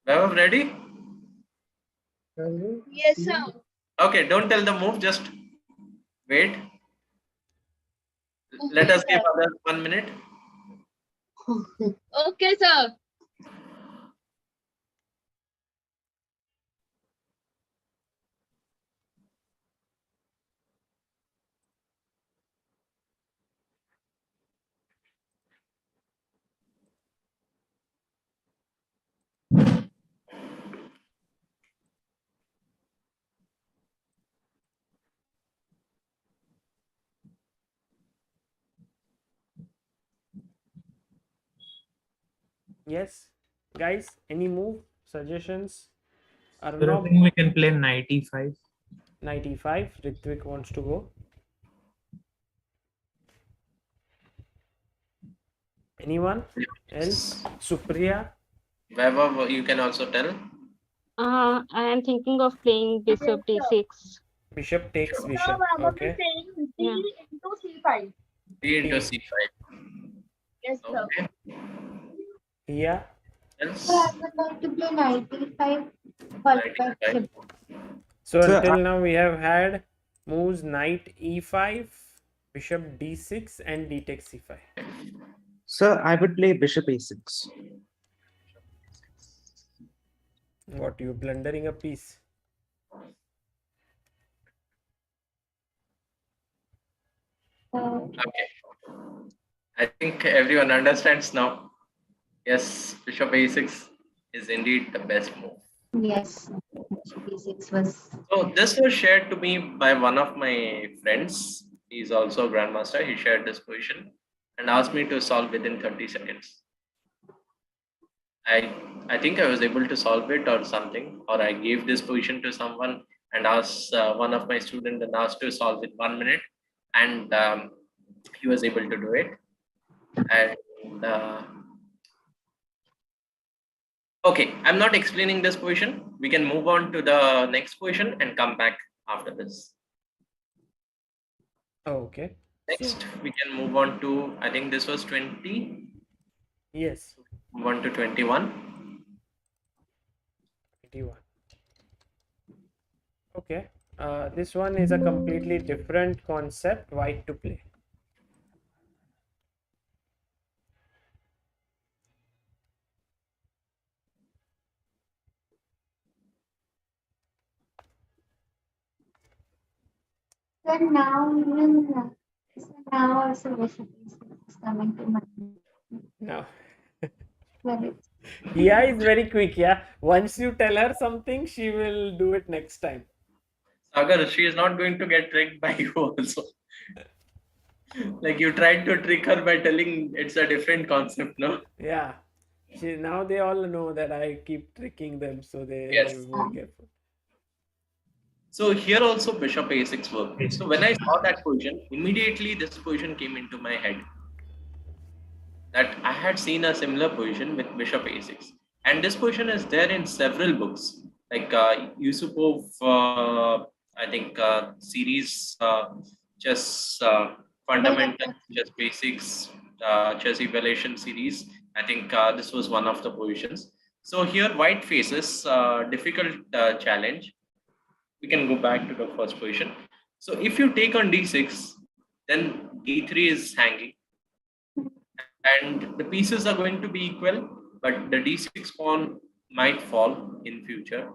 Vaibhav, ready? Yes, sir. Okay, don't tell the move, just wait. Let us give others 1 minute. Okay, sir. Yes, guys, any move suggestions? I Arnob, think we can play 95. 95. Ritwik wants to go. Anyone else? Supriya? Vaibhav, you can also tell. I am thinking of playing bishop d6. Bishop takes So, bishop. Vaibhav Okay. is saying Yeah. D into C5. D into C5. Yes, sir. Okay. Hiya? Else? So I would like to play 95 followed by 95. So Sir, until now we have had moves knight e5, bishop d6, and d takes c5. Sir, I would play bishop a6. What, you blundering a piece? Okay. I think everyone understands now. Yes, bishop a6 is indeed the best move. Yes, B6 was. So this was shared to me by one of my friends. He's also a grandmaster. He shared this position and asked me to solve within 30 seconds. I think I was able to solve it or something, or I gave this position to someone and asked one of my students and asked to solve it 1 minute, and he was able to do it. And okay, I'm not explaining this position. We can move on to the next position and come back after this. Okay. Next, we can move on to, I think this was 20. Yes. Move on to 21. 21. Okay, this one is a completely different concept. White to play. So now also bishop is coming to mind. No. Well, Hiya is very quick, yeah. Once you tell her something, she will do it next time. Sagar, she is not going to get tricked by you also. Like you tried to trick her by telling it's a different concept, no? Yeah. Now they all know that I keep tricking them, so they Yes. are more careful. So here also bishop a6 worked. So when I saw that position, immediately this position came into my head. That I had seen a similar position with bishop a6. And this position is there in several books, like Yusupov, I think series, chess fundamentals, chess basics, chess evaluation series. I think this was one of the positions. So here white faces difficult challenge. We can go back to the first position. So if you take on d6, then d3 is hanging. And the pieces are going to be equal, but the d6 pawn might fall in future.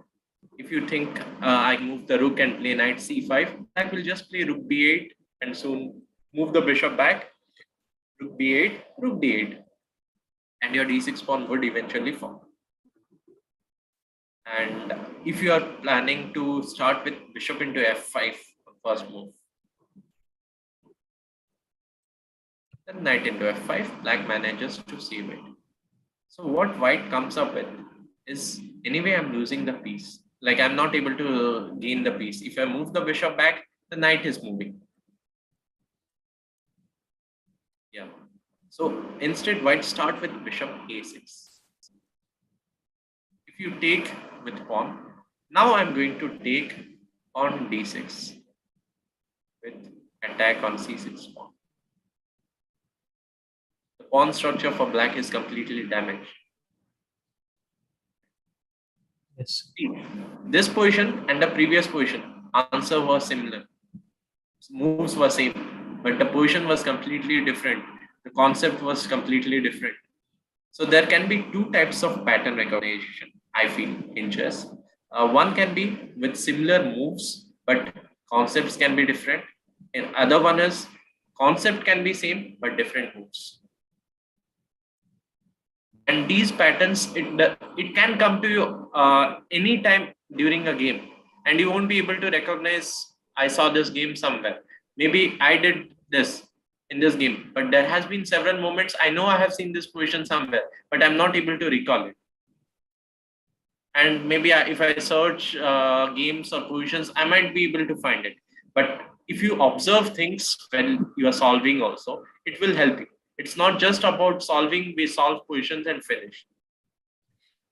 If you think I move the rook and play knight c5, I will just play rook b8 and soon move the bishop back, rook b8, rook d8, and your d6 pawn would eventually fall. And if you are planning to start with bishop into f5, first move, then knight into f5, black manages to save it. So what white comes up with is, anyway, I'm losing the piece. Like I'm not able to gain the piece. If I move the bishop back, the knight is moving. Yeah. So instead, white start with bishop a6. If you take with pawn, now I'm going to take on d6 with attack on c6 pawn. The pawn structure for black is completely damaged. Yes. This position and the previous position, answer was similar. Moves were same, but the position was completely different. The concept was completely different. So there can be two types of pattern recognition, I feel, in chess. One can be with similar moves, but concepts can be different. And other one is concept can be same, but different moves. And these patterns, it can come to you anytime during a game, and you won't be able to recognize, I saw this game somewhere. Maybe I did this in this game, but there has been several moments I know I have seen this position somewhere, but I'm not able to recall it. And maybe if I search games or positions, I might be able to find it. But if you observe things when you are solving also, it will help you. It's not just about solving, we solve positions and finish.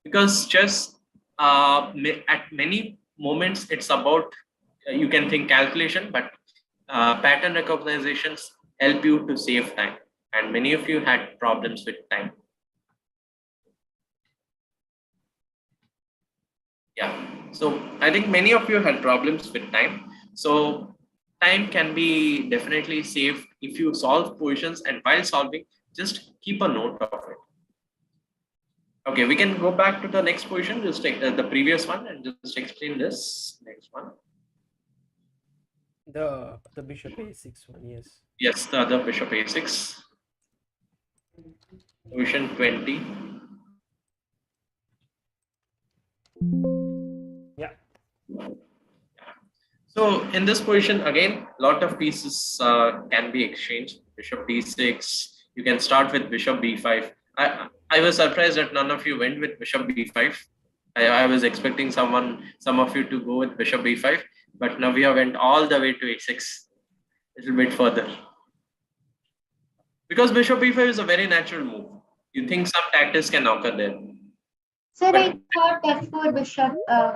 Because chess, at many moments, it's about, you can think calculation, but pattern recognitions help you to save time. And many of you had problems with time. Yeah, so I think many of you had problems with time. So time can be definitely saved if you solve positions, and while solving, just keep a note of it. Okay, we can go back to the next position, just take the previous one and just explain this next one. The bishop a6 one, yes. Yes, the other bishop a6. Position 20. Yeah. So in this position, again, lot of pieces can be exchanged. Bishop d6. You can start with bishop b5. I was surprised that none of you went with bishop b5. I was expecting some of you to go with bishop b5, but Navvye went all the way to a6, a little bit further. Because bishop b5 is a very natural move. You think some tactics can occur there. Sir, I thought f4 bishop,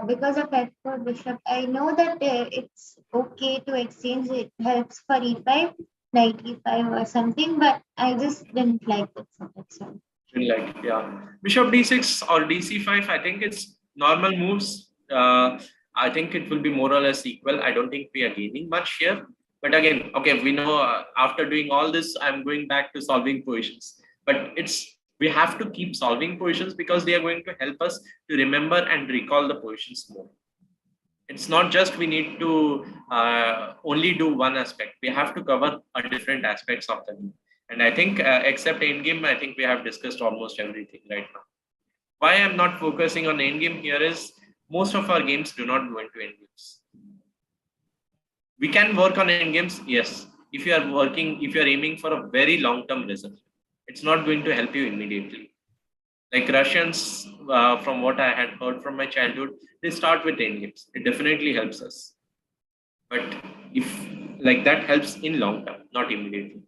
because of f4 bishop, I know that it's okay to exchange, it helps for e5, knight e5 or something, but I just didn't like it. So that's all. Like, yeah, bishop d6 or dc5, I think it's normal moves, I think it will be more or less equal. I don't think we are gaining much here. But again, okay, we know after doing all this, I'm going back to solving positions. But we have to keep solving positions because they are going to help us to remember and recall the positions more. It's not just we need to only do one aspect. We have to cover different aspects of the game. And I think except endgame, I think we have discussed almost everything right now. Why I'm not focusing on endgame here is most of our games do not go into endgames. We can work on endgames, yes. If you are aiming for a very long-term result, it's not going to help you immediately. Like Russians, from what I had heard from my childhood, they start with endgames. It definitely helps us. But if that helps in long term, not immediately.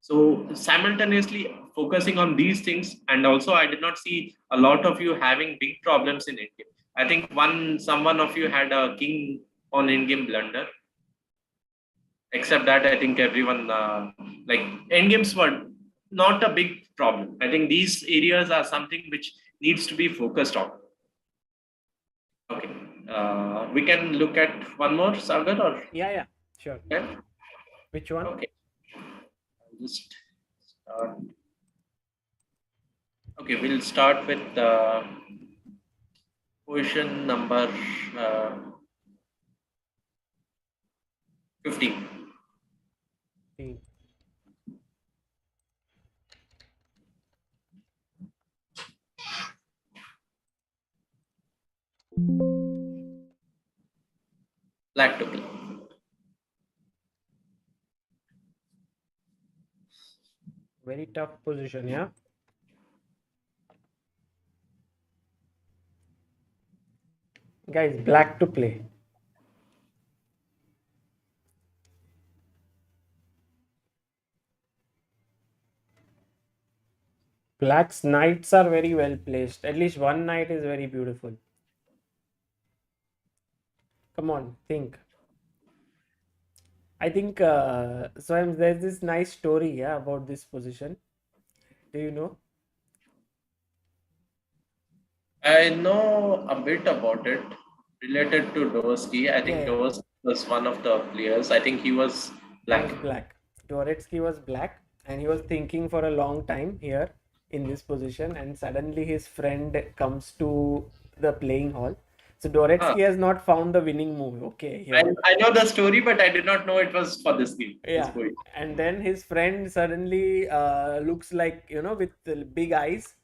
So simultaneously focusing on these things, and also I did not see a lot of you having big problems in endgame. I think someone of you had a king on endgame blunder. Except that, I think everyone endgames were not a big problem. I think these areas are something which needs to be focused on. Okay, we can look at one more, Sagar, or yeah, sure. Yeah? Which one? Okay, I'll just start. Okay, we'll start with position number 15. Black to play. Very tough position, yeah. Guys, black to play. Black's knights are very well placed. At least one knight is very beautiful. Come on, think. I think Swayams, there's this nice story about this position. Do you know? I know a bit about it related to Dovsky. I think Dovsky was one of the players. I think he was black. He was black. Dvoretsky was black, and he was thinking for a long time here in this position, and suddenly his friend comes to the playing hall. So Dvoretsky has not found the winning move. Okay, I know the story, but I did not know it was for this game. Yeah, and then his friend suddenly looks like, with the big eyes.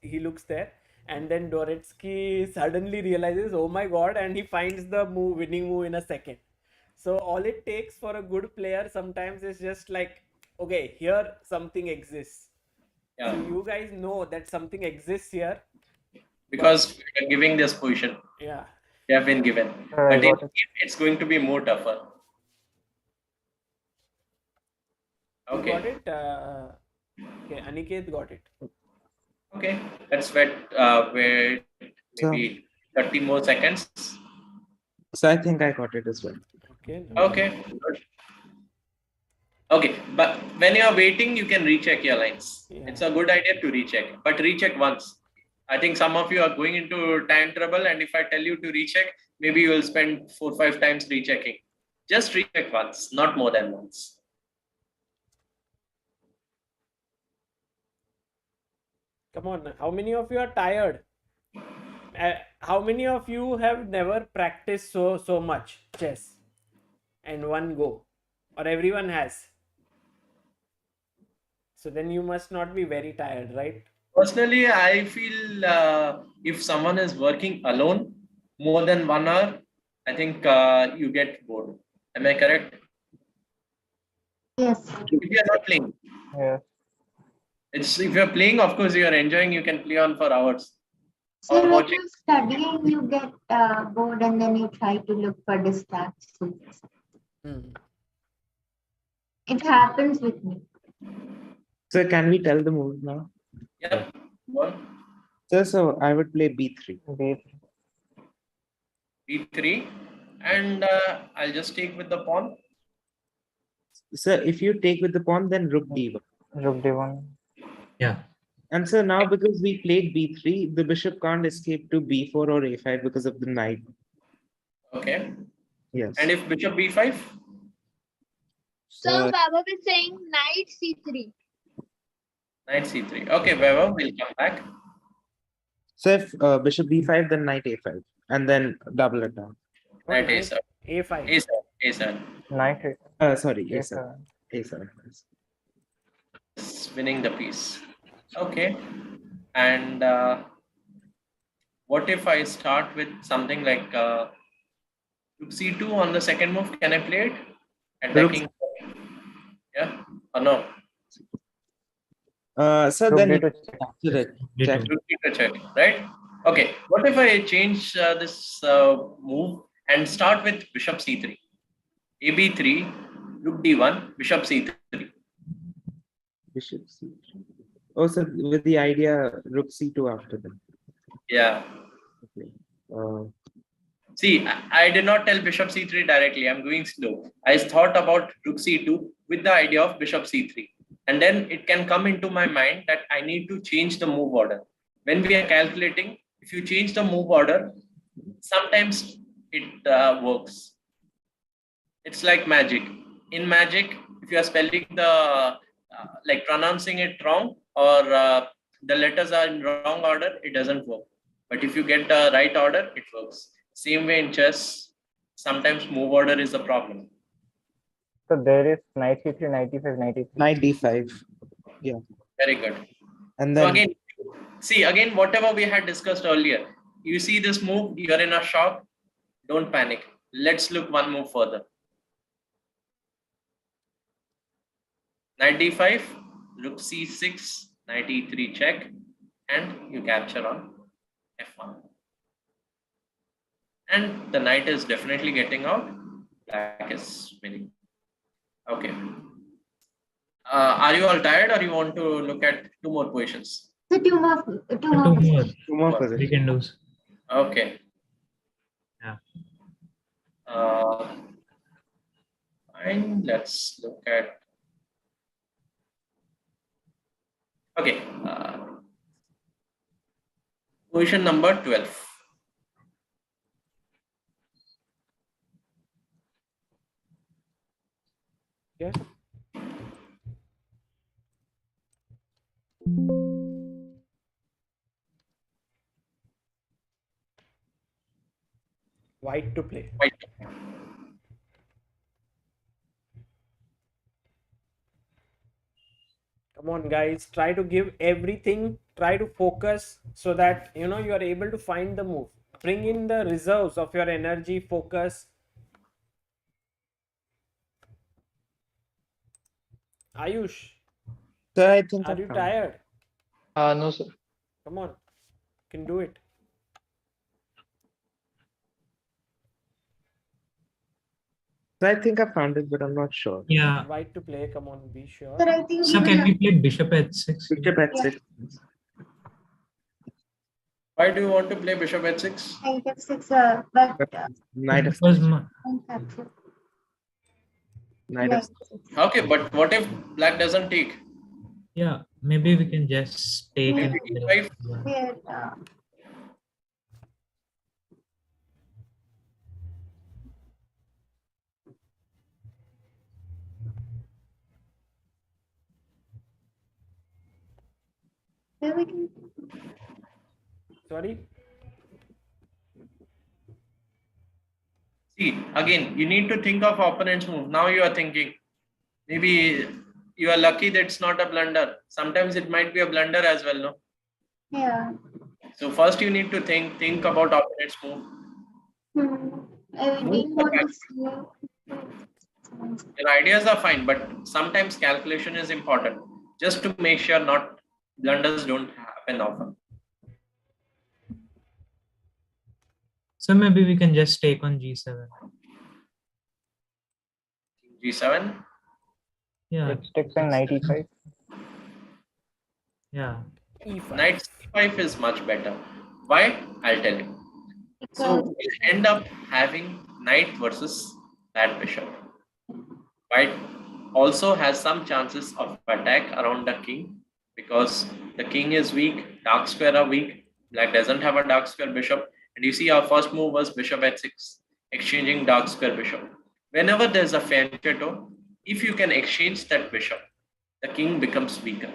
He looks there, and then Dvoretsky suddenly realizes, oh my god, and he finds the winning move in a second. So all it takes for a good player sometimes is just like, okay, here something exists. Yeah. So you guys know that something exists here. Because we are giving this position. Yeah. We have been given. But it's going to be more tougher. Okay. You got it? Okay, Aniket got it. Okay, let's wait maybe 30 more seconds. So I think I got it as well. Okay. Okay, but when you're waiting, you can recheck your lines. Yeah. It's a good idea to recheck, but recheck once. I think some of you are going into time trouble, and if I tell you to recheck, maybe you will spend 4 or 5 times rechecking. Just recheck once, not more than once. Come on, how many of you are tired? How many of you have never practiced so much chess and one go? Or everyone has? So then you must not be very tired, right? Personally, I feel if someone is working alone more than 1 hour, I think you get bored. Am I correct? Yes. If you are not playing. Yeah. If you're playing, of course, you are enjoying, you can play on for hours. So when you're studying, you get bored and then you try to look for distractions. It happens with me. So can we tell the move now? Yeah. So I would play b3. b3, and I'll just take with the pawn. So if you take with the pawn, then rook d1. Rook d1. Yeah. And so now because we played b3, the bishop can't escape to b4 or a5 because of the knight. Okay. Yes. And if bishop b5? So Vaibhav is saying knight c3. Knight c3. Okay, Vaibhav, we'll come back. So if bishop b5, then knight a5, and then double it down. Knight a7. A5. A7. A7. Knight. Sorry, a7. A7. Winning the piece. Okay. And what if I start with something like rook c2 on the second move? Can I play it? Attacking. Yeah or no? So then check. Check, right? Okay. What if I change this move and start with bishop c3? ab3, rook d1, bishop c3. Bishop c3. Oh, so with the idea rook c2 after that. Yeah. Okay. See, I did not tell bishop c3 directly. I'm going slow. I thought about rook c2 with the idea of bishop c3. And then it can come into my mind that I need to change the move order. When we are calculating, if you change the move order, sometimes it works. It's like magic. In magic, if you are spelling the, like pronouncing it wrong or the letters are in wrong order, it doesn't work. But if you get the right order, it works. Same way in chess, sometimes move order is the problem. So there is knight c3, knight d5, knight e3. Knight d5. Yeah. Very good. And So then again, see, again, whatever we had discussed earlier, you see this move, you're in a shock, don't panic. Let's look one move further. Knight d5, rook c6, knight e3 check, and you capture on f1. And the knight is definitely getting out. Black is winning. Okay. Are you all tired, or you want to look at two more positions? So two more. Two more positions. We can do. Okay. Yeah. Fine. Let's look at. Okay. Position number 12. Yeah. White to play. White. Come on, guys. Try to give everything. Try to focus so that you are able to find the move. Bring in the reserves of your energy, focus. Ayush, So I think are you tired? No, sir. Come on, you can do it. So I think I found it, but I'm not sure. Yeah. White to play. Come on, be sure. But I think So can we play bishop h6? Bishop h6. Why do you want to play bishop h6? Knight f6, but Knight Because f6. Knight f6. Okay, but what if black doesn't take? yeah, maybe we can just take Maybe it. e5. Sorry. See, again, you need to think of opponent's move. Now you are thinking, maybe you are lucky that it's not a blunder. Sometimes it might be a blunder as well, no? Yeah. So first you need to think about opponent's move. I didn't want to see. Your ideas are fine, but sometimes calculation is important. Just to make sure not blunders don't happen often. So maybe we can just take on g7. G7? Yeah. Let's take some knight e5. Yeah. E5. Knight c5 is much better. Why? I'll tell you. So we'll end up having knight versus that bishop. White also has some chances of attack around the king because The king is weak, dark square are weak. Black doesn't have a dark square bishop. And you see our first move was bishop h6, exchanging dark square bishop. Whenever there's a fianchetto, if you can exchange that bishop, the king becomes weaker.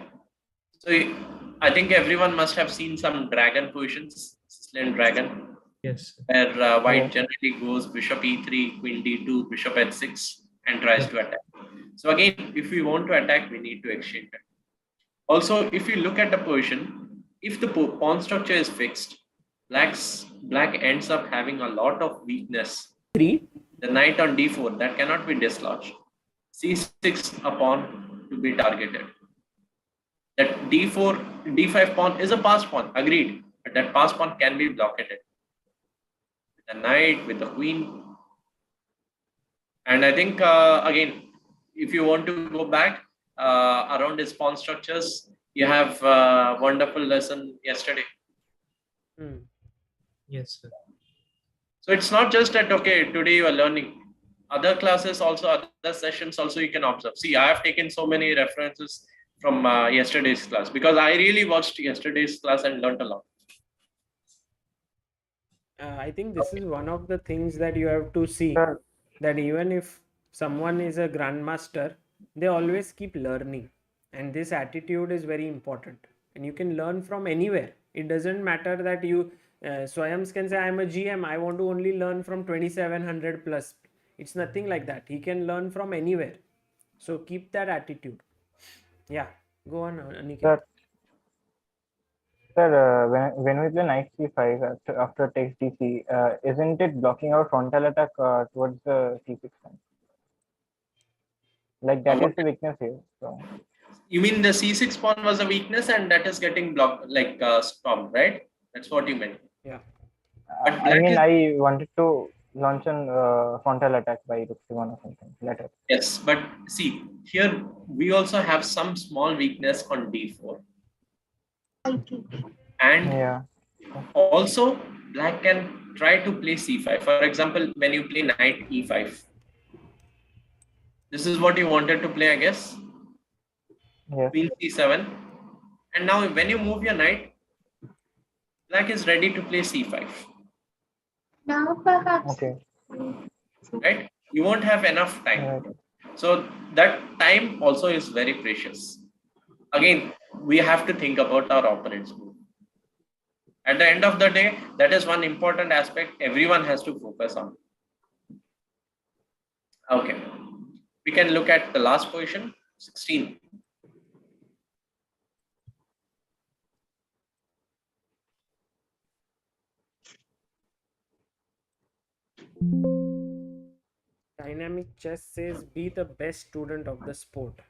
So I think everyone must have seen some dragon positions, Sicilian dragon, Yes. where white generally goes bishop e3, queen d2, bishop h6, and tries to attack. So again, if we want to attack, we need to exchange it. Also, if you look at the position, if the pawn structure is fixed, black ends up having a lot of weakness. The knight on d4, that cannot be dislodged. c6, a pawn to be targeted. That d4, d5 pawn is a passed pawn, agreed, but that passed pawn can be blockaded. With the knight, with the queen. And I think, again, if you want to go back around his pawn structures, you have a wonderful lesson yesterday. Yes, sir. So it's not just that, okay, today you are learning. Other classes also, other sessions also you can observe. See, I have taken so many references from yesterday's class because I really watched yesterday's class and learned a lot. I think this is one of the things that you have to see, that even if someone is a grandmaster, they always keep learning, and this attitude is very important, and you can learn from anywhere. It doesn't matter that you Swayams can say, I'm a GM, I want to only learn from 2700 plus. It's nothing like that. He can learn from anywhere. So keep that attitude. Yeah, go on, Aniket. Sir, when we play knight c5 after takes dc, isn't it blocking our frontal attack towards the c6 line? Like that is the weakness here. So. You mean the c6 pawn was a weakness and that is getting blocked, like stopped, right? That's what you meant. Yeah. I mean, I wanted to launch an frontal attack by rook c1 or something later. Yes, but see, here we also have some small weakness on d4. And also, black can try to play c5. For example, when you play knight e5. This is what you wanted to play, I guess. Queen c7. And now when you move your knight, black is ready to play c5. Now perhaps. Right? You won't have enough time. So that time also is very precious. Again, we have to think about our opponent's move. At the end of the day, that is one important aspect everyone has to focus on. Okay. We can look at the last position, 16. Dynamic chess says, be the best student of the sport.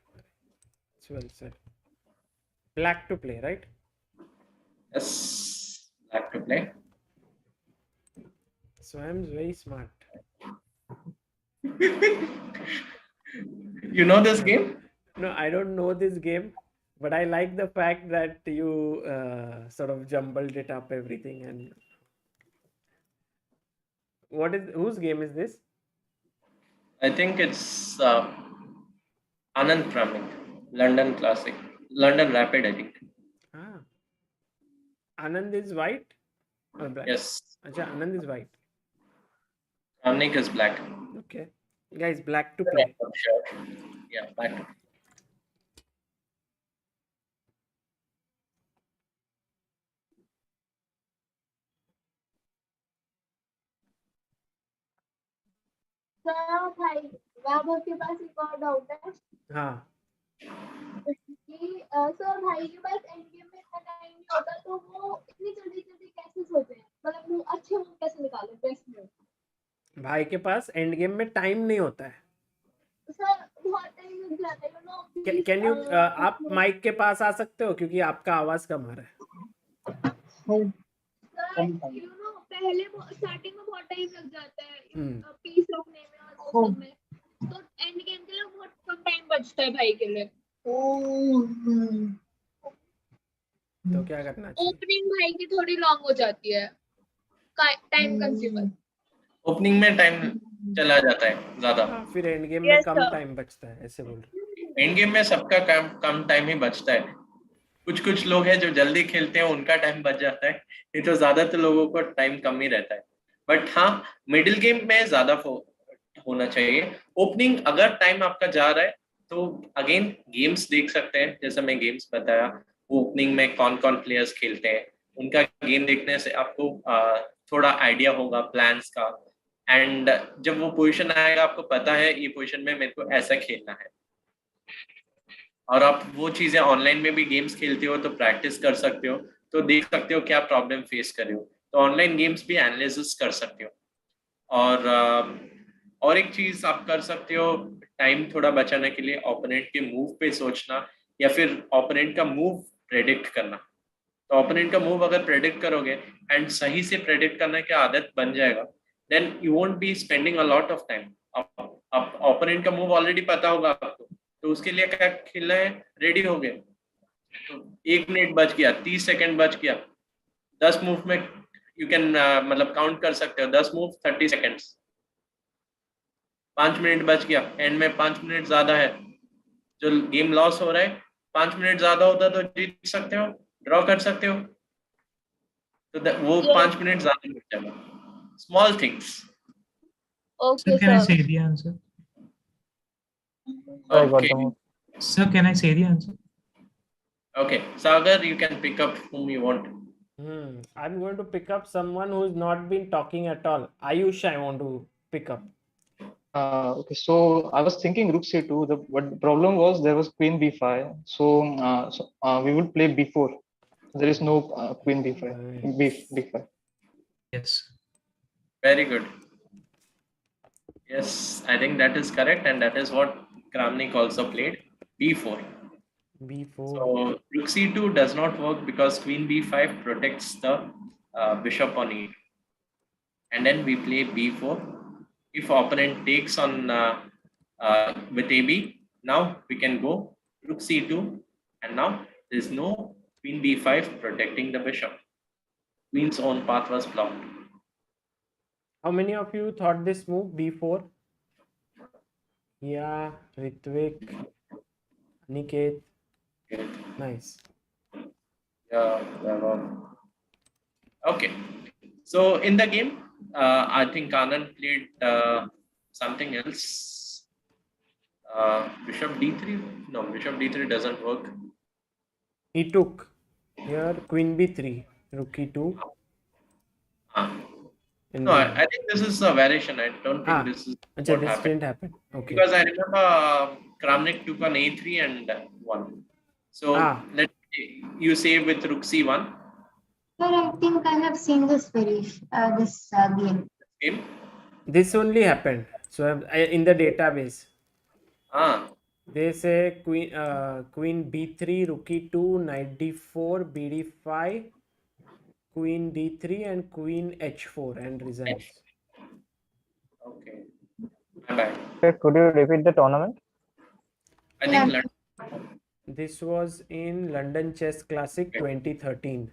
It's well said. Black to play, right? Yes, black to play. So I'm very smart. You know this game? No, I don't know this game, but I like the fact that you sort of jumbled it up, everything. And whose game is this? I think it's Anand Pramik, London Classic, London Rapid, I think. Anand is white or black? Yes. Achha, Anand is white. Pramik is black. Okay. Guys, black to play. Sure. Yeah, black to play. Sir भाई वैभव के पास एक और doubt है हाँ कि sir भाई के पास end game में इतना टाइम नहीं होता तो वो इतनी जल्दी कैसे सोचे हैं मतलब वो अच्छे मूव कैसे निकाले बेस्ट मूव भाई के पास एंड गेम में टाइम नहीं होता है सर बहुत टाइम लग जाता है यू नो कैन यू आप माइक के पास आ सकते हो क्योंकि आपका आवाज कम आ रहा है सर यू नो पहले स्टार्टिंग में बहुत टाइम लग जाता है पीस रोकने में और वो सब में तो एंड गेम के लिए बहुत कम टाइम बचता है भाई के लिए तो क्या करना चाहिए ओपनिंग भाई की थोड़ी लॉन्ग हो जाती है टाइम कंज्यूमर ओपनिंग में टाइम चला जाता है ज्यादा फिर एंड गेम में कम टाइम बचता है ऐसे बोल रहे एंड गेम में सबका कम टाइम ही बचता है कुछ लोग हैं जो जल्दी खेलते हैं, उनका टाइम बच जाता है, नहीं तो ज्यादातर लोगों को टाइम कम ही रहता है। बट हाँ, मिडिल गेम में ज्यादा होना चाहिए। ओपनिंग अगर टाइम आपका जा रहा है तो अगेन गेम्स देख सकते हैं, जैसे मैं गेम्स बताया, वो ओपनिंग में कौन कौन प्लेयर्स खेलते हैं, उनका गेम देखने से आपको थोड़ा आइडिया होगा प्लान्स का। एंड जब वो पोजीशन आएगा, आपको पता है ये पोजीशन में मेरे को ऐसा खेलना है, और आप वो चीजें ऑनलाइन में भी गेम्स खेलते हो तो प्रैक्टिस कर सकते हो, तो देख सकते हो क्या प्रॉब्लम फेस कर रहे हो, तो ऑनलाइन गेम्स भी एनालिसिस कर सकते हो। और एक चीज आप कर सकते हो टाइम थोड़ा बचाने के लिए, ओपोनेंट के मूव पे सोचना, या फिर ओपोनेंट का मूव प्रेडिक्ट करना। तो ओपोनेंट का मूव अगर प्रेडिक्ट करोगे एंड सही से प्रेडिक्ट करने की आदत बन जाएगा, then you won't be spending a lot of time. आप ओपोनेंट का मूव ऑलरेडी पता होगा आपको, तो उसके लिए क्या खेलना है, रेडी हो गए, तो 1 मिनट बच गया, 30 सेकंड बच गया, 10 मूव में यू कैन मतलब काउंट कर सकते हो, 10 मूव 30 सेकंड्स, 5 मिनट बच गया, एंड में 5 मिनट ज्यादा है, जो गेम लॉस हो रहा है, 5 मिनट ज्यादा होता तो जीत सकते हो, ड्रॉ कर सकते हो, तो वो 5 मिनट ज्यादा मिल जाएगा। Small things. Okay, Sir, can I sir. say the answer? I got Okay. the move. Sir, can I say the answer? Okay, Sagar, you can pick up whom you want. I'm going to pick up someone who's not been talking at all. Ayush, I want to pick up. Okay, so I was thinking rook c2. The problem was there was queen b5. So we would play b4. There is no queen b5. b5. Yes. Very good. Yes, I think that is correct, and that is what Kramnik also played, b4. b4. So rook c2 does not work because queen b5 protects the bishop on e2. And then we play b4. If opponent takes on with ab, now we can go rook c2, and now there is no queen b5 protecting the bishop. Queen's own path was blocked. How many of you thought this move b4? Yeah, Ritwik, Aniket. Nice. Yeah. Okay. So in the game, I think Anand played something else. Bishop d3. No, bishop d3 doesn't work. He took here queen b3, rook e2. No, I think this is a variation. I don't think this is what this happened. didn't happen. Okay. Because I remember Kramnik took on a3 and won. So let you say with rook c1. Sir, I think I have seen this variation, game. This only happened. So in the database. They say queen b3, rook e2, knight d4, bd5, queen d3, and queen h4, and resigns. Okay. Bye-bye. Sir, could you repeat the tournament? I think this was in London Chess Classic 2013.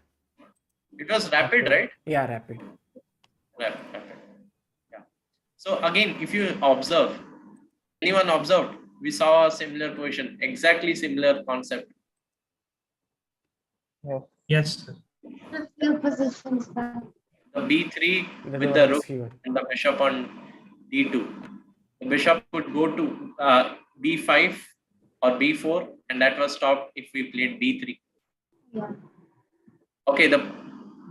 It was rapid, right? Yeah, rapid. Rapid. Yeah. So again, if you observe, anyone observed? We saw a similar position, exactly similar concept. Yes. Yes, sir. A few positions. The b3 with the rook and the bishop on d2. The bishop could go to b5 or b4, and that was stopped if we played b3. Yeah. Okay,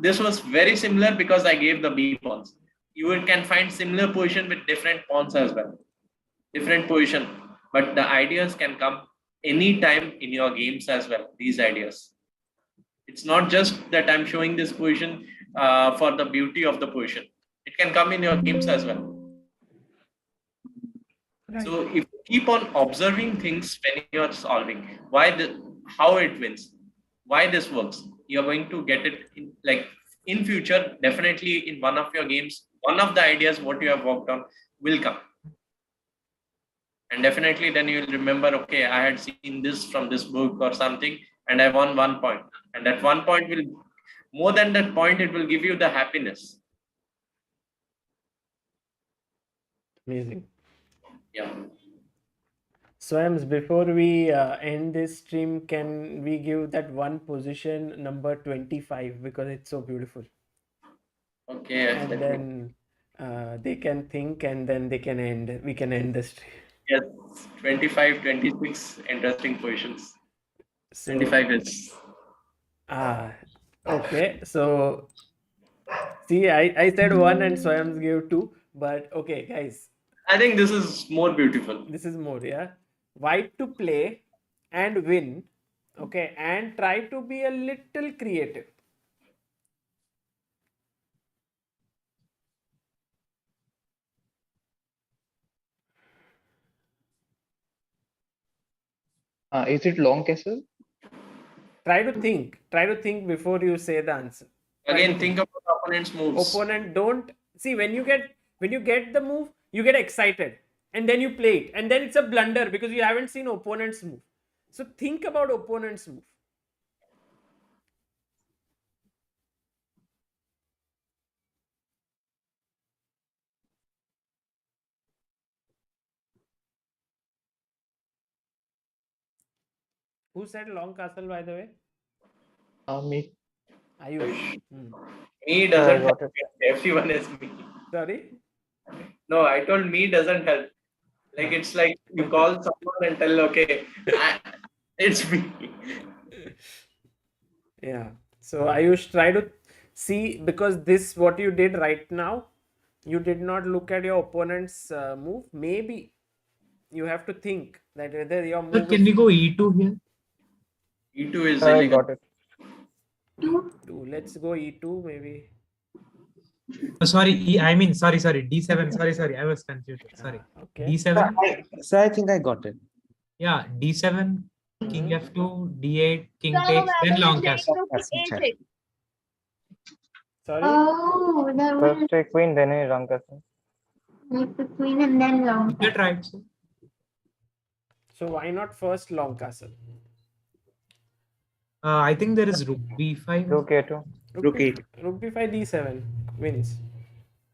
this was very similar because I gave the b pawns. You can find similar position with different pawns as well, different position. But the ideas can come anytime in your games as well, these ideas. It's not just that I'm showing this position for the beauty of the position. It can come in your games as well. Right. So if you keep on observing things when you're solving, how it wins, why this works, you're going to get it in future, definitely in one of your games, one of the ideas what you have worked on will come. And definitely then you will remember, okay, I had seen this from this book or something, and I won 1 point. And that 1 point will, more than that point, it will give you the happiness. Amazing. Yeah. Swayams, before we end this stream, can we give that one position number 25 because it's so beautiful? Okay, And let me. then they can think and then they can end. We can end the stream. Yes, 25, 26 interesting positions. So, 25 is. Okay. So, see, I said one and Swayams gave two, but okay, guys. I think this is more beautiful. This is more, yeah. White to play and win, okay, and try to be a little creative. Is it long castle? Try to think before you say the answer. Again, think about opponent's moves. Opponent don't see when you get the move, you get excited and then you play it, and then it's a blunder because you haven't seen opponent's move. So think about opponent's move. Who said long castle, by the way? Me. Ayush. Me doesn't help. Everyone is me. Sorry? No, I told me doesn't help. Like it's like you call someone and tell, okay, it's me. Yeah. So Ayush, try to see, because this what you did right now, you did not look at your opponent's move. Maybe you have to think that whether your move. Sir, can we go E2 here? E2 is I got it. E2. Let's go E2 maybe. Oh, sorry, I mean, sorry, D7. Sorry, I was confused. Sorry. Okay. D7. So I think I got it. Yeah, D7, King F2, D8, King takes, then long castle. Sorry? Oh, that First was take queen, then a long castle. like the queen and then long. You get right, sir. So why not first long castle? I think there is Rook B5. Rook A2. Rook A2. Rook B5, D7 wins.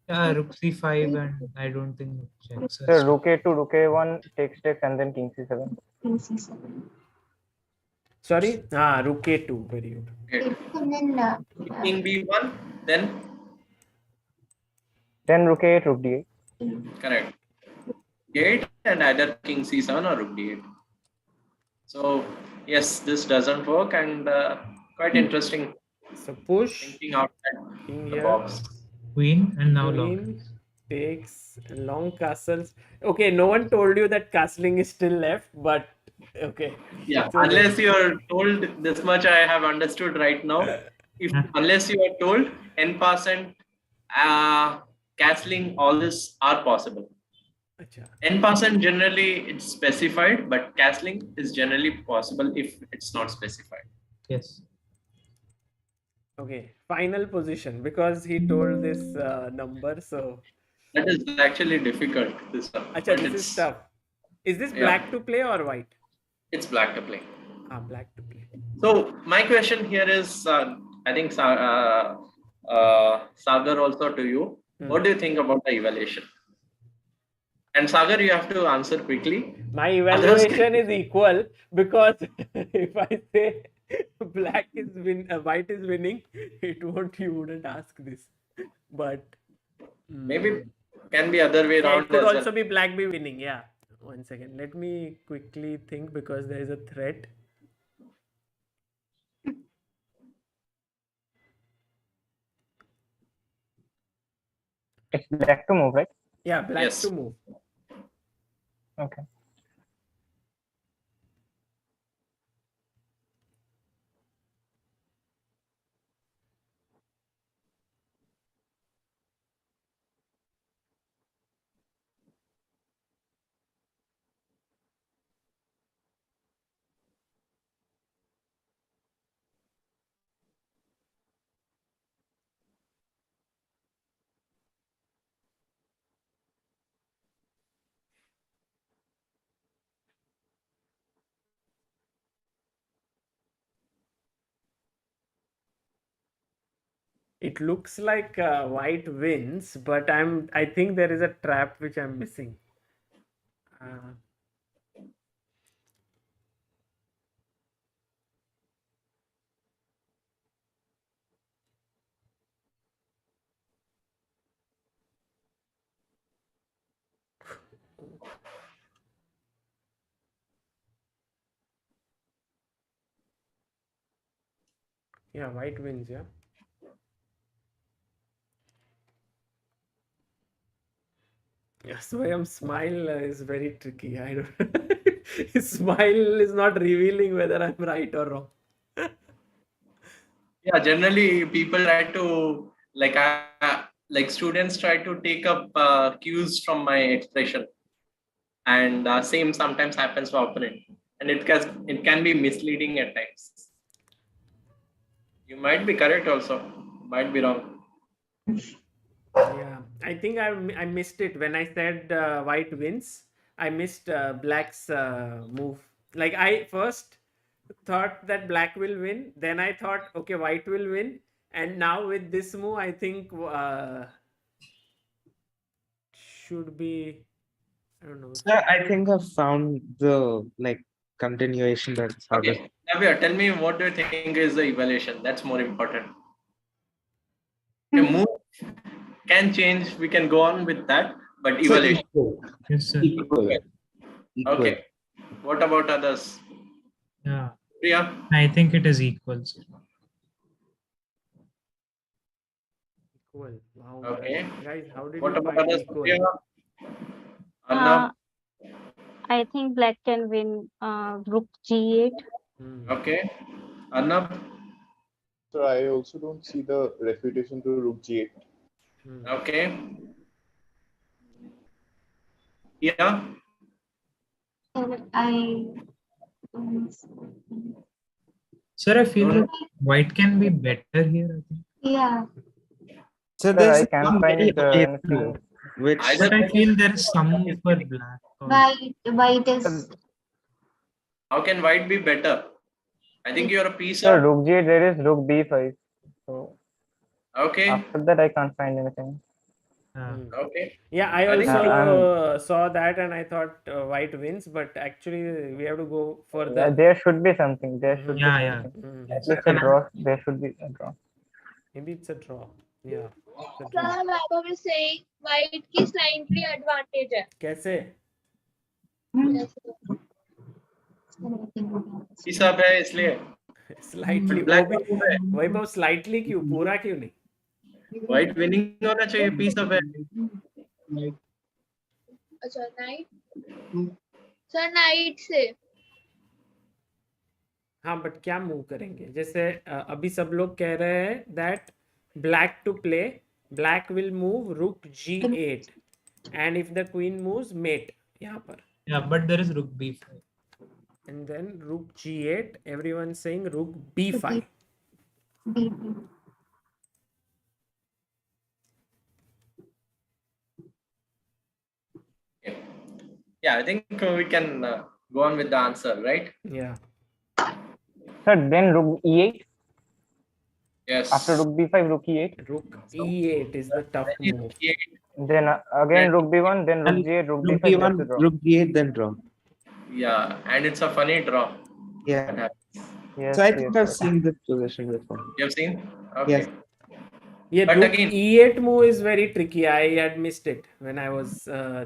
Yeah, Rook C5, and I don't think checks. Sir, Rook A2, Rook A1, takes, and then King C7. King C7. Sorry? Rook A2. Very good. And then King B1, then? Then Rook A8, Rook D8. Correct. D8 and either King C7 or Rook D8. So, yes, this doesn't work and quite interesting. So push. Thinking outside the box. Queen and now Queen long. takes long castles. Okay, no one told you that castling is still left, but okay. Yeah, So unless you are told this much, I have understood right now. Unless you are told n% castling, all this are possible. n% generally it's specified, but castling is generally possible if it's not specified. Yes. Okay, final position, because he told this number, so that is actually difficult. This one. Achha, this is tough. Is this black to play or white? It's black to play. Black to play. So my question here is, I think Sagar also to you. What do you think about the evaluation? And Sagar, you have to answer quickly. My evaluation is equal, because if I say white is winning, you wouldn't ask this. But maybe can be other way around. It could as also well. be black be winning. Yeah. 1 second. Let me quickly think, because there is a threat. It's black to move, right? Yeah, black Yes. to move. Okay. It looks like white wins, but I think there is a trap which I'm missing. Yeah, white wins, yeah. Yeah, Swayam smile is very tricky. I don't. His smile is not revealing whether I'm right or wrong. Yeah, generally people try to like students try to take up cues from my expression, and same sometimes happens to opponent, and it can be misleading at times. You might be correct also, might be wrong. Yeah, I think I missed it when I said white wins. I missed black's move. Like I first thought that black will win, then I thought okay white will win, and now with this move I think should be, I don't know. So I think I've found the continuation that's how Okay, Navvye, tell me what do you think is the evaluation? That's more important. The move can change. We can go on with that, but evaluation. Yes, sir. Equal. Okay. What about others? Yeah. Priya? I think it is equal, sir. Equal. Wow. Okay. Guys, how did What you about find others? equal? Priya? Arnob? I think black can win rook g8. Okay. Arnob? So I also don't see the refutation to rook g8. Okay. Yeah. Sir, I feel that white can be better here, I think. Yeah. So Sir, there's I can't one find very it in obvious the move, which But I feel there is some for black. White is. How can white be better? I think you're a piece Sir, of. rook g8, there is rook b5. So Okay. after that, I can't find anything. Okay. Yeah, I I think also saw that and I thought white wins, but actually we have to go further. There should be something. There should be Yeah, something. At least a draw. There should be a draw. Maybe it's a draw. Yeah. It's a Sir, draw. Vaibhav is saying white की slightly advantage है. कैसे? piece up है इसलिए. Slightly. Black वो भी वैभव slightly क्यों? पूरा क्यों नहीं? White winning होना चाहिए, piece up है. अच्छा नाइट. सर नाइट से. हाँ, बट क्या मूव करेंगे? जैसे अभी सब लोग कह रहे हैं that black to play, black will move rook g8 and if the queen moves mate यहाँ पर. Yeah, but there is rook b5. And then rook g8, everyone saying rook b5. Yeah, I think we can go on with the answer, right? Yeah. Sir, then rook e8. Yes. After rook b5, rook e8. Rook e8 is the tough move. Then again rook b1, then rook g8, rook b5, that's the draw. rook g8, then draw. Yeah, and it's a funny draw. Yeah. Yes, So I think I've yes. seen this position before. You have seen? Okay. Yes. Yeah, But rook again- e8 move is very tricky. I had missed it when I was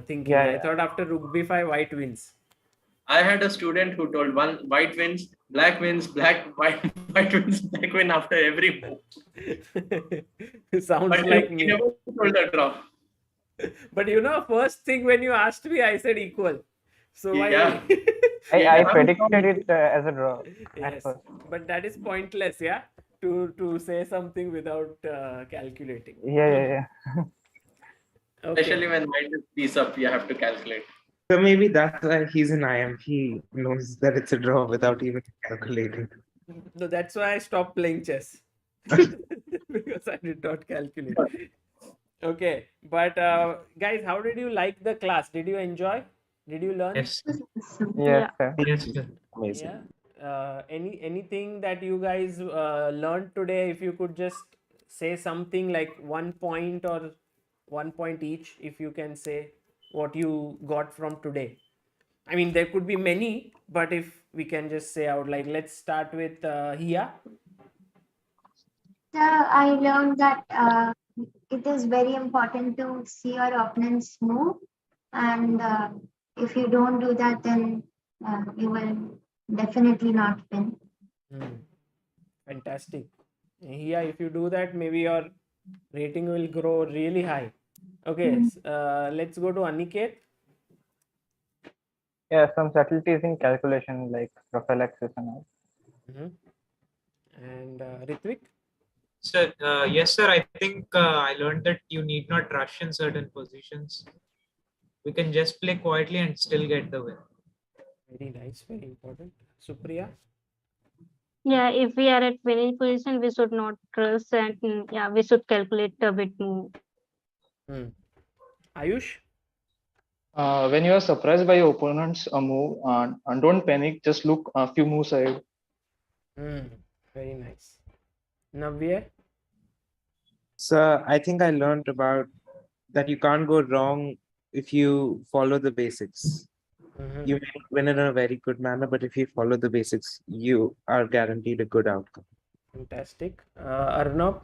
thinking. Yeah, I yeah. thought after rook b5, white wins. I had a student who told one white wins, black wins, white wins, black win after every move. Sounds But like he me. never told the draw. But you know, first thing when you asked me, I said equal. So Yeah. I predicted it as a draw at Yes, first. but that is pointless, yeah, to say something without calculating. Yeah. Okay. Especially when white is piece up, you have to calculate. So maybe that's why he's an IM. He knows that it's a draw without even calculating. No, that's why I stopped playing chess because I did not calculate. Okay, but guys, how did you like the class? Did you enjoy? Did you learn? Yes. Yes, sir. Yes, sir. Amazing. Yeah. Anything that you guys learned today? If you could just say something like 1 point or 1 point each, if you can say what you got from today. I mean, there could be many, but if we can just say out, like, let's start with Hiya. So I learned that it is very important to see your opponent's move and if you don't do that, then you will definitely not win. Fantastic. Yeah, if you do that, maybe your rating will grow really high. Okay, let's go to Aniket. Yeah, some subtleties in calculation like prophylaxis and all. And Ritwik? Sir, yes, sir. I think I learned that you need not rush in certain positions. We can just play quietly and still get the win. Very nice, very important. Supriya? Yeah, if we are at winning position, we should not trust, and yeah, we should calculate a bit more. Ayush? When you are surprised by your opponent's move, and don't panic, just look a few moves ahead. Very nice. Navvye? So I think I learned about that you can't go wrong if you follow the basics. You may not win in a very good manner, but if you follow the basics, you are guaranteed a good outcome. Fantastic. Arnob?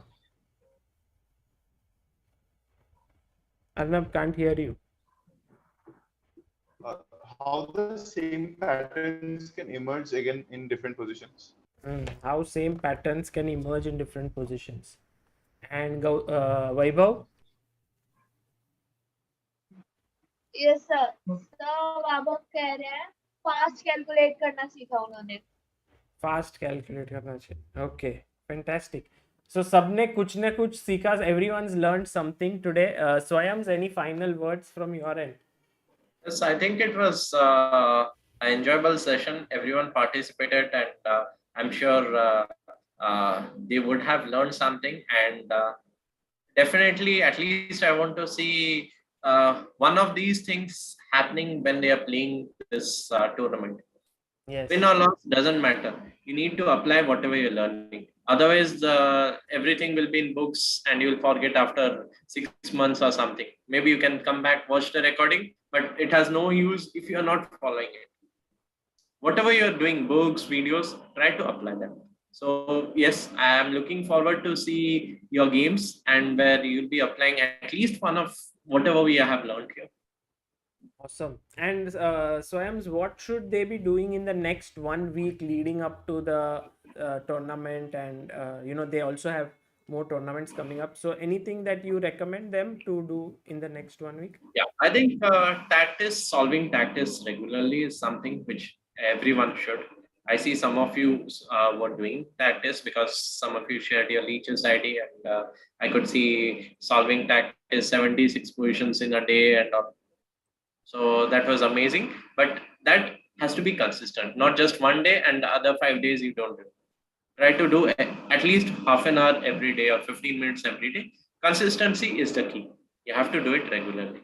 Arnob, can't hear you. How the same patterns can emerge again in different positions? How same patterns can emerge in different positions. And Vaibhav? Yes sir Vaibhav कह रहे हैं fast calculate करना सीखा उन्होंने fast calculate करना चाहिए. Okay, fantastic. So सबने कुछ ना कुछ सीखा. Everyone's learned something today. Swayams, any final words from your end? Yes, I think it was an enjoyable session. Everyone participated, and I'm sure they would have learned something. And definitely, at least I want to see one of these things happening when they are playing this tournament. Yes. Win or loss doesn't matter. You need to apply whatever you're learning. Otherwise, everything will be in books and you'll forget after 6 months or something. Maybe you can come back, watch the recording, but it has no use if you're not following it. Whatever you're doing, books, videos, try to apply them. So yes, I am looking forward to see your games and where you'll be applying at least one of whatever we have learned here. Awesome. And Swayams, what should they be doing in the next 1 week leading up to the tournament? And they also have more tournaments coming up. So anything that you recommend them to do in the next 1 week? Yeah, I think solving tactics regularly is something which everyone should. I see some of you were doing tactics because some of you shared your leeches ID, and I could see solving tactics 76 positions in a day and all. So that was amazing, but that has to be consistent, not just one day and the other 5 days you don't do. Try to do at least half an hour every day or 15 minutes every day. Consistency is the key. You have to do it regularly.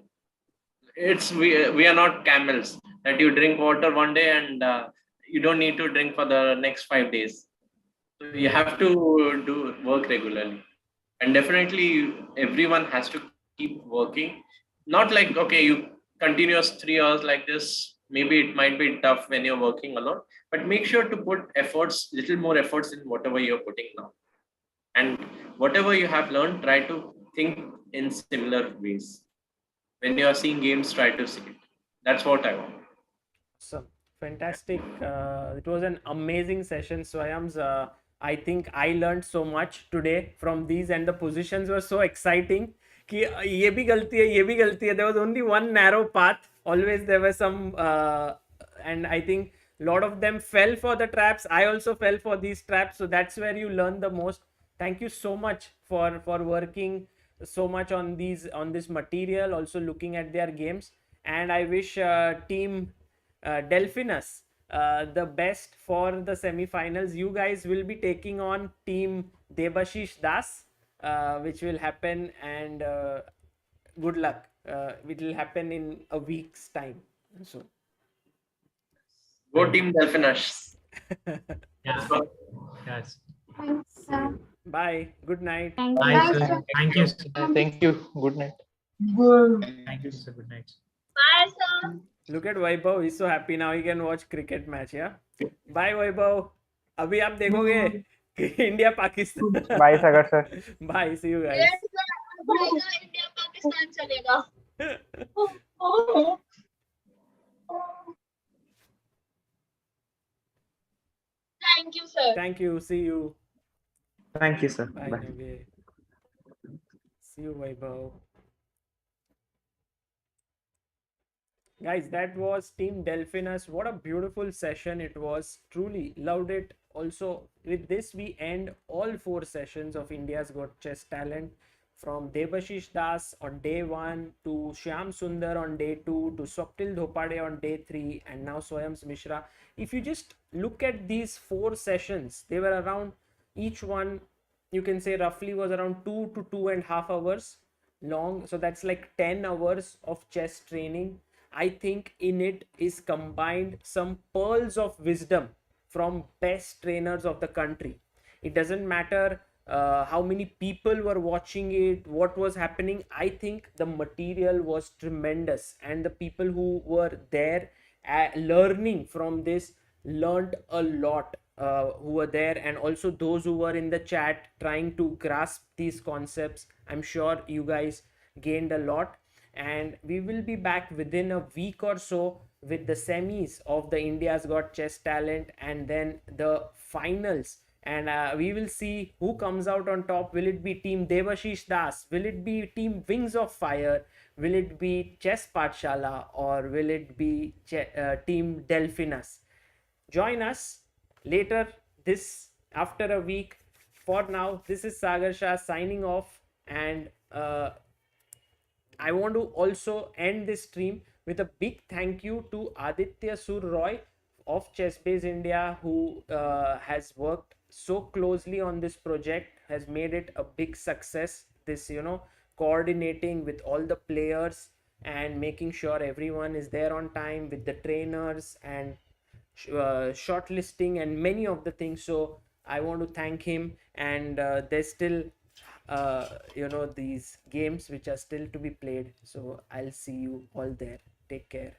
We are not camels that you drink water one day and you don't need to drink for the next 5 days. So you have to do work regularly, and definitely everyone has to keep working. Not like, okay, you continuous 3 hours like this. Maybe it might be tough when you're working alone, but make sure to put little more efforts in whatever you're putting now. And whatever you have learned, try to think in similar ways. When you are seeing games, try to see it. That's what I want. So fantastic. It was an amazing session, Swayams. I think I learned so much today from these, and the positions were so exciting. कि ये भी गलती है, ये भी गलती है. There was only one narrow path. Always there were some, and I think a lot of them fell for the traps. I also fell for these traps. So that's where you learn the most. Thank you so much for working so much on this material, also looking at their games. And I wish team Delphinus the best for the semi-finals. You guys will be taking on team Debashis Das, which will happen, and good luck. It will happen in a week's time. So go team Delphinus. Yeah. Yes. Thanks. Bye. Good night. Bye, sir. Thank you. Thank you. Good night. Thank you, sir. Good night. Bye, sir. Look at Vaibhav. He's so happy now. He can watch cricket match. Yeah. Bye, Vaibhav. अभी आप देखोगे India Pakistan. Bye, Sagar sir. Bye. See you guys. India Pakistan चलेगा. Oh. Thank you, sir. Thank you. See you. Thank you, sir. Bye, Bye. Navvye. See you, Vaibhav. Guys, that was Team Delphinus. What a beautiful session it was. Truly loved it. Also, with this, we end all 4 sessions of India's Got Chess Talent, from Debashis Das on day 1 to Shyam Sundar on day 2 to Swapnil Dhopade on day 3 and now Swayams Mishra. If you just look at these 4 sessions, they were around, each one you can say roughly was around 2 to 2.5 hours long. So that's like 10 hours of chess training. I think in it is combined some pearls of wisdom from best trainers of the country. It doesn't matter how many people were watching it, what was happening. I think the material was tremendous, and the people who were there learning from this learned a lot, who were there, and also those who were in the chat trying to grasp these concepts. I'm sure you guys gained a lot, and we will be back within a week or so with the semis of the India's Got Chess Talent and then the finals, and we will see who comes out on top. Will it be Team Debashis Das? Will it be Team Wings of Fire? Will it be Chess Patshala? Or will it be Team Delphinus? Join us later this after a week. For now, this is Sagar Shah signing off, and I want to also end this stream with a big thank you to Aditya Sur Roy of ChessBase India, who has worked so closely on this project, has made it a big success. This, coordinating with all the players and making sure everyone is there on time with the trainers and shortlisting and many of the things. So I want to thank him, and there's still these games which are still to be played. So I'll see you all there. Take care.